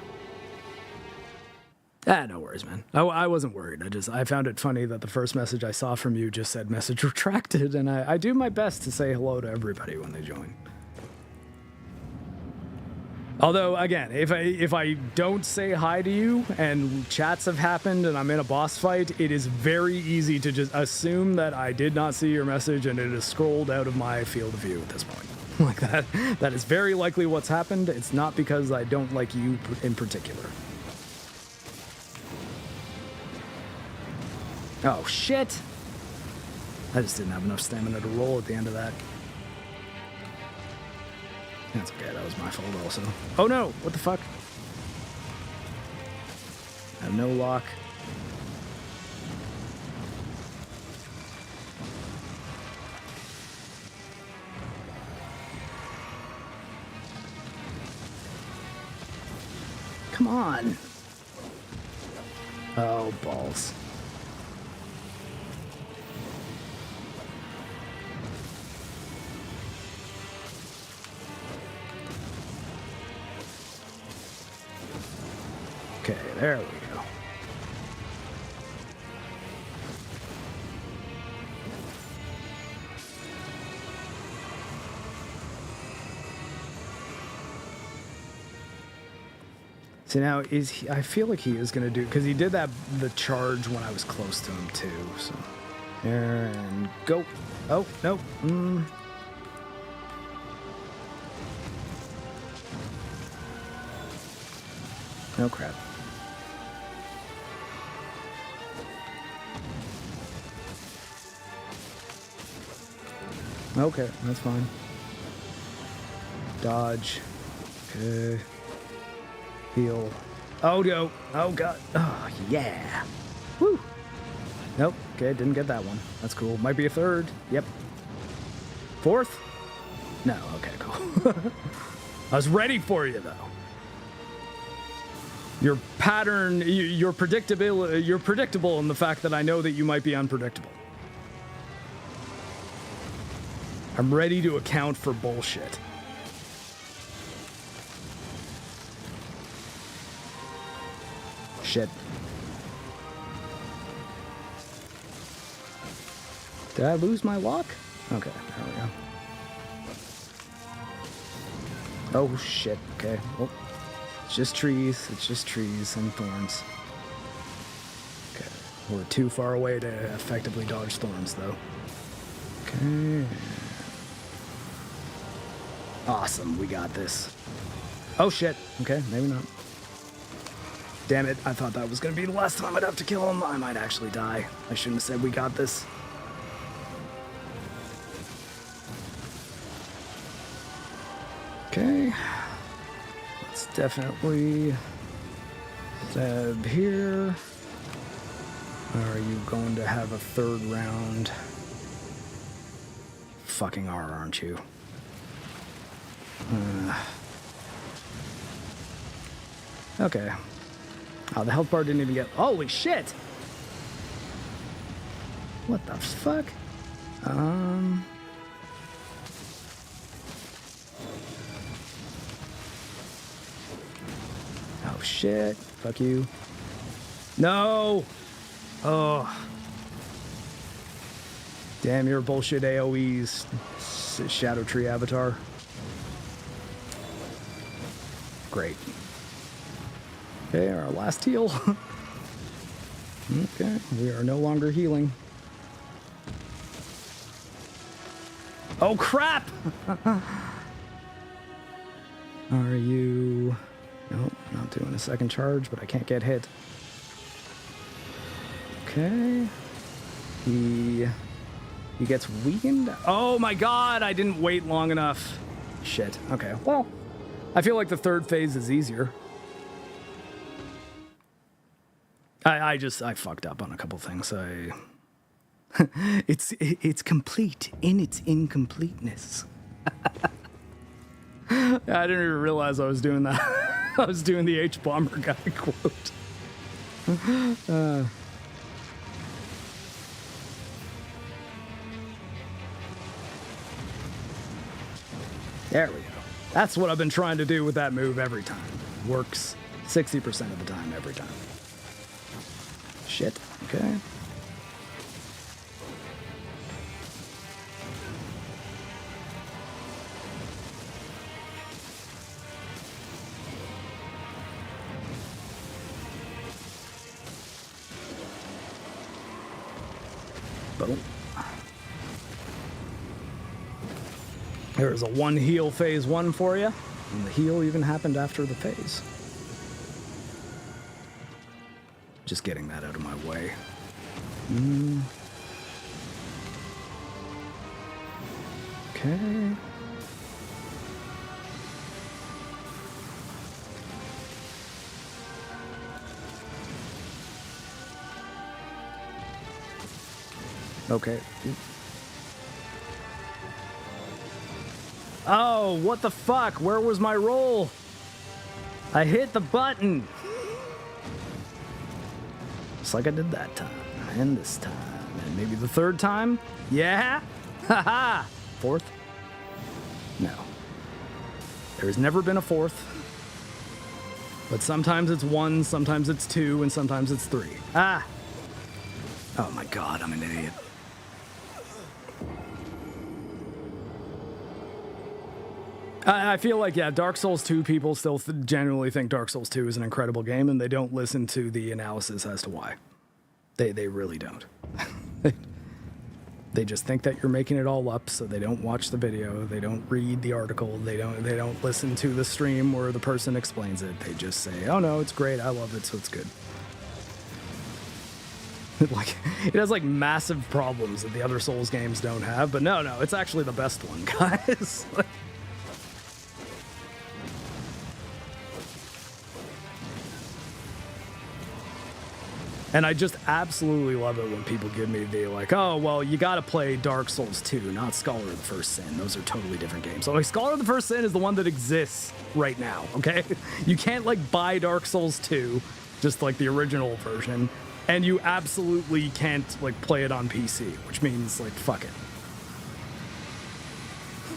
Ah, no worries, man. I wasn't worried. I found it funny that the first message I saw from you just said message retracted, and I do my best to say hello to everybody when they join. Although, again, if I don't say hi to you and chats have happened and I'm in a boss fight, it is very easy to just assume that I did not see your message and it has scrolled out of my field of view at this point. Like that. That is very likely what's happened. It's not because I don't like you in particular. Oh, shit! I just didn't have enough stamina to roll at the end of that. That's okay, that was my fault also. Oh no! What the fuck? I have no lock. Come on! Oh, balls. Okay, there we go. So now is he, I feel like he is gonna do, because he did the charge when I was close to him too. So there and go. Oh no. Oh crap. Okay, that's fine. Dodge. Okay. Heal. Oh no. Oh god. Oh yeah. Woo. Nope. Okay, didn't get that one. That's cool. Might be a third. Yep. Fourth. No, okay, cool. I was ready for you, though. Your pattern, you're predictable in the fact that I know that you might be unpredictable. I'm ready to account for bullshit. Shit. Did I lose my lock? Okay, there we go. Oh shit, okay. Well, it's just trees and thorns. Okay, we're too far away to effectively dodge thorns though. Okay. Awesome, we got this. Oh shit, okay, maybe not. Damn it, I thought that was gonna be the last time I'd have to kill him. I might actually die. I shouldn't have said we got this. Okay. Let's definitely stab here. Are you going to have a third round? Fucking are, aren't you? Okay. Oh, the health bar didn't even get... Holy shit! What the fuck? Oh shit. Fuck you. No! Oh. Damn, you're bullshit AoEs, Shadow Tree avatar. Great. Okay, our last heal. Okay, we are no longer healing. Oh crap! Are you... Nope, not doing a second charge, but I can't get hit. Okay. He gets weakened? Oh my god, I didn't wait long enough. Shit, okay. Well, I feel like the third phase is easier. I fucked up on a couple things. It's complete in its incompleteness. I didn't even realize I was doing that. I was doing the H-Bomber guy quote. There we go. That's what I've been trying to do with that move every time. Works 60% of the time every time. Shit. Okay. Boom. There's a one heal phase 1 for you. And the heal even happened after the phase. Just getting that out of my way. Okay. Okay. Oh, what the fuck? Where was my roll? I hit the button. Just like I did that time, and this time, and maybe the third time? Yeah? Haha! Fourth? No. There's never been a fourth. But sometimes it's 1, sometimes it's 2, and sometimes it's 3. Ah! Oh my god, I'm an idiot. I feel like, yeah, Dark Souls 2 people still genuinely think Dark Souls 2 is an incredible game, and they don't listen to the analysis as to why. They really don't. They just think that you're making it all up, so they don't watch the video, they don't read the article, they don't listen to the stream where the person explains it. They just say, oh no, it's great, I love it, so it's good. Like, it has like massive problems that the other Souls games don't have, but no, it's actually the best one, guys. And I just absolutely love it when people give me the like, oh, well, you got to play Dark Souls 2, not Scholar of the First Sin. Those are totally different games. So like, Scholar of the First Sin is the one that exists right now, okay? You can't like buy Dark Souls 2, just like the original version, and you absolutely can't like play it on PC, which means like, fuck it.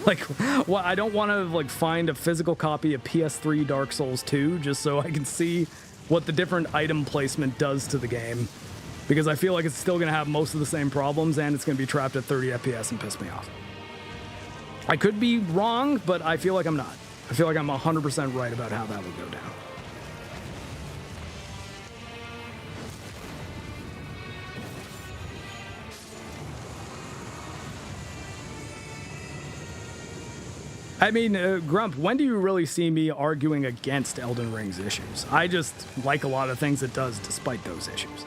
Like, well, I don't want to like find a physical copy of PS3 Dark Souls 2 just so I can see what the different item placement does to the game, because I feel like it's still going to have most of the same problems and it's going to be trapped at 30 FPS and piss me off. I could be wrong, but I feel like I'm not. I feel like I'm 100% right about how that would go down. I mean, Grump, when do you really see me arguing against Elden Ring's issues? I just like a lot of things it does despite those issues.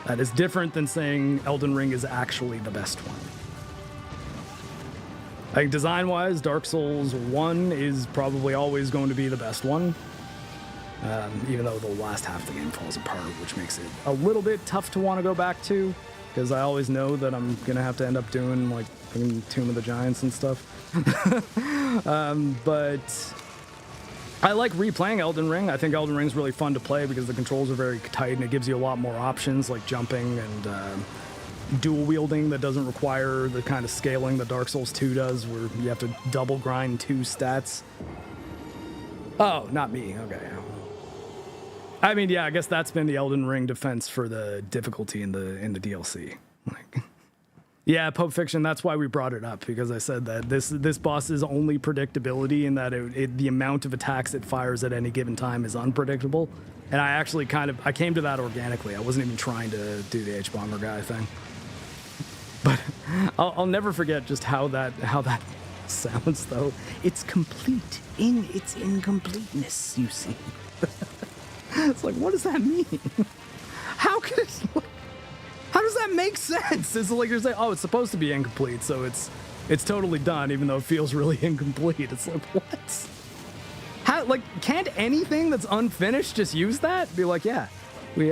That is different than saying Elden Ring is actually the best one. Like, design-wise, Dark Souls 1 is probably always going to be the best one. Even though the last half of the game falls apart, which makes it a little bit tough to want to go back to, because I always know that I'm going to have to end up doing, like, Tomb of the Giants and stuff. But I like replaying Elden Ring. I think Elden Ring's really fun to play because the controls are very tight and it gives you a lot more options, like jumping and dual wielding that doesn't require the kind of scaling that Dark Souls 2 does, where you have to double grind 2 stats. Oh, not me. Okay. I mean, yeah, I guess that's been the Elden Ring defense for the difficulty in the DLC. Like, yeah, Pulp Fiction, that's why we brought it up, because I said that this boss's only predictability in that the amount of attacks it fires at any given time is unpredictable. And I actually I came to that organically. I wasn't even trying to do the H-Bomber guy thing. But I'll never forget just how that sounds, though. It's complete in its incompleteness, you see. It's like, what does that mean? How could it... How does that make sense? It's like you're saying, oh, it's supposed to be incomplete, so it's totally done, even though it feels really incomplete. It's like, what? How, like, can't anything that's unfinished just use that? Be like, yeah, we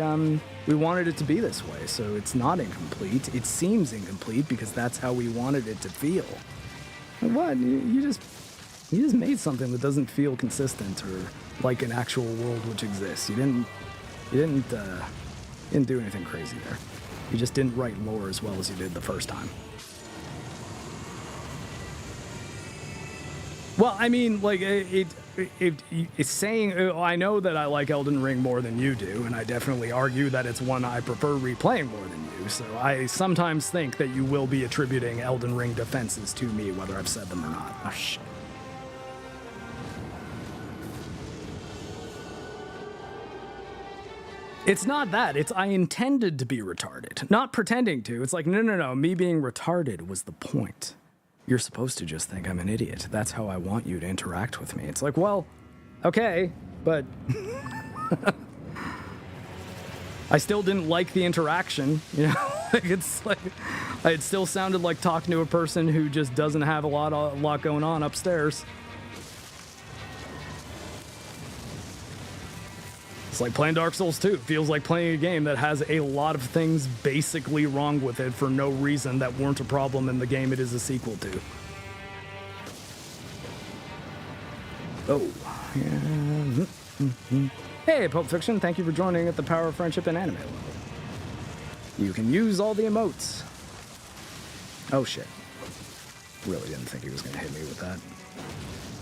wanted it to be this way, so it's not incomplete. It seems incomplete because that's how we wanted it to feel. What? You just made something that doesn't feel consistent or like an actual world which exists. You didn't do anything crazy there. You just didn't write lore as well as you did the first time. Well, I mean, like, it's saying, I know that I like Elden Ring more than you do, and I definitely argue that it's one I prefer replaying more than you, so I sometimes think that you will be attributing Elden Ring defenses to me, whether I've said them or not. Oh, shit. It's not that. It's I intended to be retarded, not pretending to. It's like, no. Me being retarded was the point. You're supposed to just think I'm an idiot. That's how I want you to interact with me. It's like, well, okay, but I still didn't like the interaction, you know? Like, it's like, it still sounded like talking to a person who just doesn't have a lot going on upstairs. It's like playing Dark Souls 2. It feels like playing a game that has a lot of things basically wrong with it for no reason that weren't a problem in the game it is a sequel to. Oh. Yeah. Hey, Pulp Fiction, thank you for joining at the Power of Friendship and Anime level. You can use all the emotes. Oh, shit. Really didn't think he was going to hit me with that.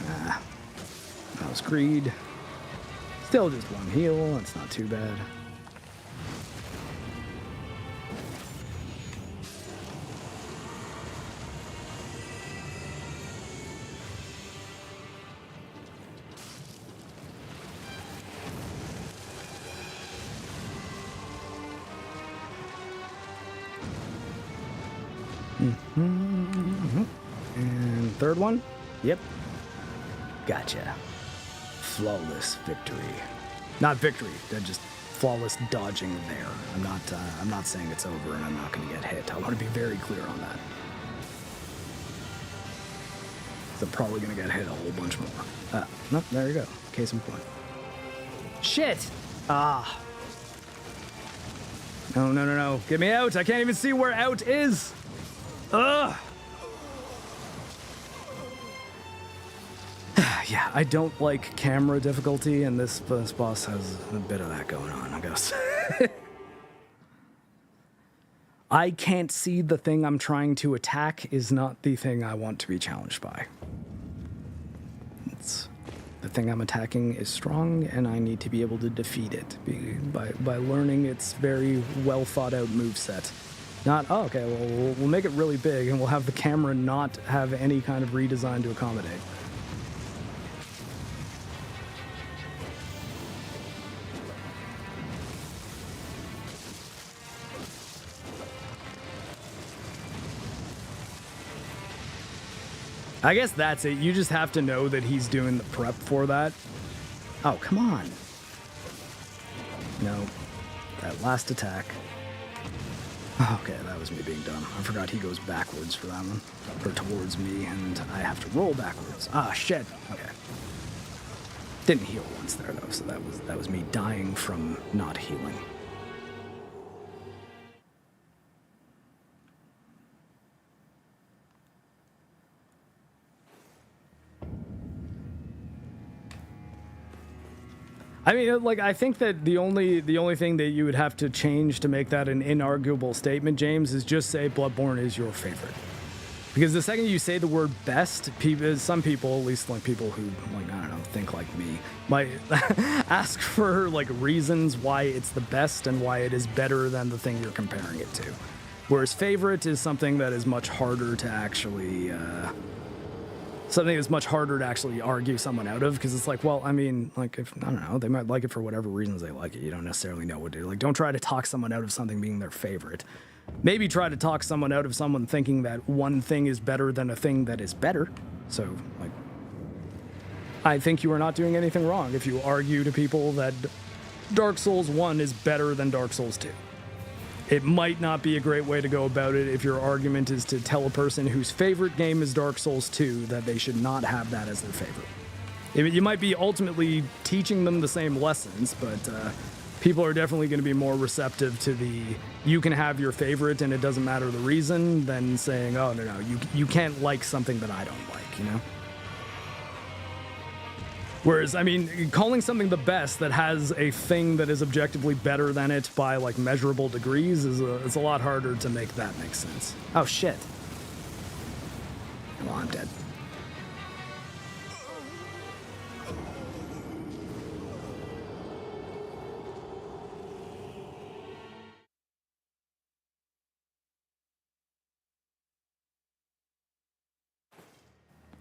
Nah. That was greed. Still just one heal, that's not too bad. And third one? Yep. Gotcha. Flawless victory. Not victory, just flawless dodging there. I'm not saying it's over and I'm not going to get hit. I want to be very clear on that. So I'm probably going to get hit a whole bunch more. No, there you go. Case in point. Shit! Ah. No, no, no, no. Get me out. I can't even see where out is. Ugh. Yeah, I don't like camera difficulty, and this boss has a bit of that going on, I guess. I can't see the thing I'm trying to attack is not the thing I want to be challenged by. The thing I'm attacking is strong, and I need to be able to defeat it by learning its very well thought out moveset. Not, oh, okay, well, we'll make it really big, and we'll have the camera not have any kind of redesign to accommodate. I guess that's it. You just have to know that he's doing the prep for that. Oh, come on. No. That last attack. Okay, that was me being dumb. I forgot he goes backwards for that one. Or towards me, and I have to roll backwards. Ah, shit. Okay. Didn't heal once there, though, so that was me dying from not healing. I mean, like, I think that the only thing that you would have to change to make that an inarguable statement, James, is just say Bloodborne is your favorite. Because the second you say the word best, some people, at least like people who, like, I don't know, think like me, might ask for, like, reasons why it's the best and why it is better than the thing you're comparing it to. Whereas favorite is something that is much harder to actually... something that's much harder to actually argue someone out of, because it's like, well, I mean, like, if, I don't know, they might like it for whatever reasons they like it. You don't necessarily know what to do. Like, don't try to talk someone out of something being their favorite. Maybe try to talk someone out of someone thinking that one thing is better than a thing that is better. So, like, I think you are not doing anything wrong if you argue to people that Dark Souls 1 is better than Dark Souls 2. It might not be a great way to go about it if your argument is to tell a person whose favorite game is Dark Souls 2 that they should not have that as their favorite. You might be ultimately teaching them the same lessons, but people are definitely going to be more receptive to the you can have your favorite and it doesn't matter the reason than saying, oh, no, you can't like something that I don't like, you know? Whereas, I mean, calling something the best that has a thing that is objectively better than it by, like, measurable degrees is it's a lot harder to make that make sense. Oh, shit. Well, I'm dead.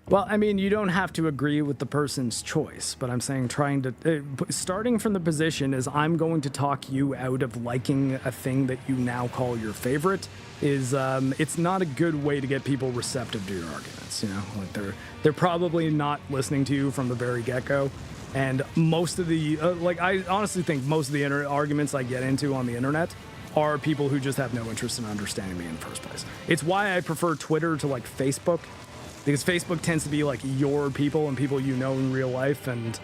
Well, I mean, you don't have to agree with the person's choice, but I'm saying starting from the position is I'm going to talk you out of liking a thing that you now call your favorite is, it's not a good way to get people receptive to your arguments, you know? Like, they're probably not listening to you from the very get-go, and most of the, I honestly think most of the arguments I get into on the internet are people who just have no interest in understanding me in the first place. It's why I prefer Twitter to, like, Facebook, because Facebook tends to be like your people and people you know in real life, and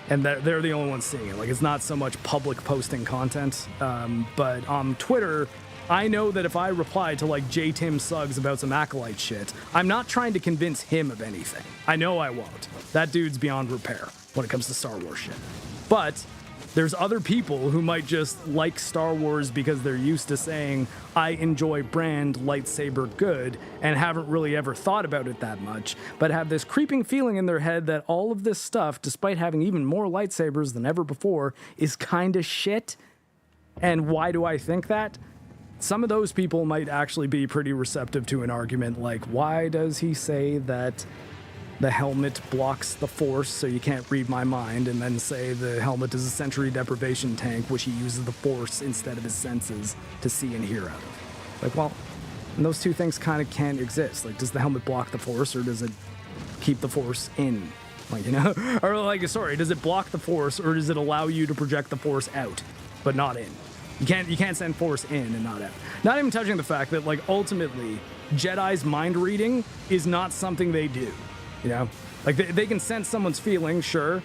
they're the only ones seeing it. Like, it's not so much public posting content. But on Twitter, I know that if I reply to like J. Tim Suggs about some Acolyte shit, I'm not trying to convince him of anything. I know I won't. That dude's beyond repair when it comes to Star Wars shit. But there's other people who might just like Star Wars because they're used to saying, I enjoy brand lightsaber good, and haven't really ever thought about it that much, but have this creeping feeling in their head that all of this stuff, despite having even more lightsabers than ever before, is kind of shit. And why do I think that? Some of those people might actually be pretty receptive to an argument like, why does he say that the helmet blocks the Force so you can't read my mind, and then say the helmet is a sensory deprivation tank which he uses the Force instead of his senses to see and hear out of. Like, well, those two things kind of can't exist. Like, does the helmet block the Force, or does it keep the Force in? Like, you know? Or like, sorry, does it block the Force, or does it allow you to project the Force out, but not in? You can't send Force in and not out. Not even touching the fact that, like, ultimately, Jedi's mind reading is not something they do. You know, like they can sense someone's feelings, sure,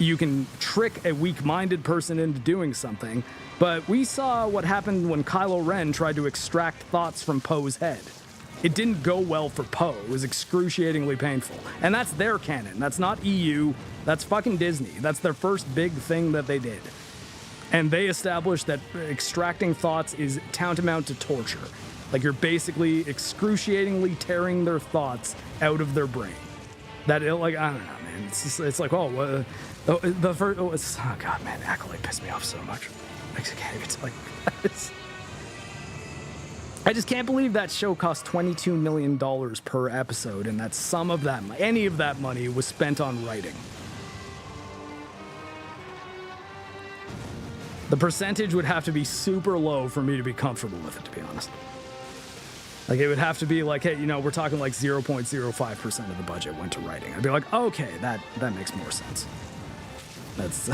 you can trick a weak-minded person into doing something, but we saw what happened when Kylo Ren tried to extract thoughts from Poe's head. It didn't go well for Poe. It was excruciatingly painful. And that's their canon. That's not EU. That's fucking Disney. That's their first big thing that they did. And they established that extracting thoughts is tantamount to torture. Like, you're basically excruciatingly tearing their thoughts out of their brain. That, like, I don't know, man. It's just, it's like, oh, the first, oh God, man, Acolyte pissed me off so much. It's like, I just can't believe that show cost $22 million per episode, and that some of that, any of that money was spent on writing. The percentage would have to be super low for me to be comfortable with it, to be honest. Like, it would have to be like, hey, you know, we're talking like 0.05% of the budget went to writing. I'd be like, okay, that makes more sense. That's...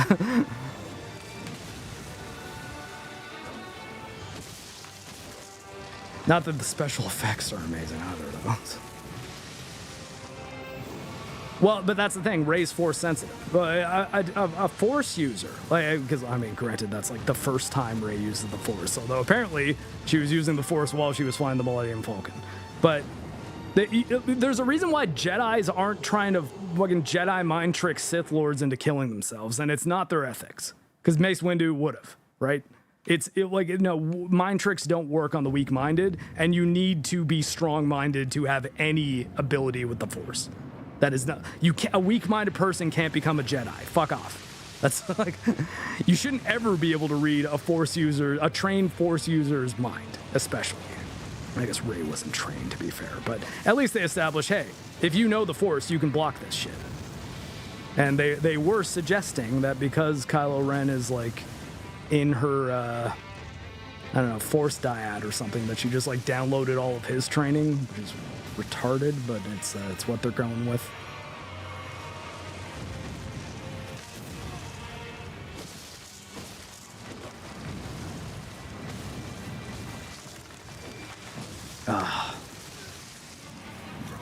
Not that the special effects are amazing either, though. Well, but that's the thing. Rey's force sensitive. A force user, like, because I mean, granted, that's like the first time Rey uses the force. Although apparently she was using the force while she was flying the Millennium Falcon. But there's a reason why Jedis aren't trying to fucking Jedi mind trick Sith Lords into killing themselves, and it's not their ethics. Because Mace Windu would have, right? Mind tricks don't work on the weak-minded, and you need to be strong-minded to have any ability with the Force. That is not, a weak-minded person can't become a Jedi. Fuck off. That's like, you shouldn't ever be able to read a trained Force user's mind, especially. I guess Rey wasn't trained, to be fair, but at least they established, hey, if you know the Force, you can block this shit. And they were suggesting that because Kylo Ren is like in her, I don't know, Force dyad or something, that she just like downloaded all of his training, which is retarded, but it's what they're going with.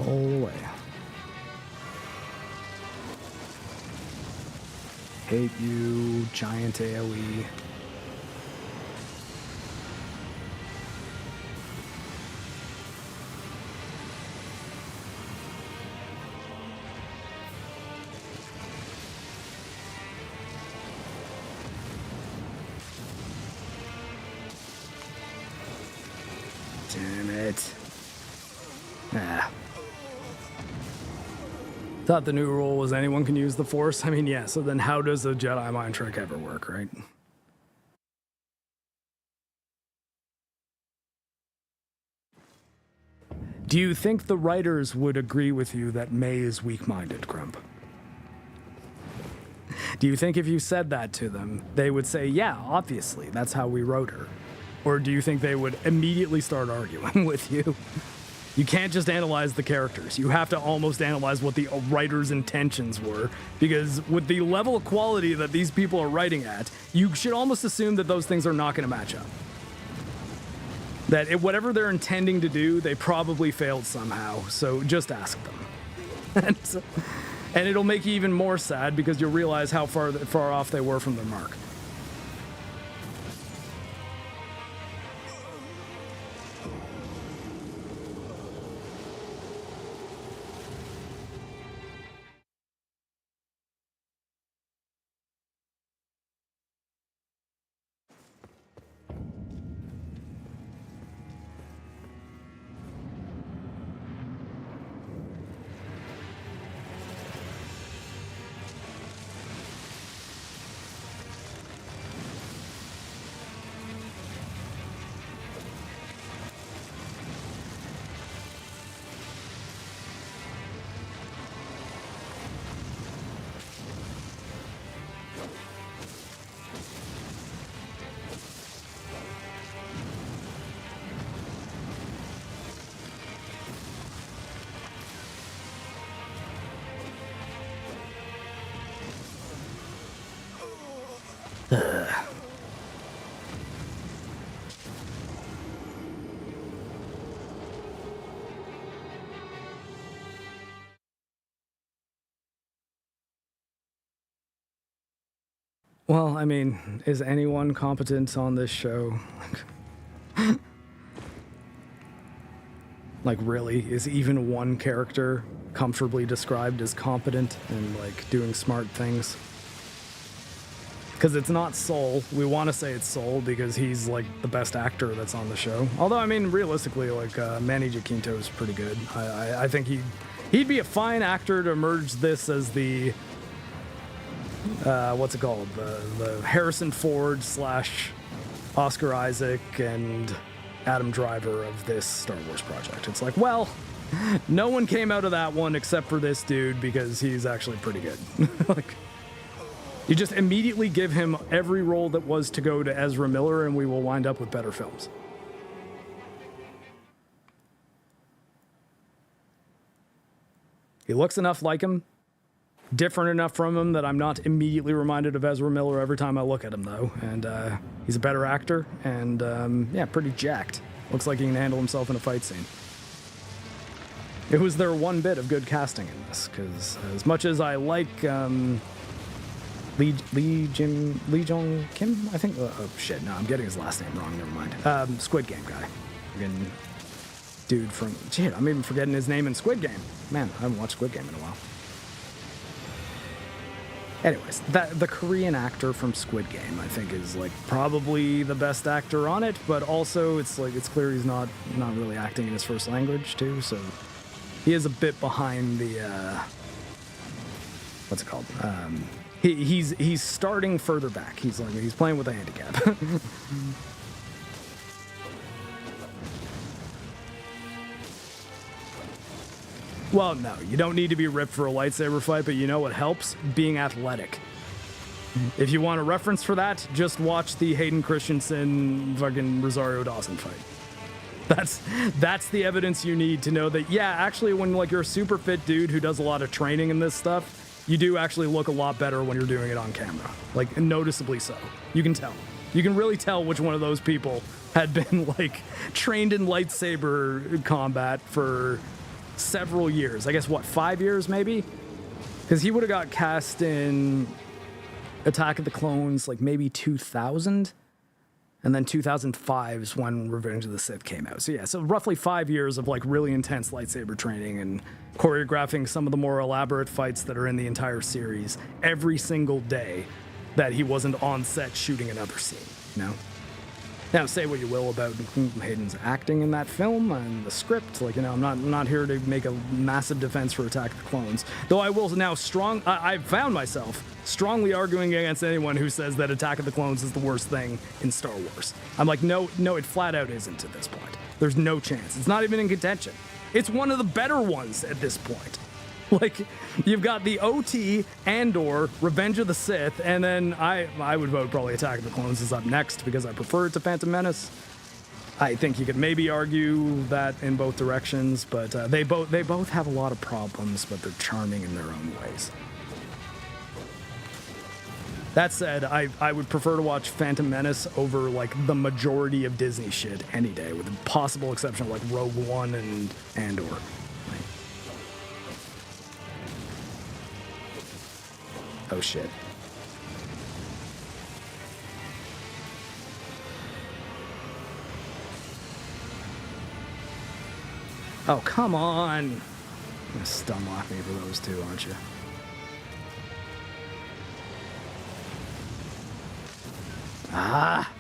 Roll away. Hate you, giant AoE. Damn it. Ah. Thought the new rule was anyone can use the Force. I mean, yeah, so then how does a Jedi mind trick ever work, right? Do you think the writers would agree with you that May is weak-minded, Grump? Do you think if you said that to them, they would say, yeah, obviously, that's how we wrote her? Or do you think they would immediately start arguing with you? You can't just analyze the characters. You have to almost analyze what the writer's intentions were, because with the level of quality that these people are writing at, you should almost assume that those things are not going to match up. That whatever they're intending to do, they probably failed somehow, so just ask them. And it'll make you even more sad, because you'll realize how far off they were from their mark. Well, I mean, is anyone competent on this show? Like, really? Is even one character comfortably described as competent and, like, doing smart things? Because it's not Soul. We want to say it's Soul because he's, like, the best actor that's on the show. Although, I mean, realistically, like, Manny Jacinto is pretty good. I think he'd be a fine actor to merge this as the... what's it called? The Harrison Ford / Oscar Isaac and Adam Driver of this Star Wars project. It's like, well, no one came out of that one except for this dude because he's actually pretty good. Like, you just immediately give him every role that was to go to Ezra Miller and we will wind up with better films. He looks enough like him, different enough from him that I'm not immediately reminded of Ezra Miller every time I look at him, though. And he's a better actor, and yeah, pretty jacked. Looks like he can handle himself in a fight scene. It was their one bit of good casting in this, because as much as I like Lee Jong Kim, I think. Oh shit, no, I'm getting his last name wrong. Never mind. Squid Game guy. Again, dude from shit. I'm even forgetting his name in Squid Game. Man, I haven't watched Squid Game in a while. Anyways, the Korean actor from Squid Game, I think, is like probably the best actor on it, but also it's clear he's not really acting in his first language too, so he is a bit behind the what's it called? He's starting further back. He's playing with a handicap. Well, no, you don't need to be ripped for a lightsaber fight, but you know what helps? Being athletic. If you want a reference for that, just watch the Hayden Christensen fucking Rosario Dawson fight. That's the evidence you need to know that, yeah, actually, when like you're a super fit dude who does a lot of training in this stuff, you do actually look a lot better when you're doing it on camera. Like, noticeably so. You can tell. You can really tell which one of those people had been, like, trained in lightsaber combat for several years. I guess, what, 5 years maybe? Because he would have got cast in Attack of the Clones, like, maybe 2000? And then 2005 is when Revenge of the Sith came out. So yeah, so roughly 5 years of, like, really intense lightsaber training and choreographing some of the more elaborate fights that are in the entire series every single day that he wasn't on set shooting another scene, you know? Now, say what you will about Hayden's acting in that film and the script. Like, you know, I'm not here to make a massive defense for Attack of the Clones. Though I will now I've found myself strongly arguing against anyone who says that Attack of the Clones is the worst thing in Star Wars. I'm like, no, it flat out isn't at this point. There's no chance. It's not even in contention. It's one of the better ones at this point. Like, you've got the OT, Andor, Revenge of the Sith, and then I would vote probably Attack of the Clones is up next because I prefer it to Phantom Menace. I think you could maybe argue that in both directions, but they both have a lot of problems, but they're charming in their own ways. That said, I would prefer to watch Phantom Menace over, like, the majority of Disney shit any day, with the possible exception of, like, Rogue One and Andor. Oh shit. Oh, come on. You're gonna stun lock me for those two, aren't you? Ah!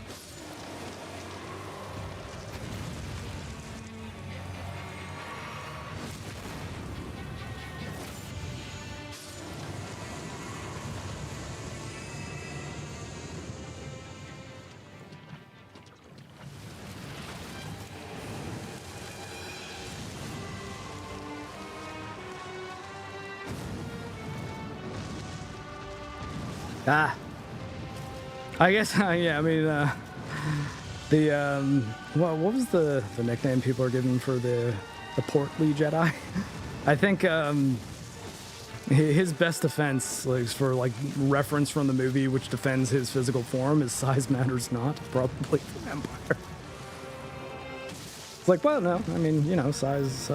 I guess, yeah, I mean, what was the nickname people are giving for the portly Jedi? I think, his best defense, like, for, like, reference from the movie, which defends his physical form, is size matters not, probably for Empire. It's like, well, no, I mean, you know, size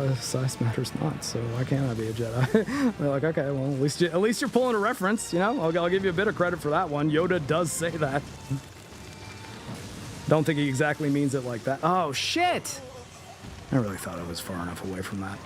matters not, so why can't I be a Jedi? They're like, okay, well, at least you're pulling a reference, you know? I'll give you a bit of credit for that one. Yoda does say that. Don't think he exactly means it like that. Oh, shit! I really thought I was far enough away from that.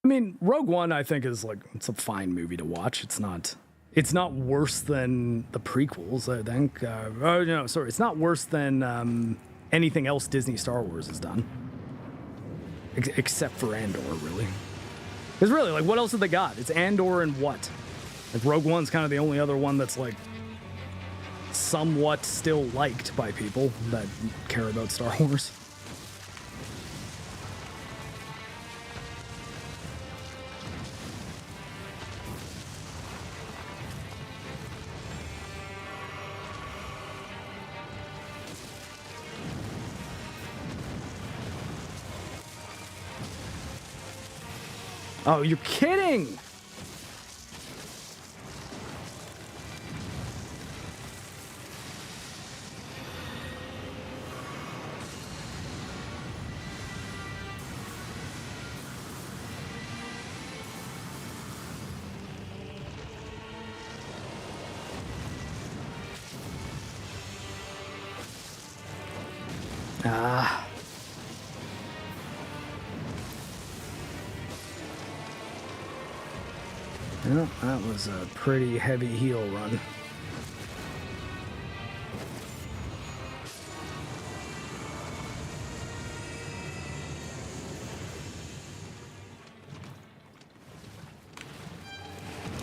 I mean, Rogue One, I think, is like, it's a fine movie to watch. It's not worse than the prequels, I think. Oh, no, sorry. It's not worse than anything else Disney Star Wars has done. Except for Andor, really. Because really, like, what else have they got? It's Andor and what? Like, Rogue One's kind of the only other one that's, like, somewhat still liked by people that care about Star Wars. Oh, you're kidding! Ah. Well, that was a pretty heavy heel run.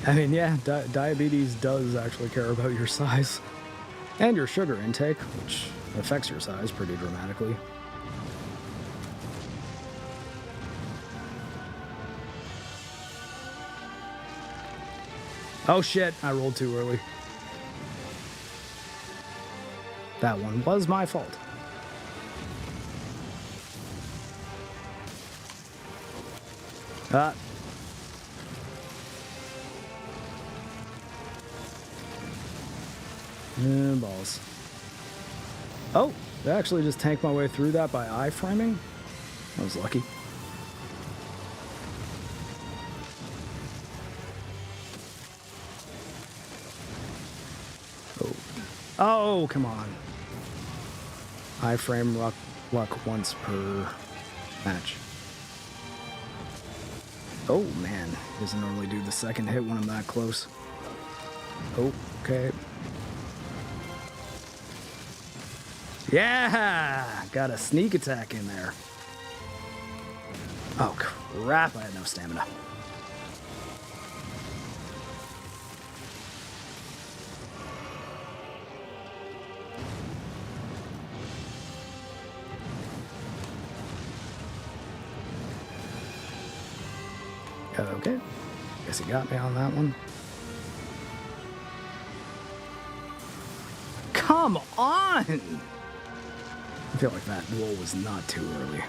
I mean, yeah, diabetes does actually care about your size and your sugar intake, which affects your size pretty dramatically. Oh shit, I rolled too early. That one was my fault. Ah. Balls. Oh, I actually just tanked my way through that by iframing. I was lucky. Oh, come on. Iframe luck once per match. Oh, man. Doesn't normally do the second hit when I'm that close. Oh, okay. Yeah! Got a sneak attack in there. Oh, crap. I had no stamina. Okay. Guess he got me on that one. Come on! I feel like that roll was not too early.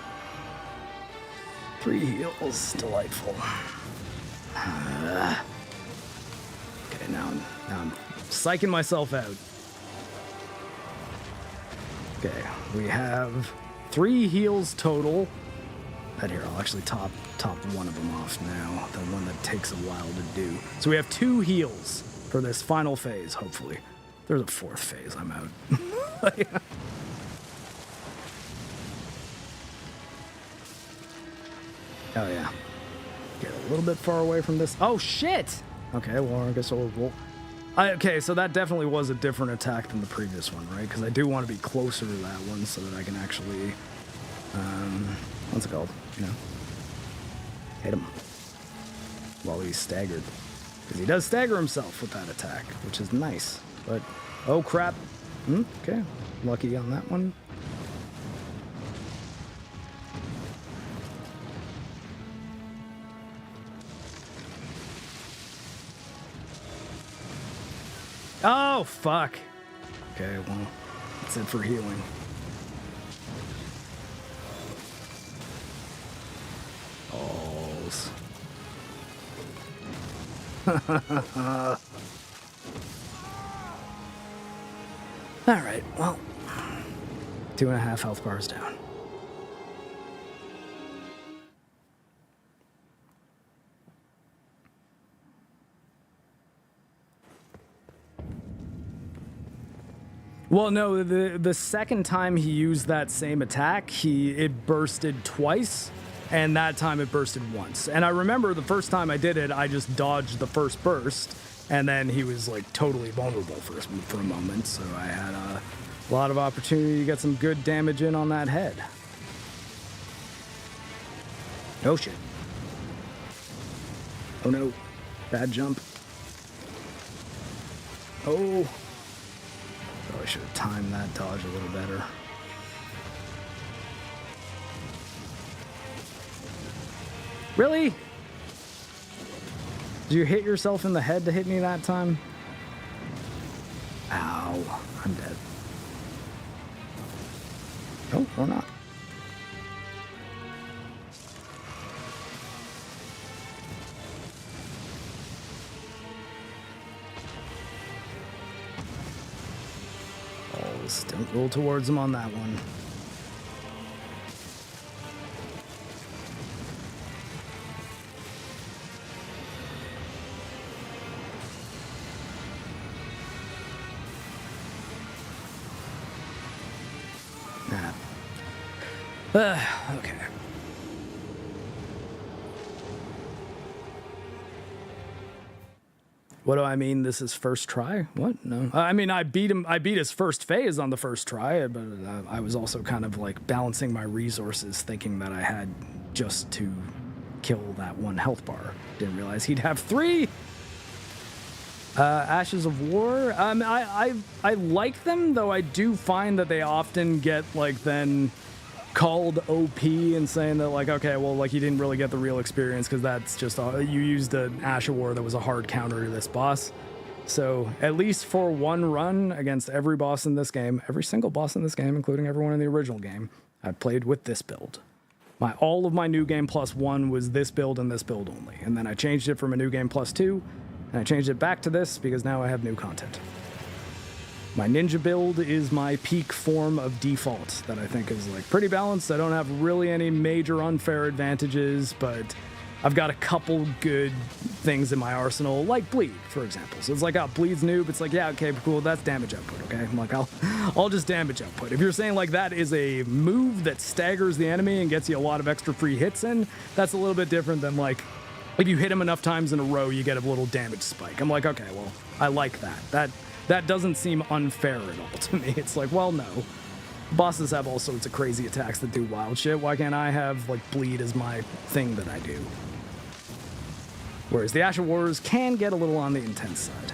3 heals. Delightful. Okay, now I'm psyching myself out. Okay, we have 3 heals total. Right here, I'll actually top one of them off now, the one that takes a while to do. So we have 2 heals for this final phase, hopefully. If there's a 4th phase, I'm out. Oh yeah. Get a little bit far away from this. Oh shit! Okay, well I guess we'll okay, so that definitely was a different attack than the previous one, right? Because I do want to be closer to that one so that I can actually what's it called? You know, hit him while he's staggered. Because he does stagger himself with that attack, which is nice. But, oh crap. Okay, lucky on that one. Oh, fuck. Okay, well, that's it for healing. Alright, well, 2.5 health bars down. Well, no, the second time he used that same attack, it bursted twice, and that time it bursted once. And I remember the first time I did it, I just dodged the first burst, and then he was like totally vulnerable for a moment, so I had a lot of opportunity to get some good damage in on that head. Oh shit. Oh no. Bad jump. Oh. I should have timed that dodge a little better. Really? Did you hit yourself in the head to hit me that time? Ow, I'm dead. Oh, or not. Don't roll towards him on that one. Okay. What do I mean? This is first try? What? No. I mean, I beat him. I beat his first phase on the first try, but I was also kind of like balancing my resources, thinking that I had just to kill that one health bar. Didn't realize he'd have 3. Ashes of War. I like them, though. I do find that they often get like then called OP and saying that like, okay, well, like you didn't really get the real experience because that's just you used an Ash of War that was a hard counter to this boss. So at least for one run against every boss in this game, every single boss in this game, including everyone in the original game, I played with this build. All of my New Game Plus 1 was this build and this build only, and then I changed it from a New Game Plus 2, and I changed it back to this because now I have new content. My ninja build is my peak form of default that I think is like pretty balanced. I don't have really any major unfair advantages, but I've got a couple good things in my arsenal, like bleed, for example. So it's like, oh, bleed's noob. It's like, yeah, okay, cool, that's damage output, okay? I'm like, I'll just damage output. If you're saying like that is a move that staggers the enemy and gets you a lot of extra free hits in, that's a little bit different than like, if you hit him enough times in a row, you get a little damage spike. I'm like, okay, well, I like that. That doesn't seem unfair at all to me. It's like, well, no. Bosses have all sorts of crazy attacks that do wild shit. Why can't I have, like, bleed as my thing that I do? Whereas the Ash of Wars can get a little on the intense side.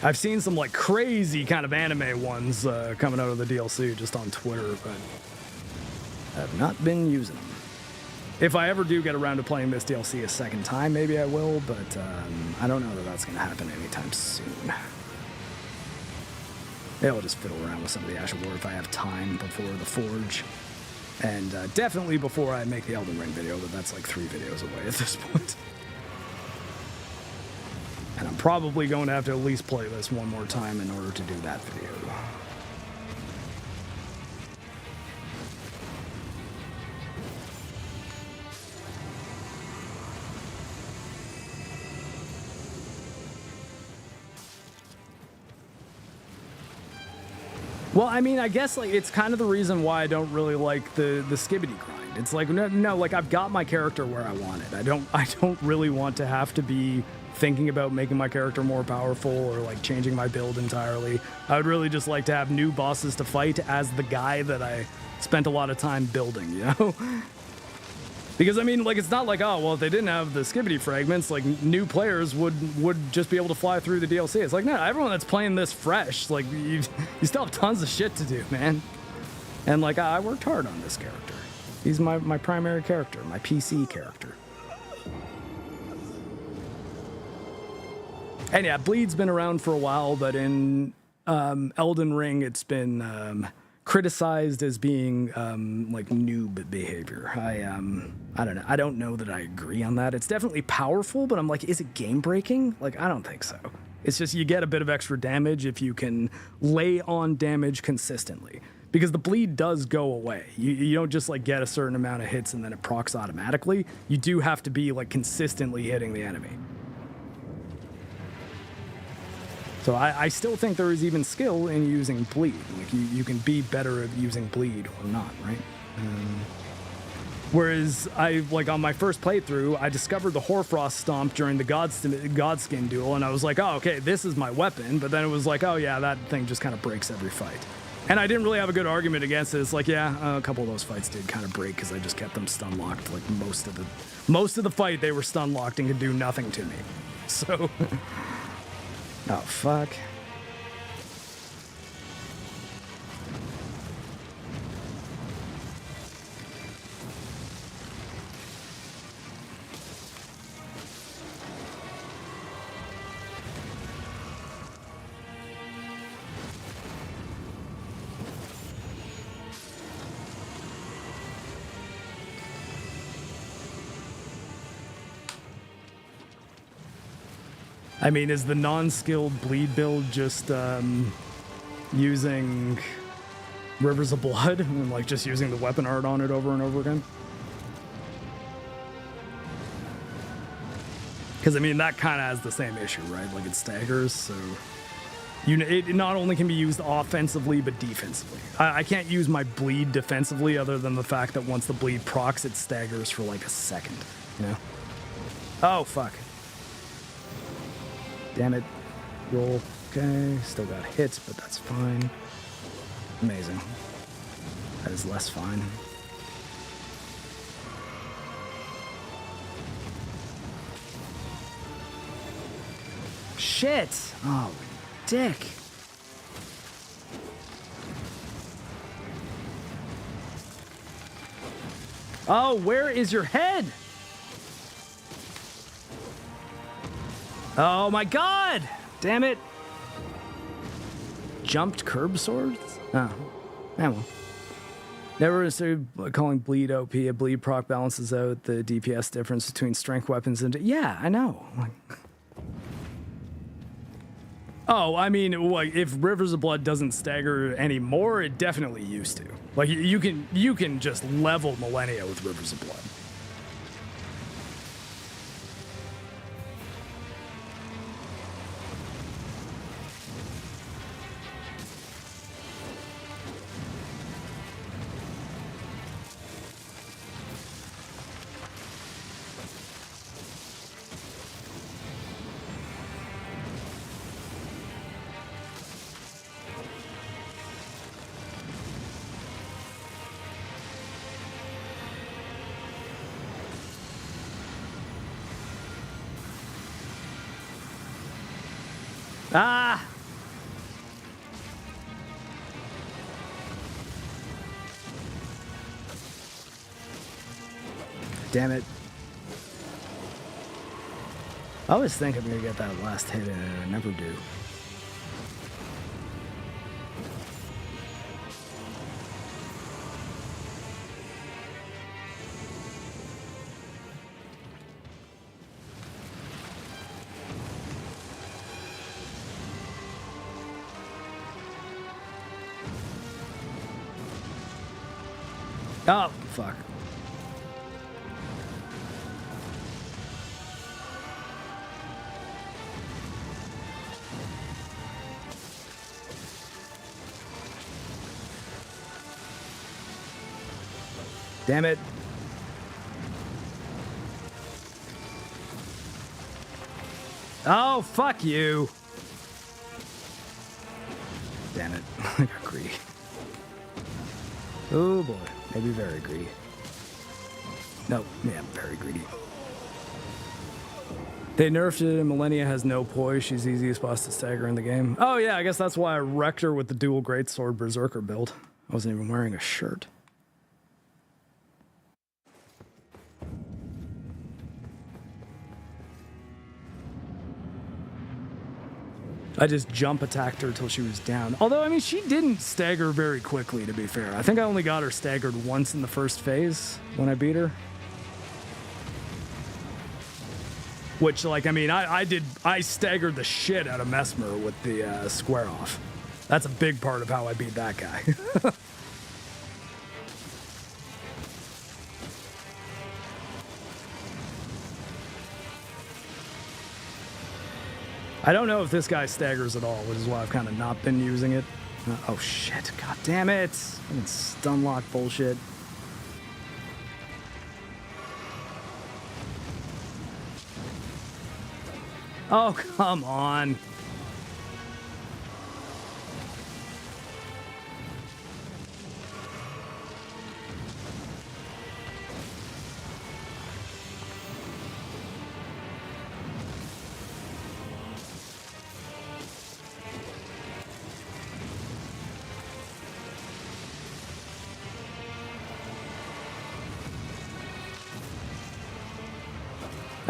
I've seen some, like, crazy kind of anime ones coming out of the DLC just on Twitter, but I've not been using them. If I ever do get around to playing this DLC a second time, maybe I will, but I don't know that that's going to happen anytime soon. Maybe I'll just fiddle around with some of the Ash of War if I have time before the Forge. And definitely before I make the Elden Ring video, but that's like 3 videos away at this point. And I'm probably going to have to at least play this one more time in order to do that video. Well, I mean, I guess like it's kind of the reason why I don't really like the skibbity grind. It's like no, like I've got my character where I want it. I don't really want to have to be thinking about making my character more powerful or like changing my build entirely. I would really just like to have new bosses to fight as the guy that I spent a lot of time building, you know? Because, I mean, like, it's not like, oh, well, if they didn't have the skibbity fragments, like, new players would just be able to fly through the DLC. It's like, no, everyone that's playing this fresh, like, you still have tons of shit to do, man. And, like, I worked hard on this character. He's my primary character, my PC character. And, yeah, Bleed's been around for a while, but in Elden Ring, it's been criticized as being, like, noob behavior. either. I don't know. I don't know that I agree on that. It's definitely powerful, but I'm like, is it game breaking? Like, I don't think so. It's just you get a bit of extra damage if you can lay on damage consistently. Because the bleed does go away. You don't just like get a certain amount of hits and then it procs automatically. You do have to be like consistently hitting the enemy. So I still think there is even skill in using bleed. Like you can be better at using bleed or not, right? Whereas on my first playthrough, I discovered the Hoarfrost Stomp during the Godskin duel, and I was like, oh, okay, this is my weapon. But then it was like, oh yeah, that thing just kind of breaks every fight. And I didn't really have a good argument against it. It's like, yeah, a couple of those fights did kind of break because I just kept them stun locked. Like most of the fight, they were stun locked and could do nothing to me. So, oh fuck. I mean, is the non-skilled bleed build just using Rivers of Blood and like just using the weapon art on it over and over again? Because I mean, that kind of has the same issue, right? Like it staggers, so it not only can be used offensively but defensively. I can't use my bleed defensively other than the fact that once the bleed procs, it staggers for like a second. You know? Oh fuck. Damn it. Roll. Okay. Still got hits, but that's fine. Amazing. That is less fine. Shit! Oh, dick. Oh, where is your head? Oh my god! Damn it! Jumped curb swords? Oh. Yeah, well. Never started calling bleed OP. A bleed proc balances out the DPS difference between strength weapons and... Yeah, I know. Oh, I mean, like, if Rivers of Blood doesn't stagger anymore, it definitely used to. Like, you can just level Millennia with Rivers of Blood. Ah! Damn it. I always think I'm gonna get that last hit and I never do. Oh, fuck. Damn it. Oh, fuck you. Damn it. I got greedy. Oh boy. Maybe very greedy. No, yeah, very greedy. They nerfed it and Millennia has no poise. She's the easiest boss to stagger in the game. Oh yeah, I guess that's why I wrecked her with the dual greatsword berserker build. I wasn't even wearing a shirt. I just jump attacked her till she was down. Although, I mean, she didn't stagger very quickly, to be fair. I think I only got her staggered once in the first phase when I beat her. Which, like, I mean, I staggered the shit out of Mesmer with the square off. That's a big part of how I beat that guy. I don't know if this guy staggers at all, which is why I've kind of not been using it. Oh shit, god damn it. Fucking stun lock bullshit. Oh, come on.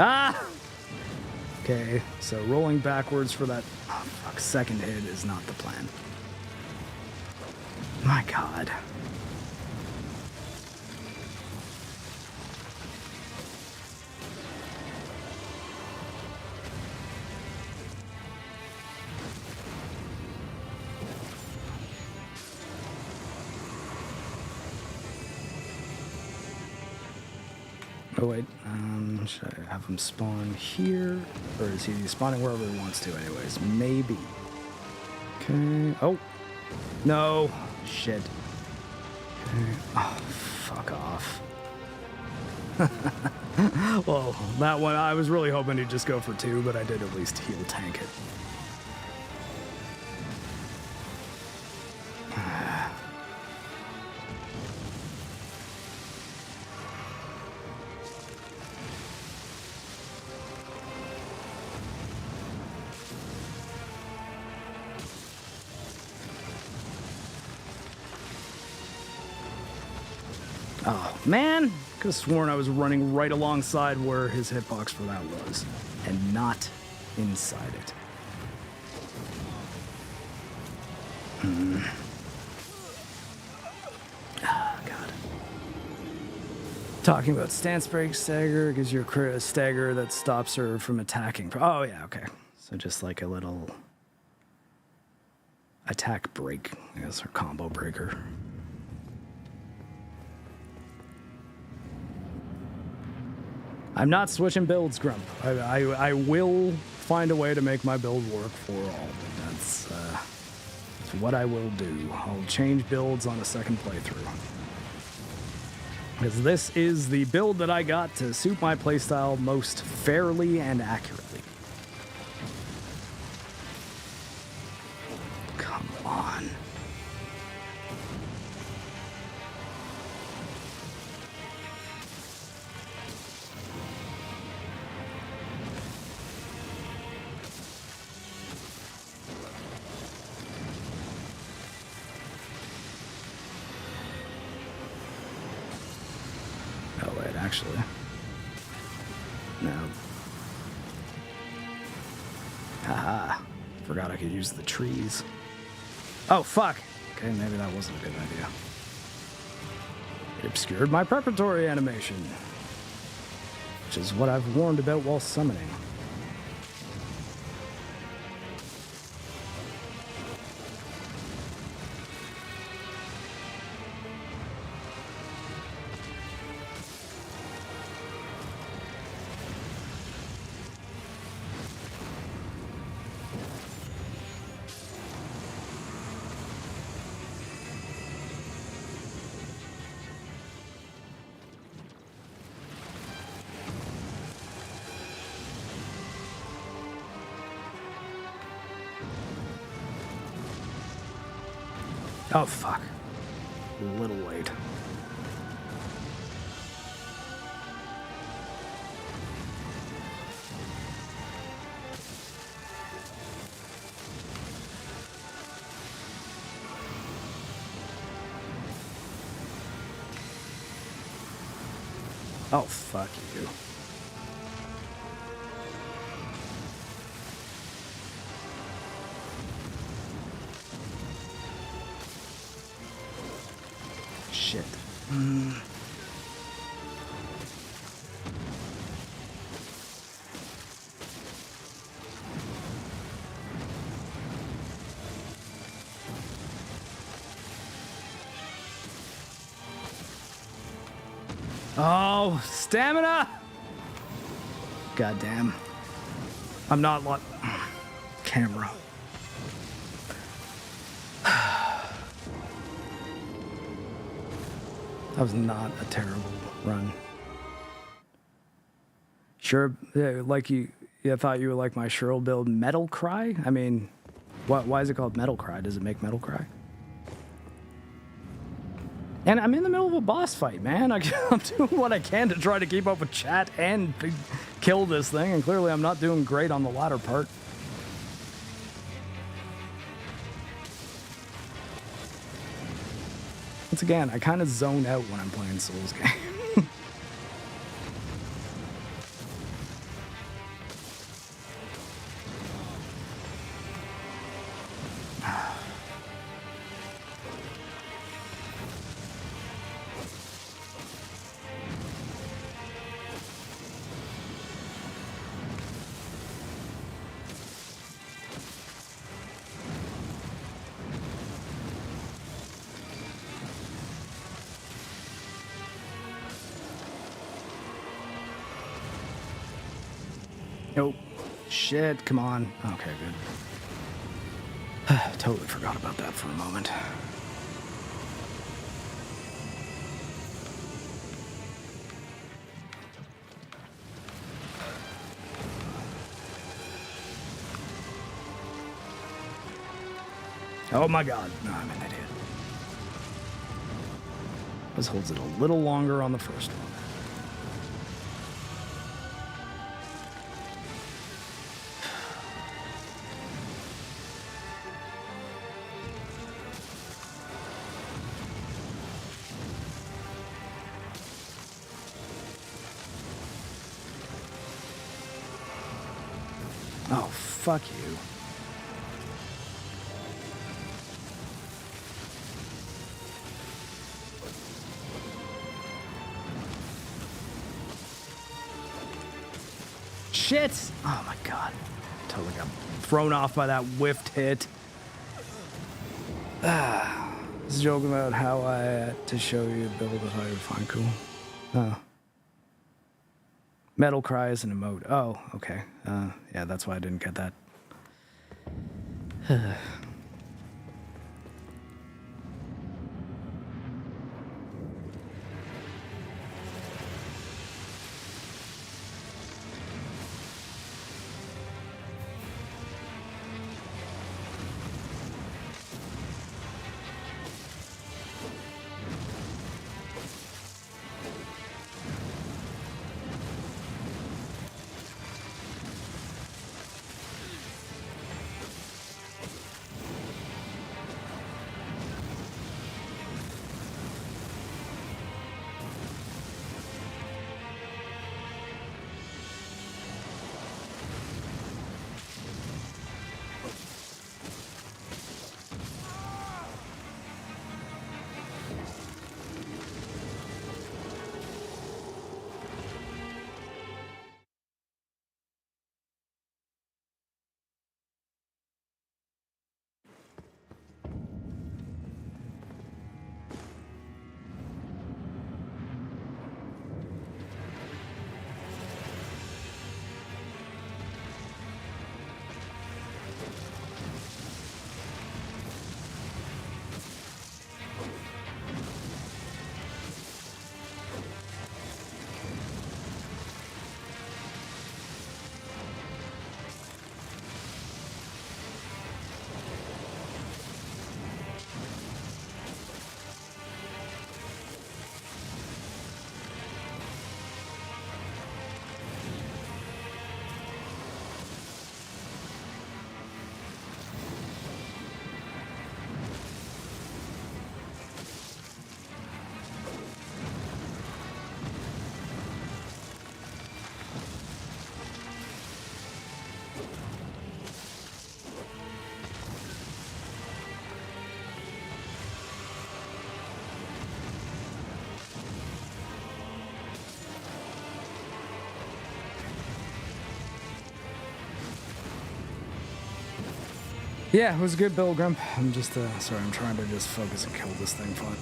Ah! Okay, so rolling backwards for that second hit is not the plan. My god. Oh wait, should I have him spawn here? Or is he spawning wherever he wants to anyways? Maybe. Okay, oh. No, shit. Okay. Oh, fuck off. Well, that one, I was really hoping he'd just go for 2, but I did at least heal tank it. Oh, man. Could have sworn I was running right alongside where his hitbox for that was, and not inside it. Ah, God. Talking about stance break stagger gives you a stagger that stops her from attacking. Oh, yeah, okay. So just like a little attack break, I guess, or combo breaker. I'm not switching builds, Grump. I will find a way to make my build work for all. That's what I will do. I'll change builds on a second playthrough. Because this is the build that I got to suit my playstyle most fairly and accurately. Come on. Actually. No. Haha. Forgot I could use the trees. Oh, fuck. Okay, maybe that wasn't a good idea. It obscured my preparatory animation, which is what I've warned about while summoning. Oh, fuck. A little late. Oh, fuck you. Oh, stamina! Goddamn. I'm not like camera. That was not a terrible run. Sure, yeah, like you thought you would like my Shrill build Metal Cry? I mean, why is it called Metal Cry? Does it make Metal Cry? And I'm in the middle of a boss fight, man. I'm doing what I can to try to keep up with chat and kill this thing, and clearly I'm not doing great on the latter part. Once again, I kind of zone out when I'm playing Souls games. Nope. Shit, come on. Okay, good. Totally forgot about that for a moment. Oh my god. No, I'm an idiot. This holds it a little longer on the first one. Oh, fuck you. Shit! Oh my god. Totally got thrown off by that whiffed hit. I was joking about how I had to show you a build that I would find cool. Oh. Metal Cry is an emote. Oh, okay. Yeah, that's why I didn't get that. Yeah, it was a good build, Grump. I'm just, sorry, I'm trying to just focus and kill this thing fine.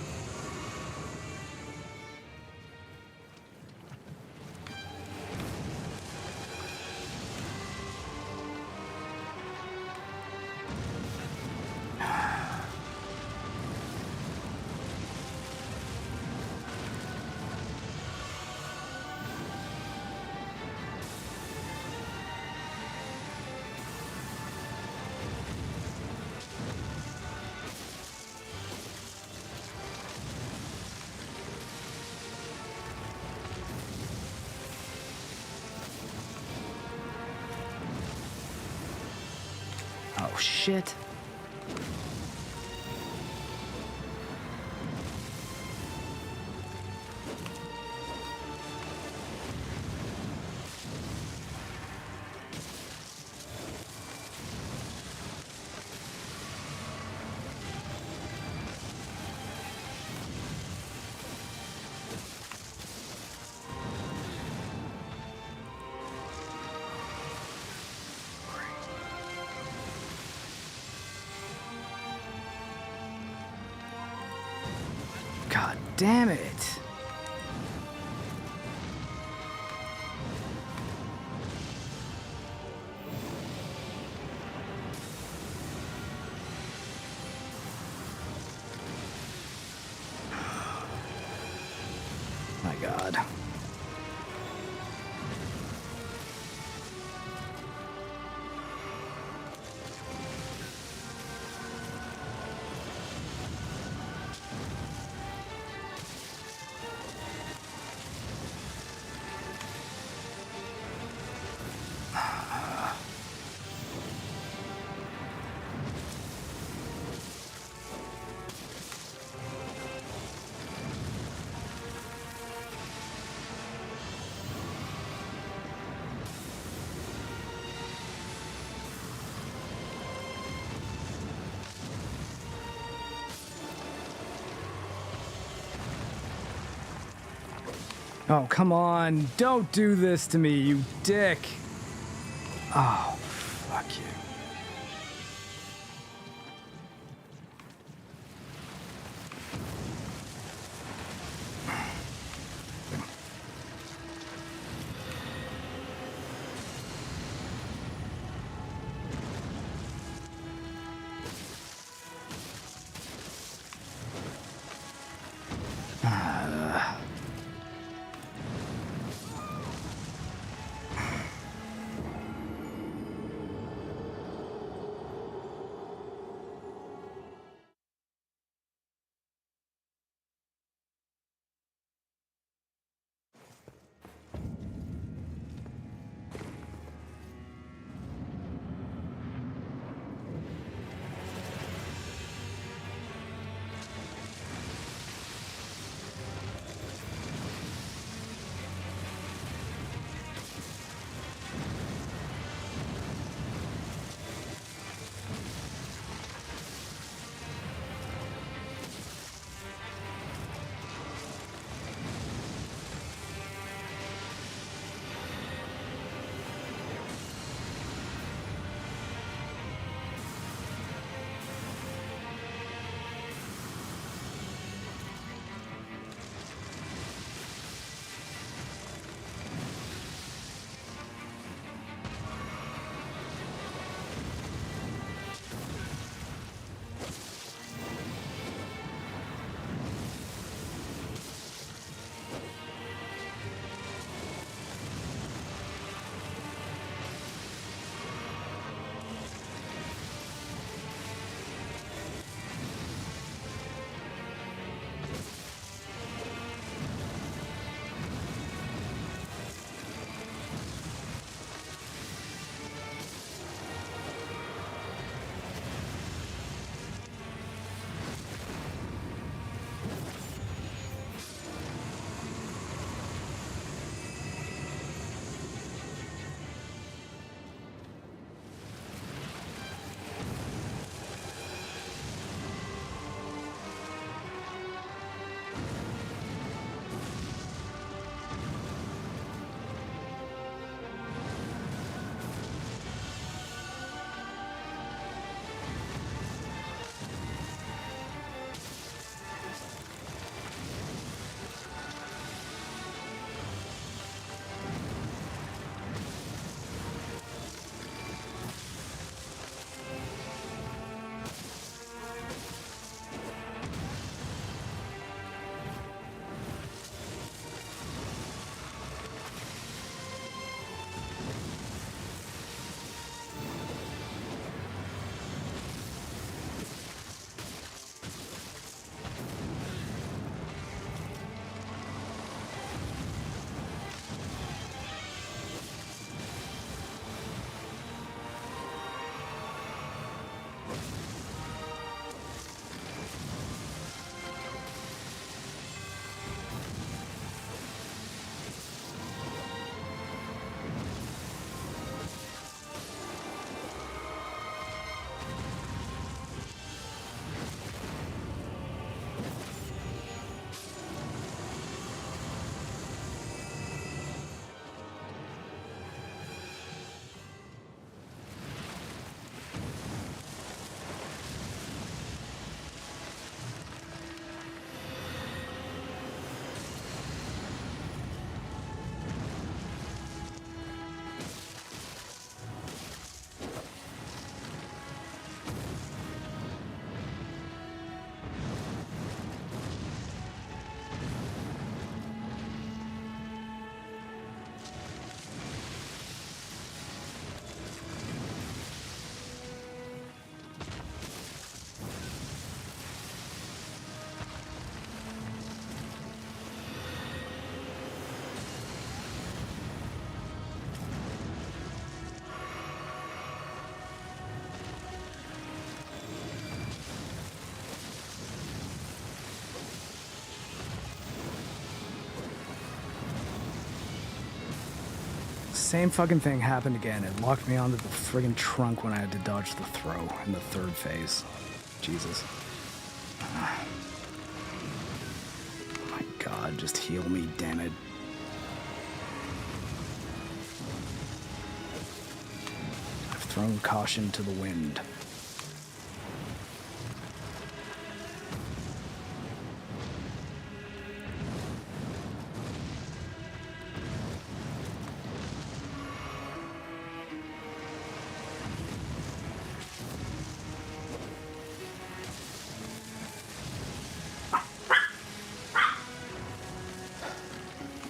Oh, shit. God damn it. My God. Oh, come on. Don't do this to me, you dick. Oh, fuck you. same fucking thing happened again. It locked me onto the friggin' trunk when I had to dodge the throw in the third phase. Jesus. Oh my god, just heal me, damn it. I've thrown caution to the wind.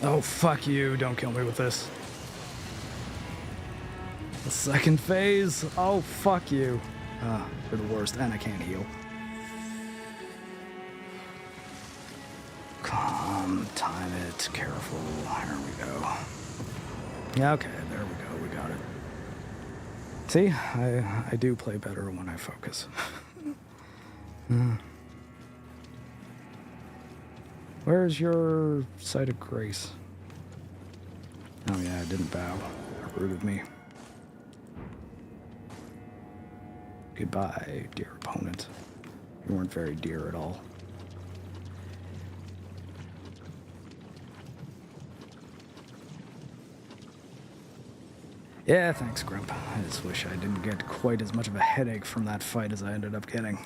Oh, fuck you. Don't kill me with this. The second phase? Oh, fuck you. You're the worst, and I can't heal. Calm, time it, careful. Here we go. Yeah, okay, there we go. We got it. See, I do play better when I focus. Where's your site of grace? Oh yeah, it didn't bow. It rooted me. Goodbye, dear opponent. You weren't very dear at all. Yeah, thanks, Grump. I just wish I didn't get quite as much of a headache from that fight as I ended up getting.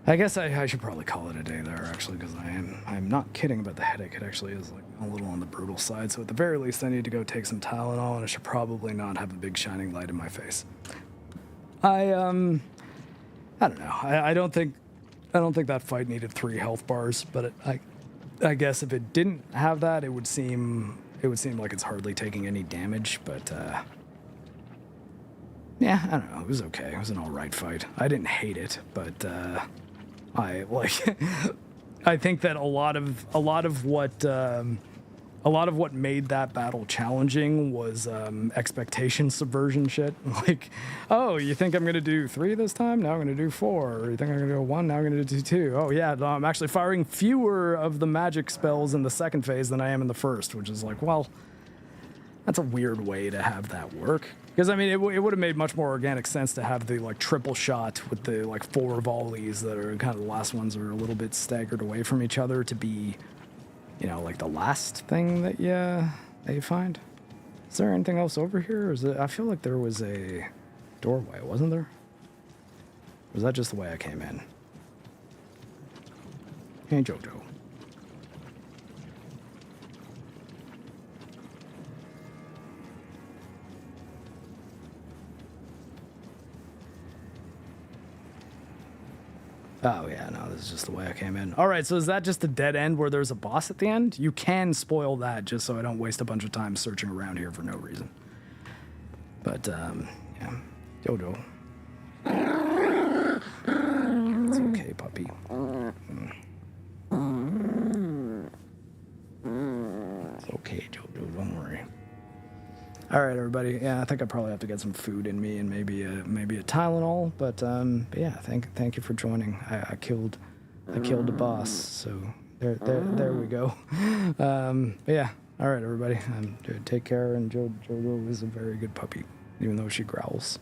I guess I should probably call it a day there, actually, because I'm not kidding about the headache. It actually is like a little on the brutal side, so at the very least I need to go take some Tylenol, and I should probably not have a big shining light in my face. I don't know. I don't think that fight needed 3 health bars, but I guess if it didn't have that, it would seem like it's hardly taking any damage, but yeah, I don't know. It was okay. It was an all right fight. I didn't hate it, but I think that a lot of what made that battle challenging was expectation subversion shit. Like, oh, you think I'm gonna do 3 this time? Now I'm gonna do 4. Or you think I'm gonna do 1? Now I'm gonna do 2. Oh yeah, no, I'm actually firing fewer of the magic spells in the second phase than I am in the first, which is like, well, that's a weird way to have that work. Because, I mean, it would have made much more organic sense to have the, like, triple shot with the, like, 4 volleys that are kind of the last ones are a little bit staggered away from each other to be, you know, like the last thing that you find. Is there anything else over here? Or is it, I feel like there was a doorway, wasn't there? Or was that just the way I came in? Hey, Jojo. Oh, yeah, no, this is just the way I came in. All right, so is that just a dead end where there's a boss at the end? You can spoil that just so I don't waste a bunch of time searching around here for no reason. But, yeah. Jojo. It's okay, puppy. It's okay, Jojo, don't worry. All right, everybody. Yeah, I think I probably have to get some food in me and maybe a Tylenol. But yeah, thank you for joining. I killed the boss, so there we go. But yeah, all right, everybody. Take care. And Jojo is a very good puppy, even though she growls.